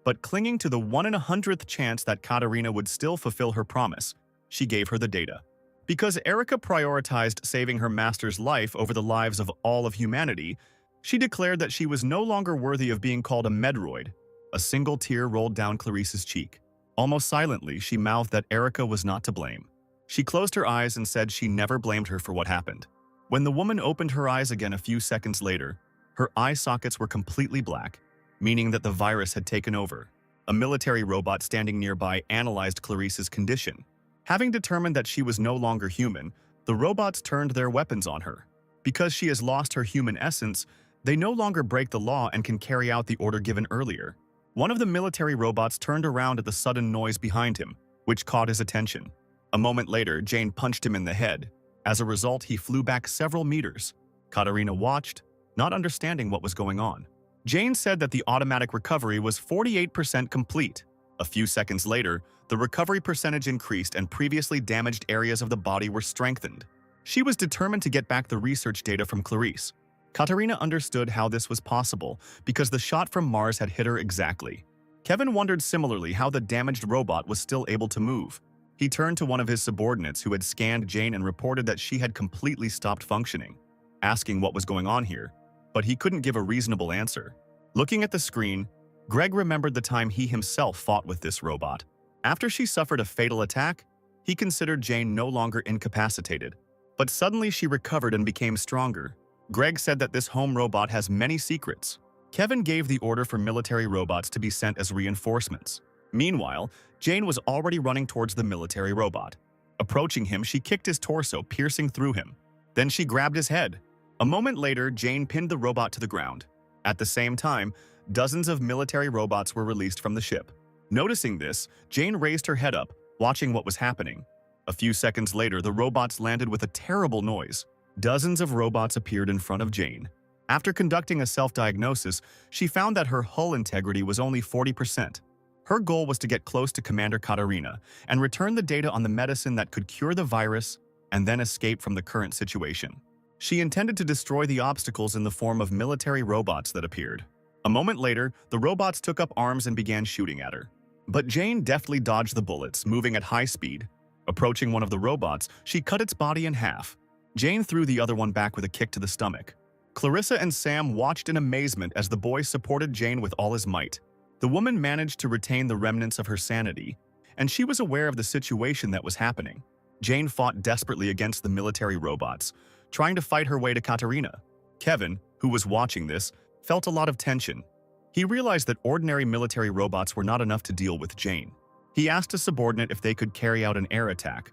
S1: But clinging to the 1 in 100th chance that Katarina would still fulfill her promise, she gave her the data. Because Erica prioritized saving her master's life over the lives of all of humanity, she declared that she was no longer worthy of being called a Medroid. A single tear rolled down Clarice's cheek. Almost silently, she mouthed that Erica was not to blame. She closed her eyes and said she never blamed her for what happened. When the woman opened her eyes again a few seconds later, her eye sockets were completely black, meaning that the virus had taken over. A military robot standing nearby analyzed Clarice's condition. Having determined that she was no longer human, the robots turned their weapons on her. Because she has lost her human essence, they no longer break the law and can carry out the order given earlier. One of the military robots turned around at the sudden noise behind him, which caught his attention. A moment later, Jane punched him in the head. As a result, he flew back several meters. Katarina watched, not understanding what was going on. Jane said that the automatic recovery was 48% complete. A few seconds later, the recovery percentage increased and previously damaged areas of the body were strengthened. She was determined to get back the research data from Clarice. Katarina understood how this was possible because the shot from Mars had hit her exactly. Kevin wondered similarly how the damaged robot was still able to move. He turned to one of his subordinates who had scanned Jane and reported that she had completely stopped functioning, asking what was going on here, but he couldn't give a reasonable answer. Looking at the screen, Greg remembered the time he himself fought with this robot. After she suffered a fatal attack, he considered Jane no longer incapacitated, but suddenly she recovered and became stronger. Greg said that this home robot has many secrets. Kevin gave the order for military robots to be sent as reinforcements. Meanwhile, Jane was already running towards the military robot. Approaching him, she kicked his torso, piercing through him. Then she grabbed his head. A moment later, Jane pinned the robot to the ground. At the same time, dozens of military robots were released from the ship. Noticing this, Jane raised her head up, watching what was happening. A few seconds later, the robots landed with a terrible noise. Dozens of robots appeared in front of Jane. After conducting a self-diagnosis, she found that her hull integrity was only 40%. Her goal was to get close to Commander Katarina and return the data on the medicine that could cure the virus and then escape from the current situation. She intended to destroy the obstacles in the form of military robots that appeared. A moment later, the robots took up arms and began shooting at her. But Jane deftly dodged the bullets, moving at high speed. Approaching one of the robots, she cut its body in half. Jane threw the other one back with a kick to the stomach. Clarissa and Sam watched in amazement as the boy supported Jane with all his might. The woman managed to retain the remnants of her sanity, and she was aware of the situation that was happening. Jane fought desperately against the military robots, trying to fight her way to Katarina. Kevin, who was watching this, felt a lot of tension. He realized that ordinary military robots were not enough to deal with Jane. He asked a subordinate if they could carry out an air attack,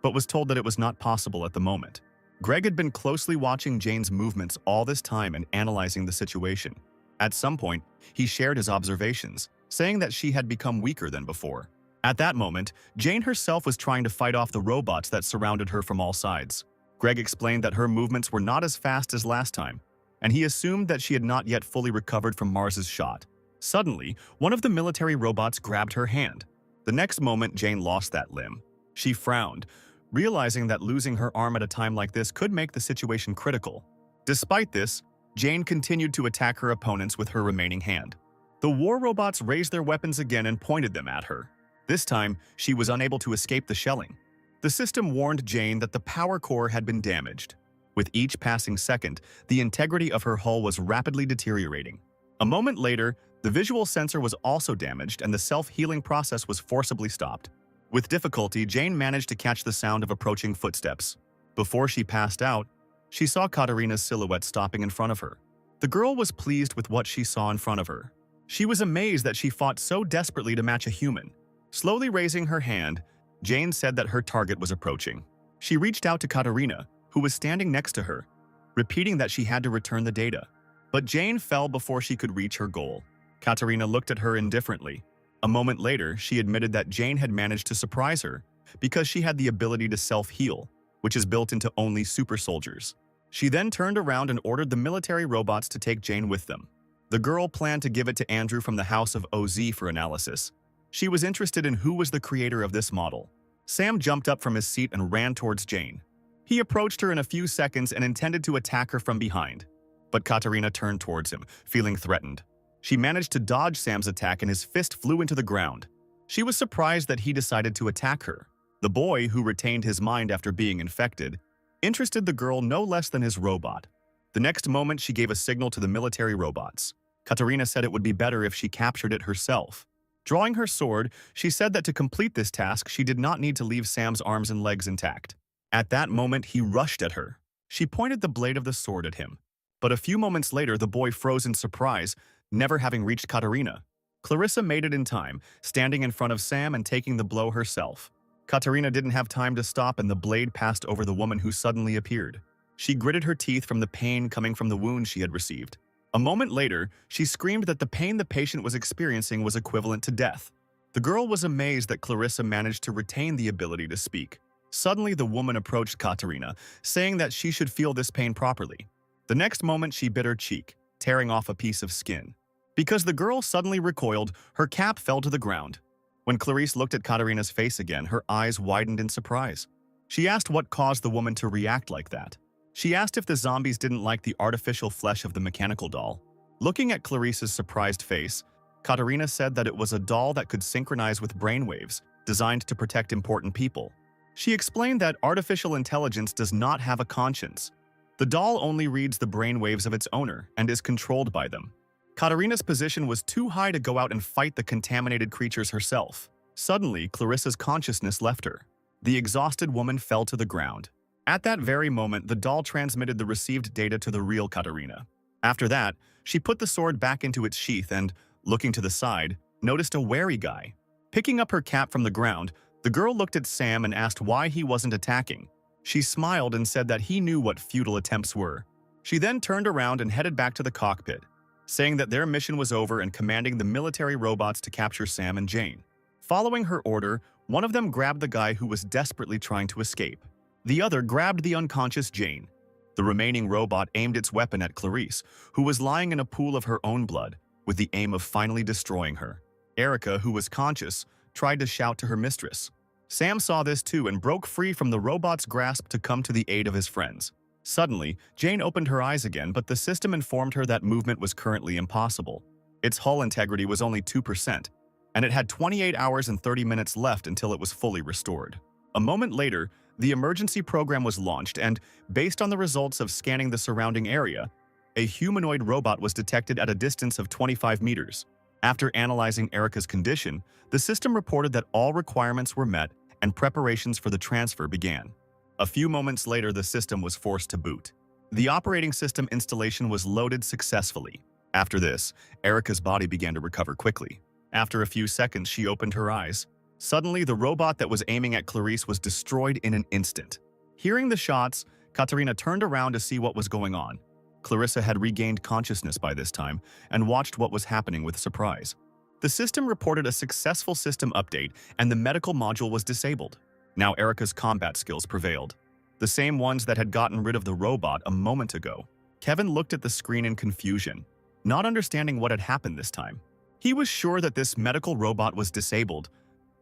S1: but was told that it was not possible at the moment. Greg had been closely watching Jane's movements all this time and analyzing the situation. At some point, he shared his observations, saying that she had become weaker than before. At that moment, Jane herself was trying to fight off the robots that surrounded her from all sides. Greg explained that her movements were not as fast as last time, and he assumed that she had not yet fully recovered from Mars's shot. Suddenly, one of the military robots grabbed her hand. The next moment, Jane lost that limb. She frowned, realizing that losing her arm at a time like this could make the situation critical. Despite this, Jane continued to attack her opponents with her remaining hand. The war robots raised their weapons again and pointed them at her. This time, she was unable to escape the shelling. The system warned Jane that the power core had been damaged. With each passing second, the integrity of her hull was rapidly deteriorating. A moment later, the visual sensor was also damaged and the self-healing process was forcibly stopped. With difficulty, Jane managed to catch the sound of approaching footsteps. Before she passed out, she saw Katarina's silhouette stopping in front of her. The girl was pleased with what she saw in front of her. She was amazed that she fought so desperately to match a human. Slowly raising her hand, Jane said that her target was approaching. She reached out to Katarina, who was standing next to her, repeating that she had to return the data. But Jane fell before she could reach her goal. Katarina looked at her indifferently. A moment later, she admitted that Jane had managed to surprise her because she had the ability to self-heal, which is built into only super soldiers. She then turned around and ordered the military robots to take Jane with them. The girl planned to give it to Andrew from the House of OZ for analysis. She was interested in who was the creator of this model. Sam jumped up from his seat and ran towards Jane. He approached her in a few seconds and intended to attack her from behind. But Katarina turned towards him, feeling threatened. She managed to dodge Sam's attack and his fist flew into the ground. She was surprised that he decided to attack her. The boy, who retained his mind after being infected, interested the girl no less than his robot. The next moment, she gave a signal to the military robots. Katarina said it would be better if she captured it herself. Drawing her sword, she said that to complete this task, she did not need to leave Sam's arms and legs intact. At that moment, he rushed at her. She pointed the blade of the sword at him. But a few moments later, the boy froze in surprise, never having reached Katarina. Clarissa made it in time, standing in front of Sam and taking the blow herself. Katarina didn't have time to stop and the blade passed over the woman who suddenly appeared. She gritted her teeth from the pain coming from the wound she had received. A moment later, she screamed that the pain the patient was experiencing was equivalent to death. The girl was amazed that Clarissa managed to retain the ability to speak. Suddenly, the woman approached Katarina, saying that she should feel this pain properly. The next moment, she bit her cheek, tearing off a piece of skin. Because the girl suddenly recoiled, her cap fell to the ground. When Clarice looked at Katarina's face again, her eyes widened in surprise. She asked what caused the woman to react like that. She asked if the zombies didn't like the artificial flesh of the mechanical doll. Looking at Clarice's surprised face, Katarina said that it was a doll that could synchronize with brainwaves, designed to protect important people. She explained that artificial intelligence does not have a conscience. The doll only reads the brainwaves of its owner and is controlled by them. Katarina's position was too high to go out and fight the contaminated creatures herself. Suddenly, Clarissa's consciousness left her. The exhausted woman fell to the ground. At that very moment, the doll transmitted the received data to the real Katarina. After that, she put the sword back into its sheath and, looking to the side, noticed a wary guy. Picking up her cap from the ground, the girl looked at Sam and asked why he wasn't attacking. She smiled and said that he knew what futile attempts were. She then turned around and headed back to the cockpit, saying that their mission was over and commanding the military robots to capture Sam and Jane. Following her order, one of them grabbed the guy who was desperately trying to escape. The other grabbed the unconscious Jane. The remaining robot aimed its weapon at Clarice, who was lying in a pool of her own blood, with the aim of finally destroying her. Erica, who was conscious, tried to shout to her mistress. Sam saw this too and broke free from the robot's grasp to come to the aid of his friends. Suddenly, Jane opened her eyes again, but the system informed her that movement was currently impossible. Its hull integrity was only 2%, and it had 28 hours and 30 minutes left until it was fully restored. A moment later, the emergency program was launched and, based on the results of scanning the surrounding area, a humanoid robot was detected at a distance of 25 meters. After analyzing Erica's condition, the system reported that all requirements were met and preparations for the transfer began. A few moments later, the system was forced to boot. The operating system installation was loaded successfully. After this, Erica's body began to recover quickly. After a few seconds, she opened her eyes. Suddenly, the robot that was aiming at Clarice was destroyed in an instant. Hearing the shots, Katarina turned around to see what was going on. Clarissa had regained consciousness by this time and watched what was happening with surprise. The system reported a successful system update and the medical module was disabled. Now Erica's combat skills prevailed, the same ones that had gotten rid of the robot a moment ago. Kevin looked at the screen in confusion, not understanding what had happened this time. He was sure that this medical robot was disabled,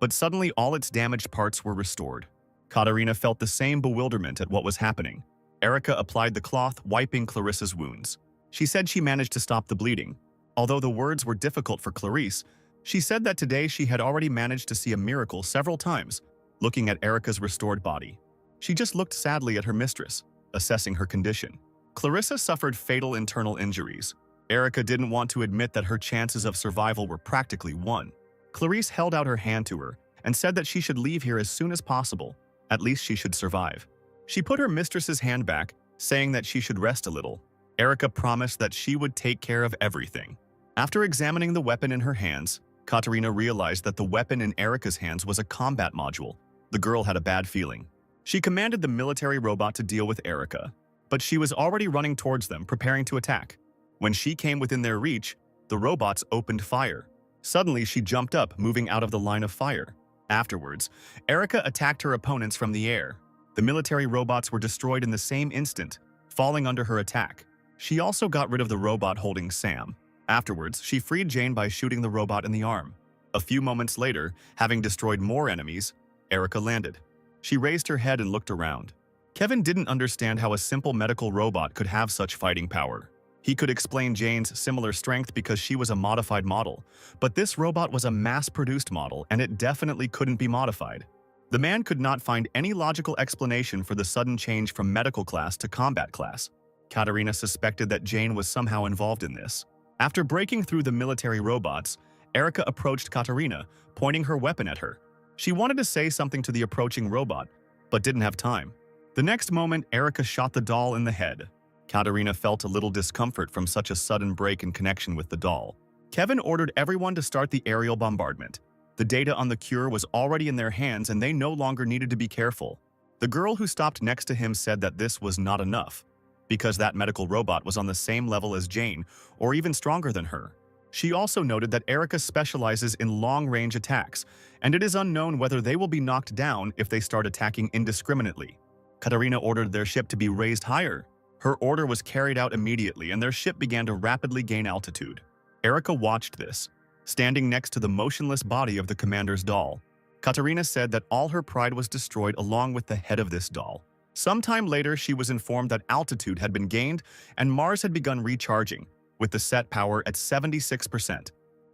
S1: but suddenly all its damaged parts were restored. Katarina felt the same bewilderment at what was happening. Erica applied the cloth, wiping Clarissa's wounds. She said she managed to stop the bleeding. Although the words were difficult for Clarice, she said that today she had already managed to see a miracle several times, looking at Erica's restored body. She just looked sadly at her mistress, assessing her condition. Clarissa suffered fatal internal injuries. Erica didn't want to admit that her chances of survival were practically won. Clarice held out her hand to her and said that she should leave here as soon as possible. At least she should survive. She put her mistress's hand back, saying that she should rest a little. Erica promised that she would take care of everything. After examining the weapon in her hands, Katerina realized that the weapon in Erica's hands was a combat module. The girl had a bad feeling. She commanded the military robot to deal with Erica, but she was already running towards them, preparing to attack. When she came within their reach, the robots opened fire. Suddenly, she jumped up, moving out of the line of fire. Afterwards, Erica attacked her opponents from the air. The military robots were destroyed in the same instant, falling under her attack. She also got rid of the robot holding Sam. Afterwards, she freed Jane by shooting the robot in the arm. A few moments later, having destroyed more enemies, Erica landed. She raised her head and looked around. Kevin didn't understand how a simple medical robot could have such fighting power. He could explain Jane's similar strength because she was a modified model, but this robot was a mass-produced model and it definitely couldn't be modified. The man could not find any logical explanation for the sudden change from medical class to combat class. Katerina suspected that Jane was somehow involved in this. After breaking through the military robots, Erica approached Katerina, pointing her weapon at her. She wanted to say something to the approaching robot, but didn't have time. The next moment, Erica shot the doll in the head. Katerina felt a little discomfort from such a sudden break in connection with the doll. Kevin ordered everyone to start the aerial bombardment. The data on the cure was already in their hands and they no longer needed to be careful. The girl who stopped next to him said that this was not enough, because that medical robot was on the same level as Jane, or even stronger than her. She also noted that Erica specializes in long-range attacks, and it is unknown whether they will be knocked down if they start attacking indiscriminately. Katerina ordered their ship to be raised higher. Her order was carried out immediately, and their ship began to rapidly gain altitude. Erica watched this, standing next to the motionless body of the commander's doll. Katerina said that all her pride was destroyed along with the head of this doll. Sometime later, she was informed that altitude had been gained and Mars had begun recharging, with the set power at 76%.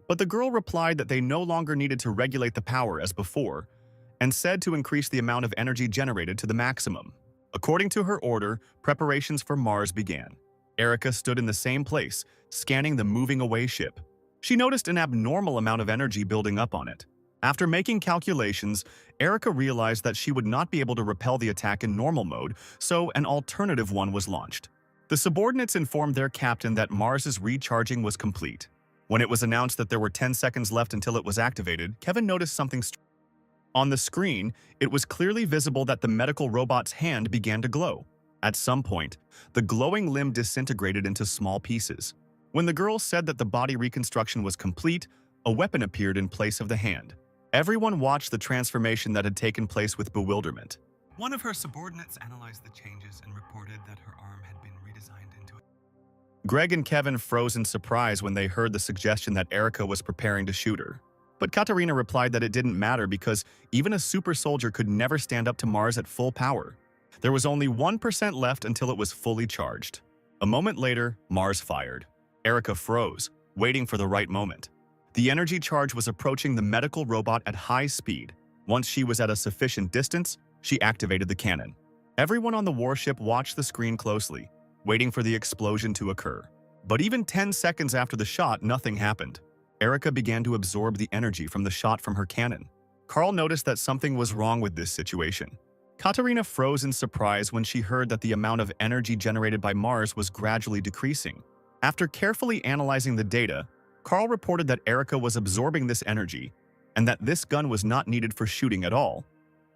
S1: But the girl replied that they no longer needed to regulate the power as before, and said to increase the amount of energy generated to the maximum. According to her order, preparations for Mars began. Erica stood in the same place, scanning the moving away ship. She noticed an abnormal amount of energy building up on it. After making calculations, Erica realized that she would not be able to repel the attack in normal mode, so an alternative one was launched. The subordinates informed their captain that Mars's recharging was complete. When it was announced that there were 10 seconds left until it was activated, Kevin noticed something strange. On the screen, it was clearly visible that the medical robot's hand began to glow. At some point, the glowing limb disintegrated into small pieces. When the girl said that the body reconstruction was complete, a weapon appeared in place of the hand. Everyone watched the transformation that had taken place with bewilderment.
S2: One of her subordinates analyzed the changes and reported that her arm had been redesigned into it.
S1: Greg and Kevin froze in surprise when they heard the suggestion that Erica was preparing to shoot her. But Katerina replied that it didn't matter because even a super soldier could never stand up to Mars at full power. There was only 1% left until it was fully charged. A moment later, Mars fired. Erica froze, waiting for the right moment. The energy charge was approaching the medical robot at high speed. Once she was at a sufficient distance, she activated the cannon. Everyone on the warship watched the screen closely, waiting for the explosion to occur. But even 10 seconds after the shot, nothing happened. Erica began to absorb the energy from the shot from her cannon. Carl noticed that something was wrong with this situation. Katerina froze in surprise when she heard that the amount of energy generated by Mars was gradually decreasing. After carefully analyzing the data, Carl reported that Erica was absorbing this energy and that this gun was not needed for shooting at all.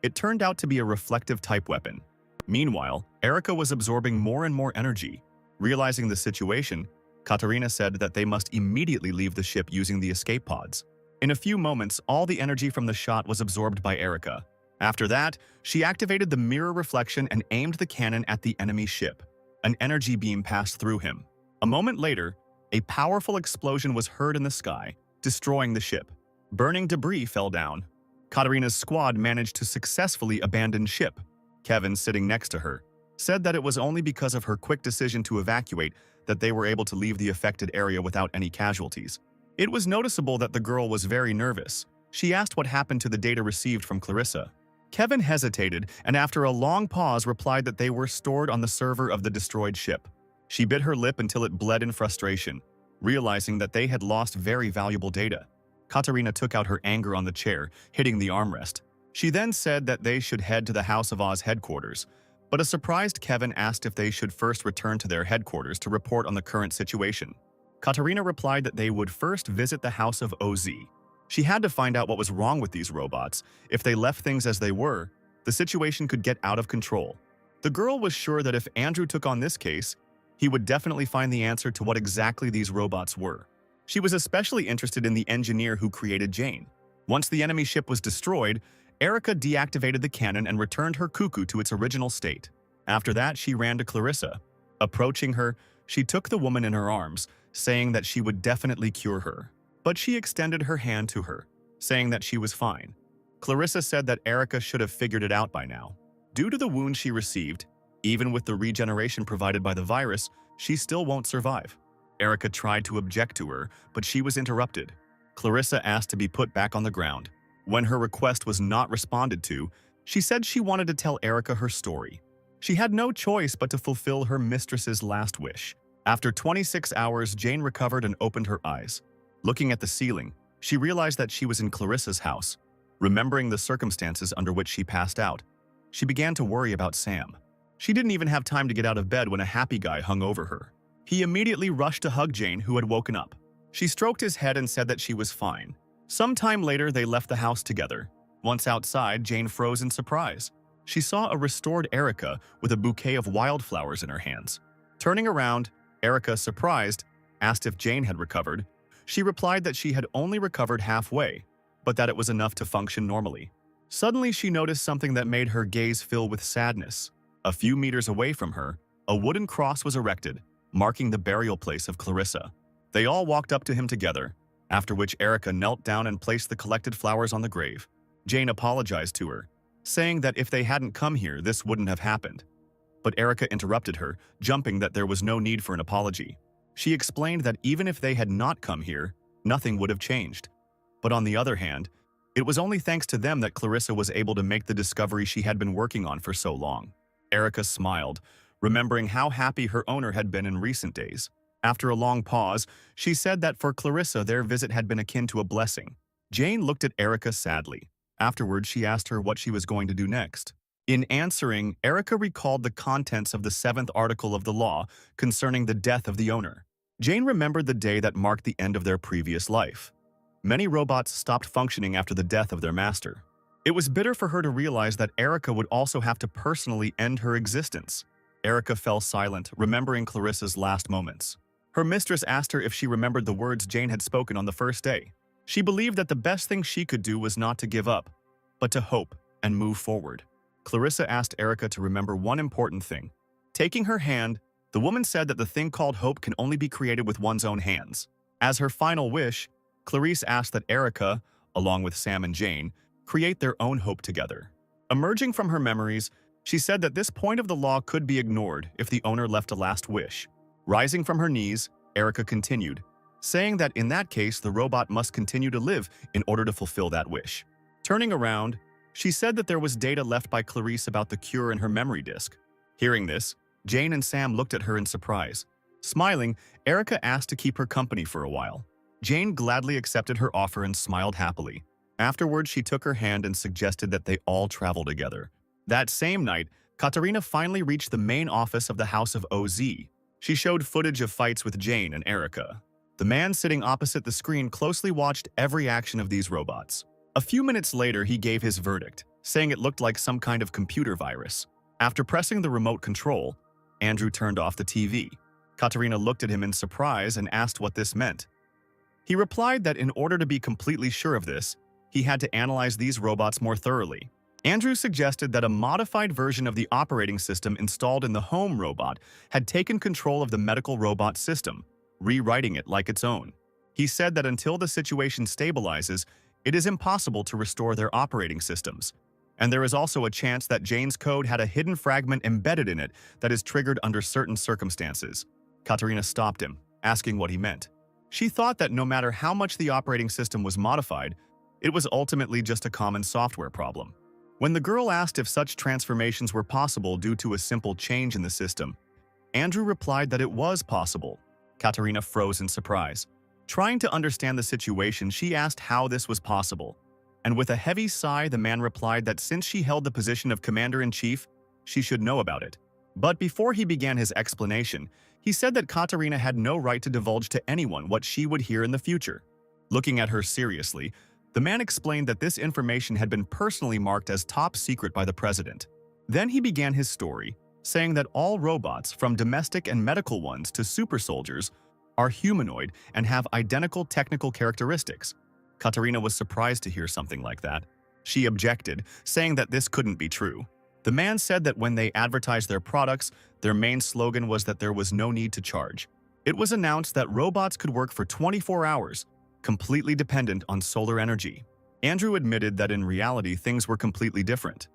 S1: It turned out to be a reflective type weapon. Meanwhile, Erica was absorbing more and more energy. Realizing the situation, Katerina said that they must immediately leave the ship using the escape pods. In a few moments, all the energy from the shot was absorbed by Erica. After that, she activated the mirror reflection and aimed the cannon at the enemy ship. An energy beam passed through him. A moment later, a powerful explosion was heard in the sky, destroying the ship. Burning debris fell down. Katerina's squad managed to successfully abandon ship. Kevin, sitting next to her, said that it was only because of her quick decision to evacuate that they were able to leave the affected area without any casualties. It was noticeable that the girl was very nervous. She asked what happened to the data received from Clarissa. Kevin hesitated and after a long pause replied that they were stored on the server of the destroyed ship. She bit her lip until it bled in frustration, realizing that they had lost very valuable data. Katarina took out her anger on the chair, hitting the armrest. She then said that they should head to the House of Oz headquarters, but a surprised Kevin asked if they should first return to their headquarters to report on the current situation. Katarina replied that they would first visit the House of OZ. She had to find out what was wrong with these robots. If they left things as they were, the situation could get out of control. The girl was sure that if Andrew took on this case, he would definitely find the answer to what exactly these robots were. She was especially interested in the engineer who created Jane. Once the enemy ship was destroyed, Erica deactivated the cannon and returned her cuckoo to its original state. After that, she ran to Clarissa. Approaching her, she took the woman in her arms, saying that she would definitely cure her. But she extended her hand to her, saying that she was fine. Clarissa said that Erica should have figured it out by now. Due to the wound she received, even with the regeneration provided by the virus, she still won't survive. Erica tried to object to her, but she was interrupted. Clarissa asked to be put back on the ground. When her request was not responded to, she said she wanted to tell Erica her story. She had no choice but to fulfill her mistress's last wish. After 26 hours, Jane recovered and opened her eyes. Looking at the ceiling, she realized that she was in Clarissa's house. Remembering the circumstances under which she passed out, she began to worry about Sam. She didn't even have time to get out of bed when a happy guy hung over her. He immediately rushed to hug Jane, who had woken up. She stroked his head and said that she was fine. Some time later, they left the house together. Once outside, Jane froze in surprise. She saw a restored Erica with a bouquet of wildflowers in her hands. Turning around, Erica, surprised, asked if Jane had recovered. She replied that she had only recovered halfway, but that it was enough to function normally. Suddenly, she noticed something that made her gaze fill with sadness. A few meters away from her, a wooden cross was erected, marking the burial place of Clarissa. They all walked up to him together, after which Erica knelt down and placed the collected flowers on the grave. Jane apologized to her, saying that if they hadn't come here, this wouldn't have happened. But Erica interrupted her, jumping that there was no need for an apology. She explained that even if they had not come here, nothing would have changed. But on the other hand, it was only thanks to them that Clarissa was able to make the discovery she had been working on for so long. Erica smiled, remembering how happy her owner had been in recent days. After a long pause, she said that for Clarissa, their visit had been akin to a blessing. Jane looked at Erica sadly. Afterwards, she asked her what she was going to do next. In answering, Erica recalled the contents of the 7th article of the law concerning the death of the owner. Jane remembered the day that marked the end of their previous life. Many robots stopped functioning after the death of their master. It was bitter for her to realize that Erica would also have to personally end her existence. Erica fell silent, remembering Clarissa's last moments. Her mistress asked her if she remembered the words Jane had spoken on the first day. She believed that the best thing she could do was not to give up, but to hope and move forward. Clarissa asked Erica to remember one important thing. Taking her hand, the woman said that the thing called hope can only be created with one's own hands. As her final wish, Clarice asked that Erica, along with Sam and Jane, create their own hope together. Emerging from her memories, she said that this point of the law could be ignored if the owner left a last wish. Rising from her knees, Erica continued, saying that in that case, the robot must continue to live in order to fulfill that wish. Turning around, she said that there was data left by Clarice about the cure in her memory disk. Hearing this, Jane and Sam looked at her in surprise. Smiling, Erica asked to keep her company for a while. Jane gladly accepted her offer and smiled happily. Afterwards, she took her hand and suggested that they all travel together. That same night, Katarina finally reached the main office of the House of OZ. She showed footage of fights with Jane and Erica. The man sitting opposite the screen closely watched every action of these robots. A few minutes later, he gave his verdict, saying it looked like some kind of computer virus. After pressing the remote control, Andrew turned off the TV. Katarina looked at him in surprise and asked what this meant. He replied that in order to be completely sure of this, he had to analyze these robots more thoroughly. Andrew suggested that a modified version of the operating system installed in the home robot had taken control of the medical robot system, rewriting it like its own. He said that until the situation stabilizes, it is impossible to restore their operating systems. And there is also a chance that Jane's code had a hidden fragment embedded in it that is triggered under certain circumstances. Katarina stopped him, asking what he meant. She thought that no matter how much the operating system was modified, it was ultimately just a common software problem. When the girl asked if such transformations were possible due to a simple change in the system, Andrew replied that it was possible. Katarina froze in surprise. Trying to understand the situation, she asked how this was possible. And with a heavy sigh, the man replied that since she held the position of commander-in-chief, she should know about it. But before he began his explanation, he said that Katarina had no right to divulge to anyone what she would hear in the future. Looking at her seriously, the man explained that this information had been personally marked as top secret by the president. Then he began his story, saying that all robots, from domestic and medical ones to super soldiers, are humanoid and have identical technical characteristics. Katarina was surprised to hear something like that. She objected, saying that this couldn't be true. The man said that when they advertised their products, their main slogan was that there was no need to charge. It was announced that robots could work for 24 hours, completely dependent on solar energy. Andrew admitted that in reality things were completely different.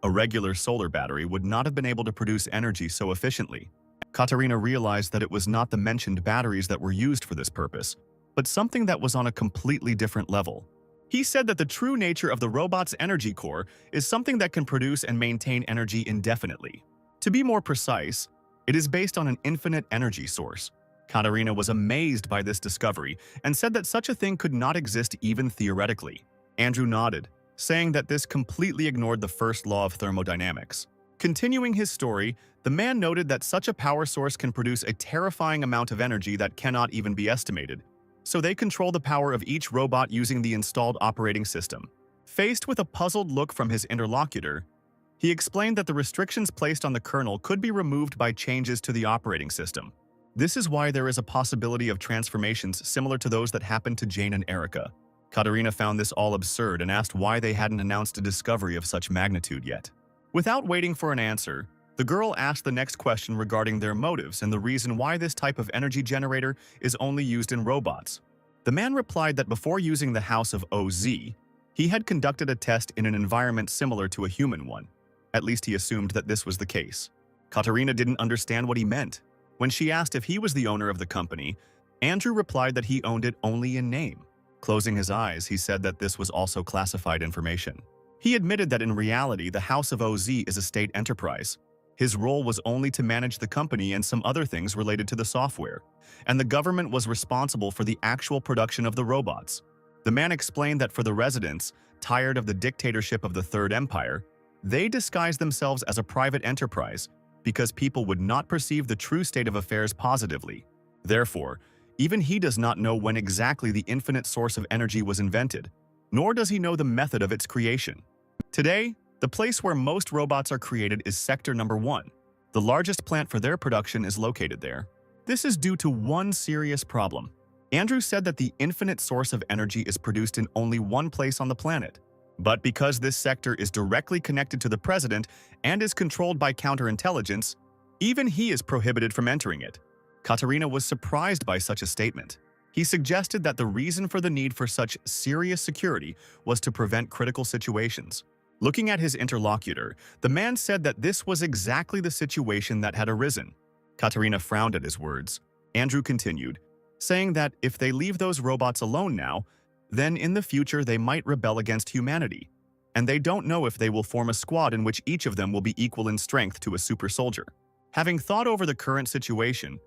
S1: A regular solar battery would not have been able to produce energy so efficiently. Katarina realized that it was not the mentioned batteries that were used for this purpose, but something that was on a completely different level. He said that the true nature of the robot's energy core is something that can produce and maintain energy indefinitely. To be more precise, it is based on an infinite energy source. Katarina was amazed by this discovery and said that such a thing could not exist even theoretically. Andrew nodded, saying that this completely ignored the first law of thermodynamics. Continuing his story, the man noted that such a power source can produce a terrifying amount of energy that cannot even be estimated. So they control the power of each robot using the installed operating system. Faced with a puzzled look from his interlocutor, he explained that the restrictions placed on the kernel could be removed by changes to the operating system. This is why there is a possibility of transformations similar to those that happened to Jane and Erica. Katarina found this all absurd and asked why they hadn't announced a discovery of such magnitude yet. Without waiting for an answer, the girl asked the next question regarding their motives and the reason why this type of energy generator is only used in robots. The man replied that before using the House of OZ, he had conducted a test in an environment similar to a human one. At least he assumed that this was the case. Katarina didn't understand what he meant. When she asked if he was the owner of the company, Andrew replied that he owned it only in name. Closing his eyes, he said that this was also classified information. He admitted that in reality, the House of OZ is a state enterprise. His role was only to manage the company and some other things related to the software, and the government was responsible for the actual production of the robots. The man explained that for the residents, tired of the dictatorship of the Third Empire, they disguised themselves as a private enterprise because people would not perceive the true state of affairs positively. Therefore, even he does not know when exactly the infinite source of energy was invented, nor does he know the method of its creation. Today, the place where most robots are created is Sector Number 1. The largest plant for their production is located there. This is due to one serious problem. Andrew said that the infinite source of energy is produced in only one place on the planet. But because this sector is directly connected to the president and is controlled by counterintelligence, even he is prohibited from entering it. Katarina was surprised by such a statement. He suggested that the reason for the need for such serious security was to prevent critical situations. Looking at his interlocutor, the man said that this was exactly the situation that had arisen. Katarina frowned at his words. Andrew continued, saying that if they leave those robots alone now, then in the future they might rebel against humanity, and they don't know if they will form a squad in which each of them will be equal in strength to a super soldier. Having thought over the current situation,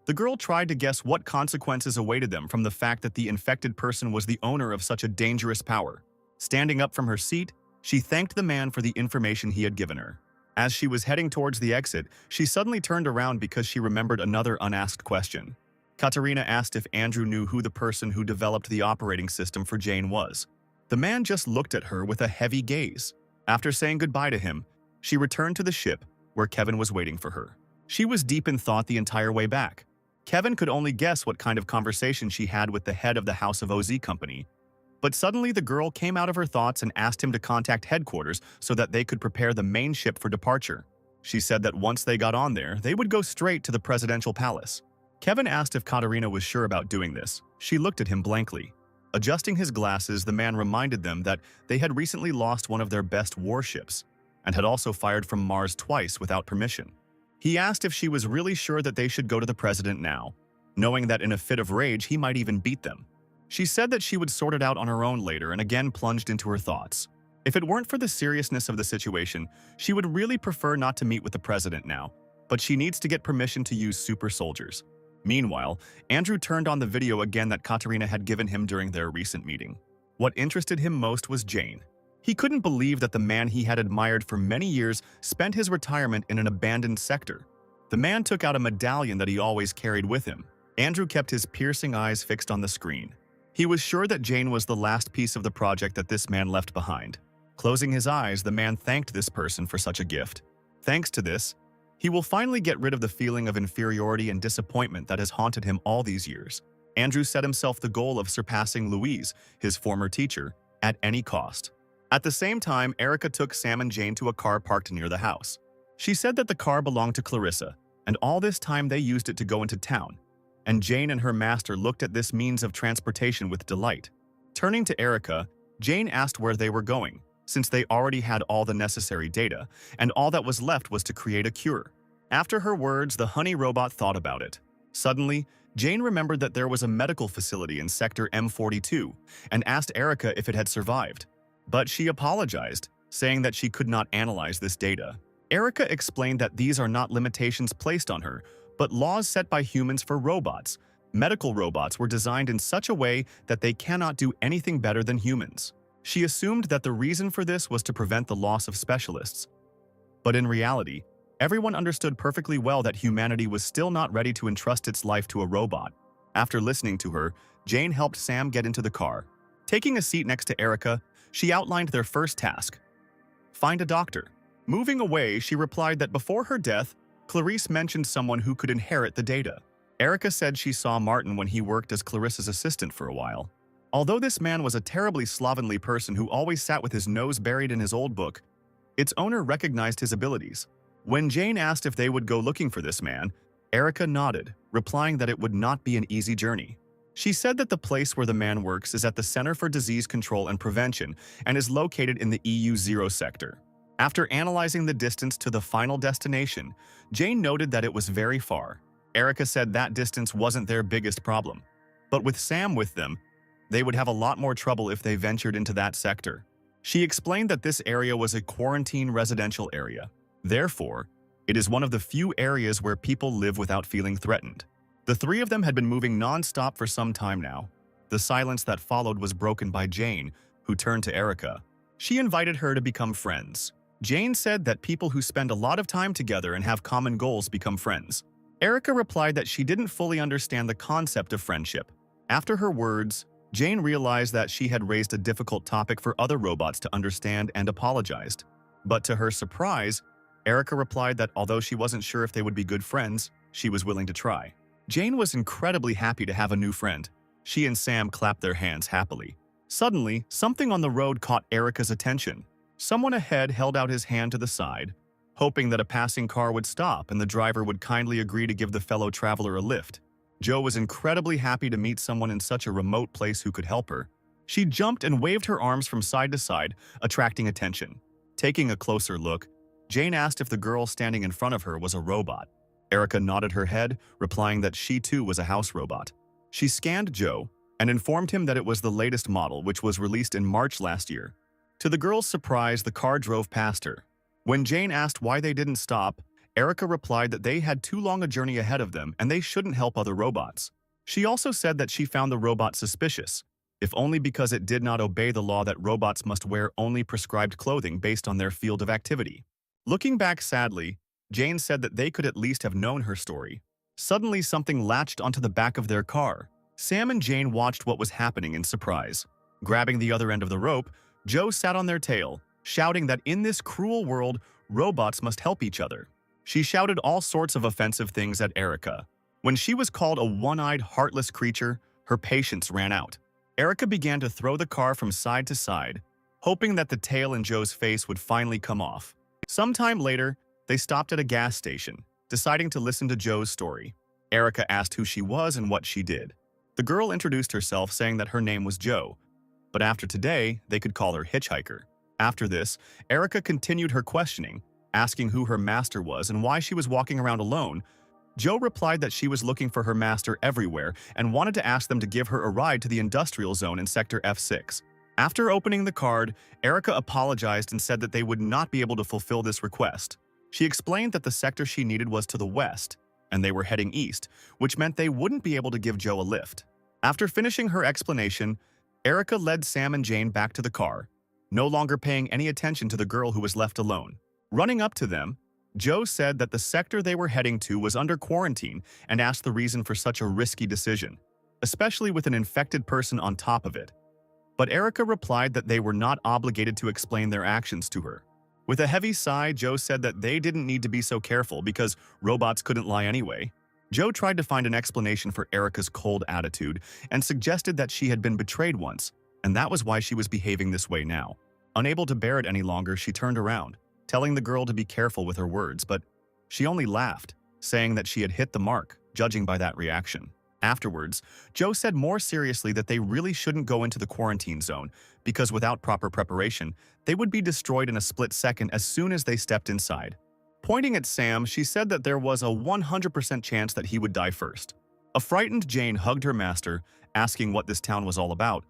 S1: the girl tried to guess what consequences awaited them from the fact that the infected person was the owner of such a dangerous power. Standing up from her seat, she thanked the man for the information he had given her. As she was heading towards the exit, she suddenly turned around because she remembered another unasked question. Katarina asked if Andrew knew who the person who developed the operating system for Jane was. The man just looked at her with a heavy gaze. After saying goodbye to him, she returned to the ship where Kevin was waiting for her. She was deep in thought the entire way back. Kevin could only guess what kind of conversation she had with the head of the House of OZ company. But suddenly the girl came out of her thoughts and asked him to contact headquarters so that they could prepare the main ship for departure. She said that once they got on there, they would go straight to the presidential palace. Kevin asked if Katarina was sure about doing this. She looked at him blankly. Adjusting his glasses, the man reminded them that they had recently lost one of their best warships and had also fired from Mars twice without permission. He asked if she was really sure that they should go to the president now, knowing that in a fit of rage he might even beat them. She said that she would sort it out on her own later and again plunged into her thoughts. If it weren't for the seriousness of the situation, she would really prefer not to meet with the president now, but she needs to get permission to use super soldiers. Meanwhile, Andrew turned on the video again that Katerina had given him during their recent meeting. What interested him most was Jane. He couldn't believe that the man he had admired for many years spent his retirement in an abandoned sector. The man took out a medallion that he always carried with him. Andrew kept his piercing eyes fixed on the screen. He was sure that Jane was the last piece of the project that this man left behind. Closing his eyes, the man thanked this person for such a gift. Thanks to this, he will finally get rid of the feeling of inferiority and disappointment that has haunted him all these years. Andrew set himself the goal of surpassing Louise, his former teacher, at any cost. At the same time, Erica took Sam and Jane to a car parked near the house. She said that the car belonged to Clarissa, and all this time they used it to go into town. And Jane and her master looked at this means of transportation with delight. Turning to Erica, Jane asked where they were going, since they already had all the necessary data, and all that was left was to create a cure. After her words, the honey robot thought about it. Suddenly, Jane remembered that there was a medical facility in Sector M42 and asked Erica if it had survived. But she apologized, saying that she could not analyze this data. Erica explained that these are not limitations placed on her, but laws set by humans for robots. Medical robots were designed in such a way that they cannot do anything better than humans. She assumed that the reason for this was to prevent the loss of specialists. But in reality, everyone understood perfectly well that humanity was still not ready to entrust its life to a robot. After listening to her, Jane helped Sam get into the car. Taking a seat next to Erica, she outlined their first task: find a doctor. Moving away, she replied that before her death, Clarice mentioned someone who could inherit the data. Erica said she saw Martin when he worked as Clarissa's assistant for a while. Although this man was a terribly slovenly person who always sat with his nose buried in his old book, its owner recognized his abilities. When Jane asked if they would go looking for this man, Erica nodded, replying that it would not be an easy journey. She said that the place where the man works is at the Center for Disease Control and Prevention and is located in the EU0 sector. After analyzing the distance to the final destination, Jane noted that it was very far. Erica said that distance wasn't their biggest problem. But with Sam with them, they would have a lot more trouble if they ventured into that sector. She explained that this area was a quarantine residential area. Therefore, it is one of the few areas where people live without feeling threatened. The three of them had been moving non-stop for some time now. The silence that followed was broken by Jane, who turned to Erica. She invited her to become friends. Jane said that people who spend a lot of time together and have common goals become friends. Erica replied that she didn't fully understand the concept of friendship. After her words, Jane realized that she had raised a difficult topic for other robots to understand and apologized. But to her surprise, Erica replied that although she wasn't sure if they would be good friends, she was willing to try. Jane was incredibly happy to have a new friend. She and Sam clapped their hands happily. Suddenly, something on the road caught Erica's attention. Someone ahead held out his hand to the side, hoping that a passing car would stop and the driver would kindly agree to give the fellow traveler a lift. Joe was incredibly happy to meet someone in such a remote place who could help her. She jumped and waved her arms from side to side, attracting attention. Taking a closer look, Jane asked if the girl standing in front of her was a robot. Erica nodded her head, replying that she too was a house robot. She scanned Joe and informed him that it was the latest model, which was released in March last year. To the girl's surprise, the car drove past her. When Jane asked why they didn't stop, Erica replied that they had too long a journey ahead of them and they shouldn't help other robots. She also said that she found the robot suspicious, if only because it did not obey the law that robots must wear only prescribed clothing based on their field of activity. Looking back sadly, Jane said that they could at least have known her story. Suddenly, something latched onto the back of their car. Sam and Jane watched what was happening in surprise. Grabbing the other end of the rope, Joe sat on their tail, shouting that in this cruel world, robots must help each other. She shouted all sorts of offensive things at Erica. When she was called a one-eyed, heartless creature, her patience ran out. Erica began to throw the car from side to side, hoping that the tail in Joe's face would finally come off. Sometime later, they stopped at a gas station, deciding to listen to Joe's story. Erica asked who she was and what she did. The girl introduced herself, saying that her name was Joe, but after today, they could call her Hitchhiker. After this, Erica continued her questioning, Asking who her master was and why she was walking around alone, Joe replied that she was looking for her master everywhere and wanted to ask them to give her a ride to the industrial zone in Sector F6. After opening the card, Erica apologized and said that they would not be able to fulfill this request. She explained that the sector she needed was to the west, and they were heading east, which meant they wouldn't be able to give Joe a lift. After finishing her explanation, Erica led Sam and Jane back to the car, no longer paying any attention to the girl who was left alone. Running up to them, Joe said that the sector they were heading to was under quarantine and asked the reason for such a risky decision, especially with an infected person on top of it. But Erica replied that they were not obligated to explain their actions to her. With a heavy sigh, Joe said that they didn't need to be so careful because robots couldn't lie anyway. Joe tried to find an explanation for Erica's cold attitude and suggested that she had been betrayed once, and that was why she was behaving this way now. Unable to bear it any longer, she turned around, telling the girl to be careful with her words, but she only laughed, saying that she had hit the mark, judging by that reaction. Afterwards, Joe said more seriously that they really shouldn't go into the quarantine zone because without proper preparation, they would be destroyed in a split second as soon as they stepped inside. Pointing at Sam, she said that there was a 100% chance that he would die first. A frightened Jane hugged her master, asking what this town was all about.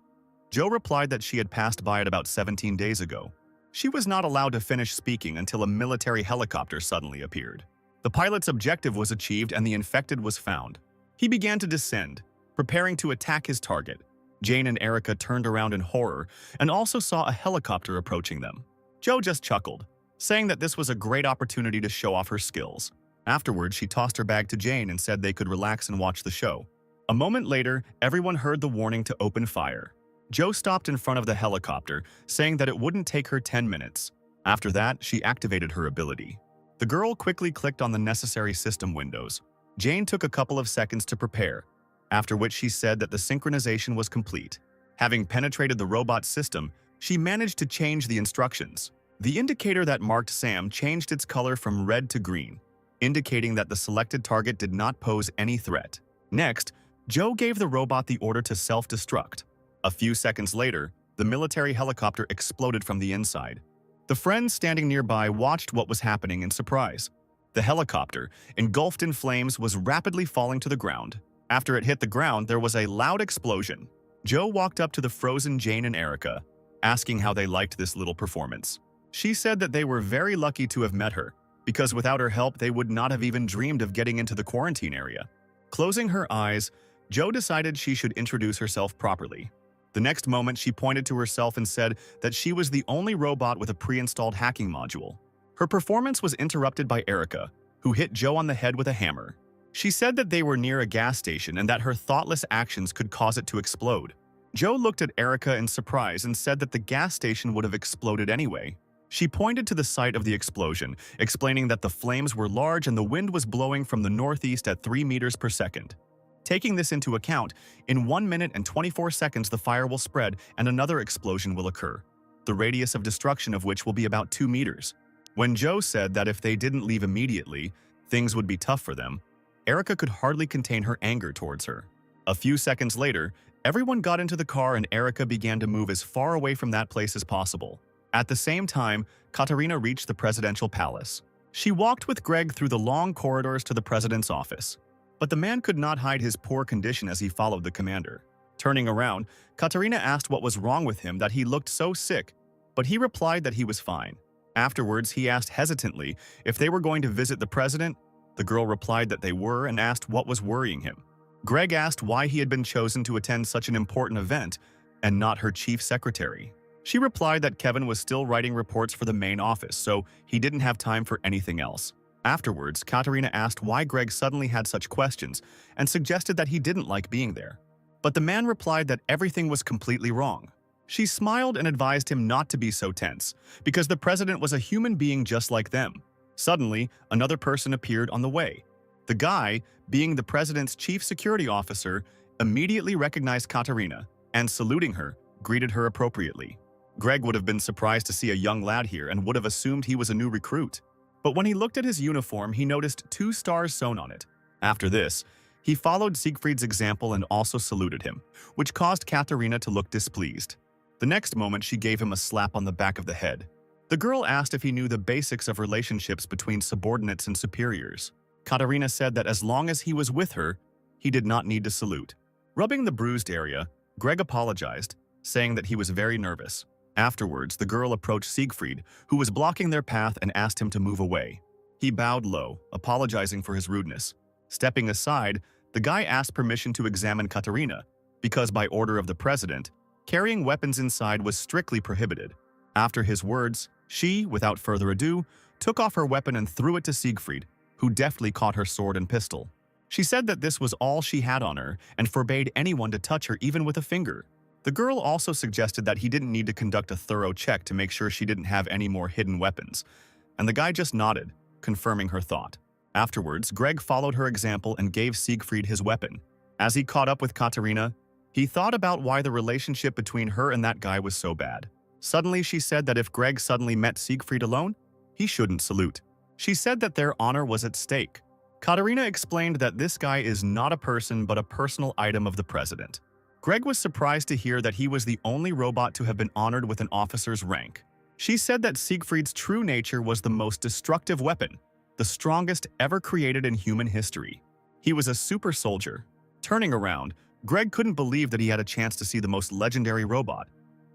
S1: Joe replied that she had passed by it about 17 days ago. She was not allowed to finish speaking until a military helicopter suddenly appeared. The pilot's objective was achieved and the infected was found. He began to descend, preparing to attack his target. Jane and Erica turned around in horror and also saw a helicopter approaching them. Joe just chuckled, saying that this was a great opportunity to show off her skills. Afterwards, she tossed her bag to Jane and said they could relax and watch the show. A moment later, everyone heard the warning to open fire. Joe stopped in front of the helicopter, saying that it wouldn't take her 10 minutes. After that, she activated her ability. The girl quickly clicked on the necessary system windows. Jane took a couple of seconds to prepare, after which she said that the synchronization was complete. Having penetrated the robot system, she managed to change the instructions. The indicator that marked Sam changed its color from red to green, indicating that the selected target did not pose any threat. Next, Joe gave the robot the order to self-destruct. A few seconds later, the military helicopter exploded from the inside. The friends standing nearby watched what was happening in surprise. The helicopter, engulfed in flames, was rapidly falling to the ground. After it hit the ground, there was a loud explosion. Joe walked up to the frozen Jane and Erica, asking how they liked this little performance. She said that they were very lucky to have met her, because without her help, they would not have even dreamed of getting into the quarantine area. Closing her eyes, Joe decided she should introduce herself properly. The next moment, she pointed to herself and said that she was the only robot with a pre-installed hacking module. Her performance was interrupted by Erica, who hit Joe on the head with a hammer. She said that they were near a gas station and that her thoughtless actions could cause it to explode. Joe looked at Erica in surprise and said that the gas station would have exploded anyway. She pointed to the site of the explosion, explaining that the flames were large and the wind was blowing from the northeast at 3 meters per second. Taking this into account, in 1 minute and 24 seconds the fire will spread and another explosion will occur, the radius of destruction of which will be about 2 meters. When Joe said that if they didn't leave immediately, things would be tough for them, Erica could hardly contain her anger towards her. A few seconds later, everyone got into the car and Erica began to move as far away from that place as possible. At the same time, Katarina reached the presidential palace. She walked with Greg through the long corridors to the president's office. But the man could not hide his poor condition as he followed the commander. Turning around, Katarina asked what was wrong with him that he looked so sick, but he replied that he was fine. Afterwards, he asked hesitantly if they were going to visit the president. The girl replied that they were and asked what was worrying him. Greg asked why he had been chosen to attend such an important event and not her chief secretary. She replied that Kevin was still writing reports for the main office, so he didn't have time for anything else. Afterwards, Katarina asked why Greg suddenly had such questions and suggested that he didn't like being there. But the man replied that everything was completely wrong. She smiled and advised him not to be so tense, because the president was a human being just like them. Suddenly, another person appeared on the way. The guy, being the president's chief security officer, immediately recognized Katarina and, saluting her, greeted her appropriately. Greg would have been surprised to see a young lad here and would have assumed he was a new recruit. But when he looked at his uniform, he noticed 2 stars sewn on it. After this, he followed Siegfried's example and also saluted him, which caused Katarina to look displeased. The next moment, she gave him a slap on the back of the head. The girl asked if he knew the basics of relationships between subordinates and superiors. Katarina said that as long as he was with her, he did not need to salute. Rubbing the bruised area, Greg apologized, saying that he was very nervous. Afterwards, the girl approached Siegfried, who was blocking their path, and asked him to move away. He bowed low, apologizing for his rudeness. Stepping aside, the guy asked permission to examine Katarina, because by order of the president, carrying weapons inside was strictly prohibited. After his words, she, without further ado, took off her weapon and threw it to Siegfried, who deftly caught her sword and pistol. She said that this was all she had on her and forbade anyone to touch her even with a finger. The girl also suggested that he didn't need to conduct a thorough check to make sure she didn't have any more hidden weapons, and the guy just nodded, confirming her thought. Afterwards, Greg followed her example and gave Siegfried his weapon. As he caught up with Katarina, he thought about why the relationship between her and that guy was so bad. Suddenly, she said that if Greg suddenly met Siegfried alone, he shouldn't salute. She said that their honor was at stake. Katarina explained that this guy is not a person but a personal item of the president. Greg was surprised to hear that he was the only robot to have been honored with an officer's rank. She said that Siegfried's true nature was the most destructive weapon, the strongest ever created in human history. He was a super soldier. Turning around, Greg couldn't believe that he had a chance to see the most legendary robot,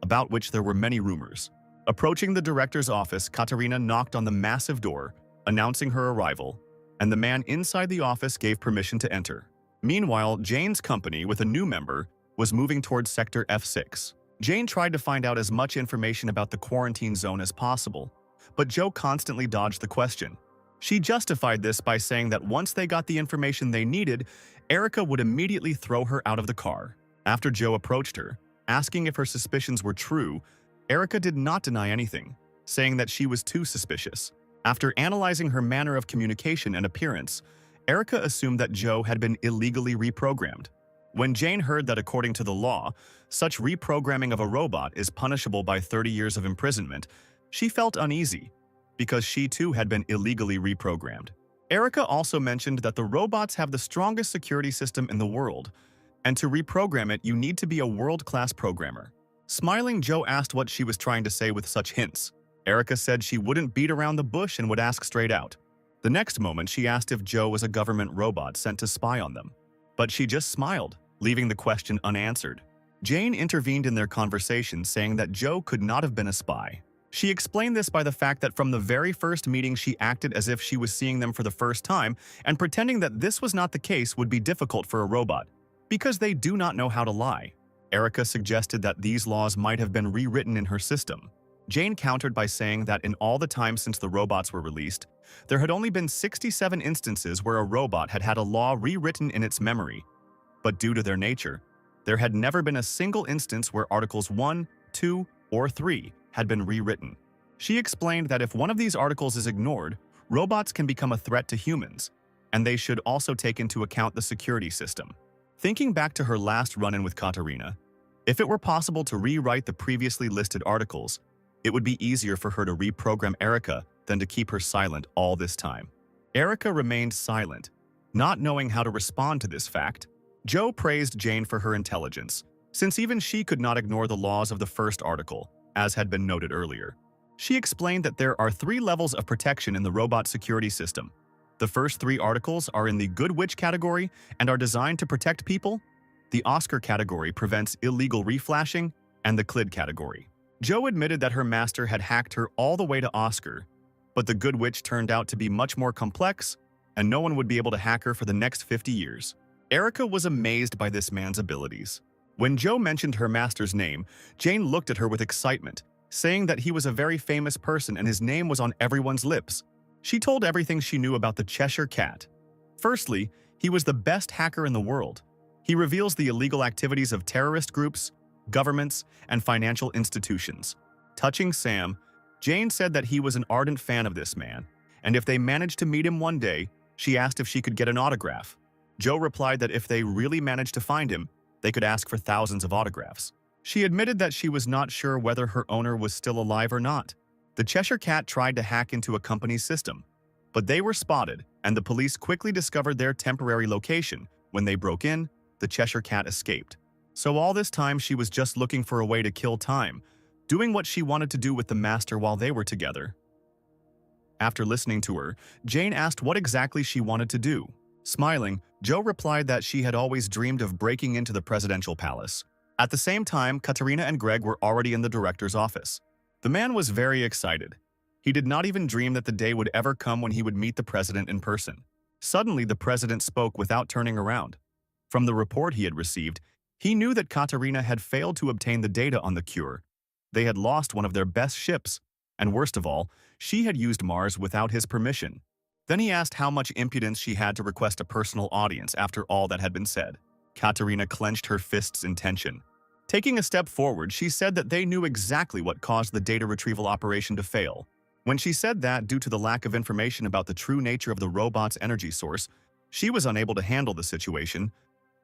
S1: about which there were many rumors. Approaching the director's office, Katarina knocked on the massive door, announcing her arrival, and the man inside the office gave permission to enter. Meanwhile, Jane's company, with a new member, was moving towards Sector F6. Jane tried to find out as much information about the quarantine zone as possible, but Joe constantly dodged the question. She justified this by saying that once they got the information they needed, Erica would immediately throw her out of the car. After Joe approached her, asking if her suspicions were true, Erica did not deny anything, saying that she was too suspicious. After analyzing her manner of communication and appearance, Erica assumed that Joe had been illegally reprogrammed. When Jane heard that according to the law, such reprogramming of a robot is punishable by 30 years of imprisonment, she felt uneasy, because she too had been illegally reprogrammed. Erica also mentioned that the robots have the strongest security system in the world, and to reprogram it, you need to be a world-class programmer. Smiling, Joe asked what she was trying to say with such hints. Erica said she wouldn't beat around the bush and would ask straight out. The next moment, she asked if Joe was a government robot sent to spy on them. But she just smiled, leaving the question unanswered. Jane intervened in their conversation, saying that Joe could not have been a spy. She explained this by the fact that from the very first meeting she acted as if she was seeing them for the first time, and pretending that this was not the case would be difficult for a robot, because they do not know how to lie. Erica suggested that these laws might have been rewritten in her system. Jane countered by saying that in all the time since the robots were released, there had only been 67 instances where a robot had had a law rewritten in its memory. But due to their nature, there had never been a single instance where Articles 1, 2, or 3 had been rewritten. She explained that if one of these articles is ignored, robots can become a threat to humans, and they should also take into account the security system. Thinking back to her last run-in with Katarina, if it were possible to rewrite the previously listed articles, it would be easier for her to reprogram Erica than to keep her silent all this time. Erica remained silent, not knowing how to respond to this fact. Joe praised Jane for her intelligence, since even she could not ignore the laws of the first article, as had been noted earlier. She explained that there are 3 levels of protection in the robot security system. The first 3 articles are in the Good Witch category and are designed to protect people. The Oscar category prevents illegal reflashing, and the Clid category. Joe admitted that her master had hacked her all the way to Oscar, but the Good Witch turned out to be much more complex, and no one would be able to hack her for the next 50 years. Erica was amazed by this man's abilities. When Joe mentioned her master's name, Jane looked at her with excitement, saying that he was a very famous person and his name was on everyone's lips. She told everything she knew about the Cheshire Cat. Firstly, he was the best hacker in the world. He reveals the illegal activities of terrorist groups, governments, and financial institutions. Touching Sam, Jane said that he was an ardent fan of this man, and if they managed to meet him one day, she asked if she could get an autograph. Joe replied that if they really managed to find him, they could ask for thousands of autographs. She admitted that she was not sure whether her owner was still alive or not. The Cheshire Cat tried to hack into a company's system, but they were spotted, and the police quickly discovered their temporary location. When they broke in, the Cheshire Cat escaped. So all this time she was just looking for a way to kill time, doing what she wanted to do with the master while they were together. After listening to her, Jane asked what exactly she wanted to do. Smiling, Jo replied that she had always dreamed of breaking into the presidential palace. At the same time, Katerina and Greg were already in the director's office. The man was very excited. He did not even dream that the day would ever come when he would meet the president in person. Suddenly, the president spoke without turning around. From the report he had received, he knew that Katerina had failed to obtain the data on the cure. They had lost one of their best ships, and worst of all, she had used Mars without his permission. Then he asked how much impudence she had to request a personal audience after all that had been said. Katerina clenched her fists in tension. Taking a step forward, she said that they knew exactly what caused the data retrieval operation to fail. When she said that, due to the lack of information about the true nature of the robot's energy source, she was unable to handle the situation.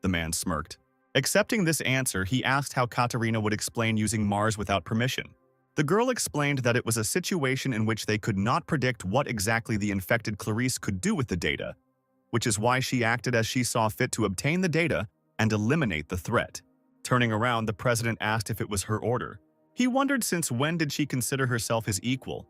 S1: The man smirked. Accepting this answer, he asked how Katerina would explain using Mars without permission. The girl explained that it was a situation in which they could not predict what exactly the infected Clarice could do with the data, which is why she acted as she saw fit to obtain the data and eliminate the threat. Turning around, the president asked if it was her order. He wondered since when did she consider herself his equal,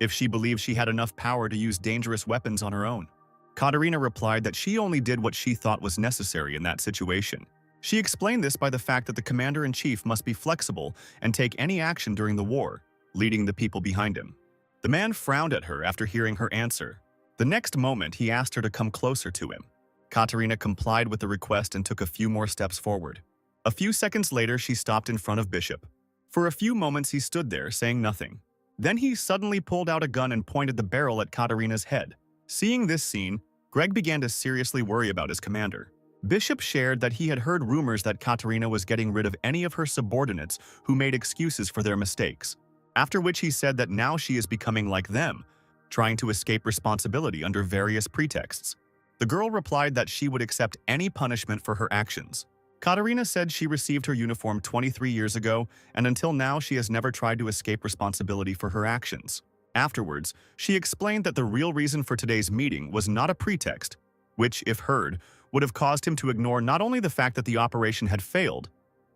S1: if she believed she had enough power to use dangerous weapons on her own. Katerina replied that she only did what she thought was necessary in that situation. She explained this by the fact that the commander-in-chief must be flexible and take any action during the war, leading the people behind him. The man frowned at her after hearing her answer. The next moment, he asked her to come closer to him. Katerina complied with the request and took a few more steps forward. A few seconds later, she stopped in front of Bishop. For a few moments, he stood there, saying nothing. Then he suddenly pulled out a gun and pointed the barrel at Katerina's head. Seeing this scene, Greg began to seriously worry about his commander. Bishop shared that he had heard rumors that Katerina was getting rid of any of her subordinates who made excuses for their mistakes, after which he said that now she is becoming like them, trying to escape responsibility under various pretexts. The girl replied that she would accept any punishment for her actions. Katerina said she received her uniform 23 years ago, and until now she has never tried to escape responsibility for her actions. Afterwards, she explained that the real reason for today's meeting was not a pretext, which, if heard, would have caused him to ignore not only the fact that the operation had failed,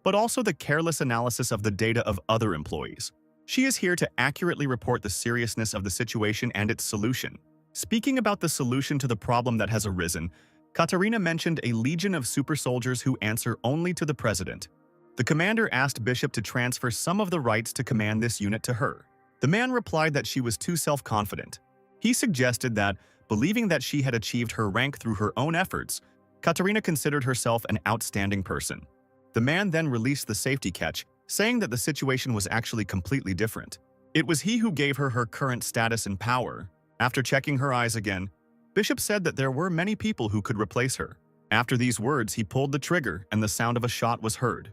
S1: but also the careless analysis of the data of other employees. She is here to accurately report the seriousness of the situation and its solution. Speaking about the solution to the problem that has arisen, Katerina mentioned a legion of super soldiers who answer only to the president. The commander asked Bishop to transfer some of the rights to command this unit to her. The man replied that she was too self-confident. He suggested that, believing that she had achieved her rank through her own efforts, Katerina considered herself an outstanding person. The man then released the safety catch, saying that the situation was actually completely different. It was he who gave her her current status and power. After checking her eyes again, Bishop said that there were many people who could replace her. After these words, he pulled the trigger and the sound of a shot was heard.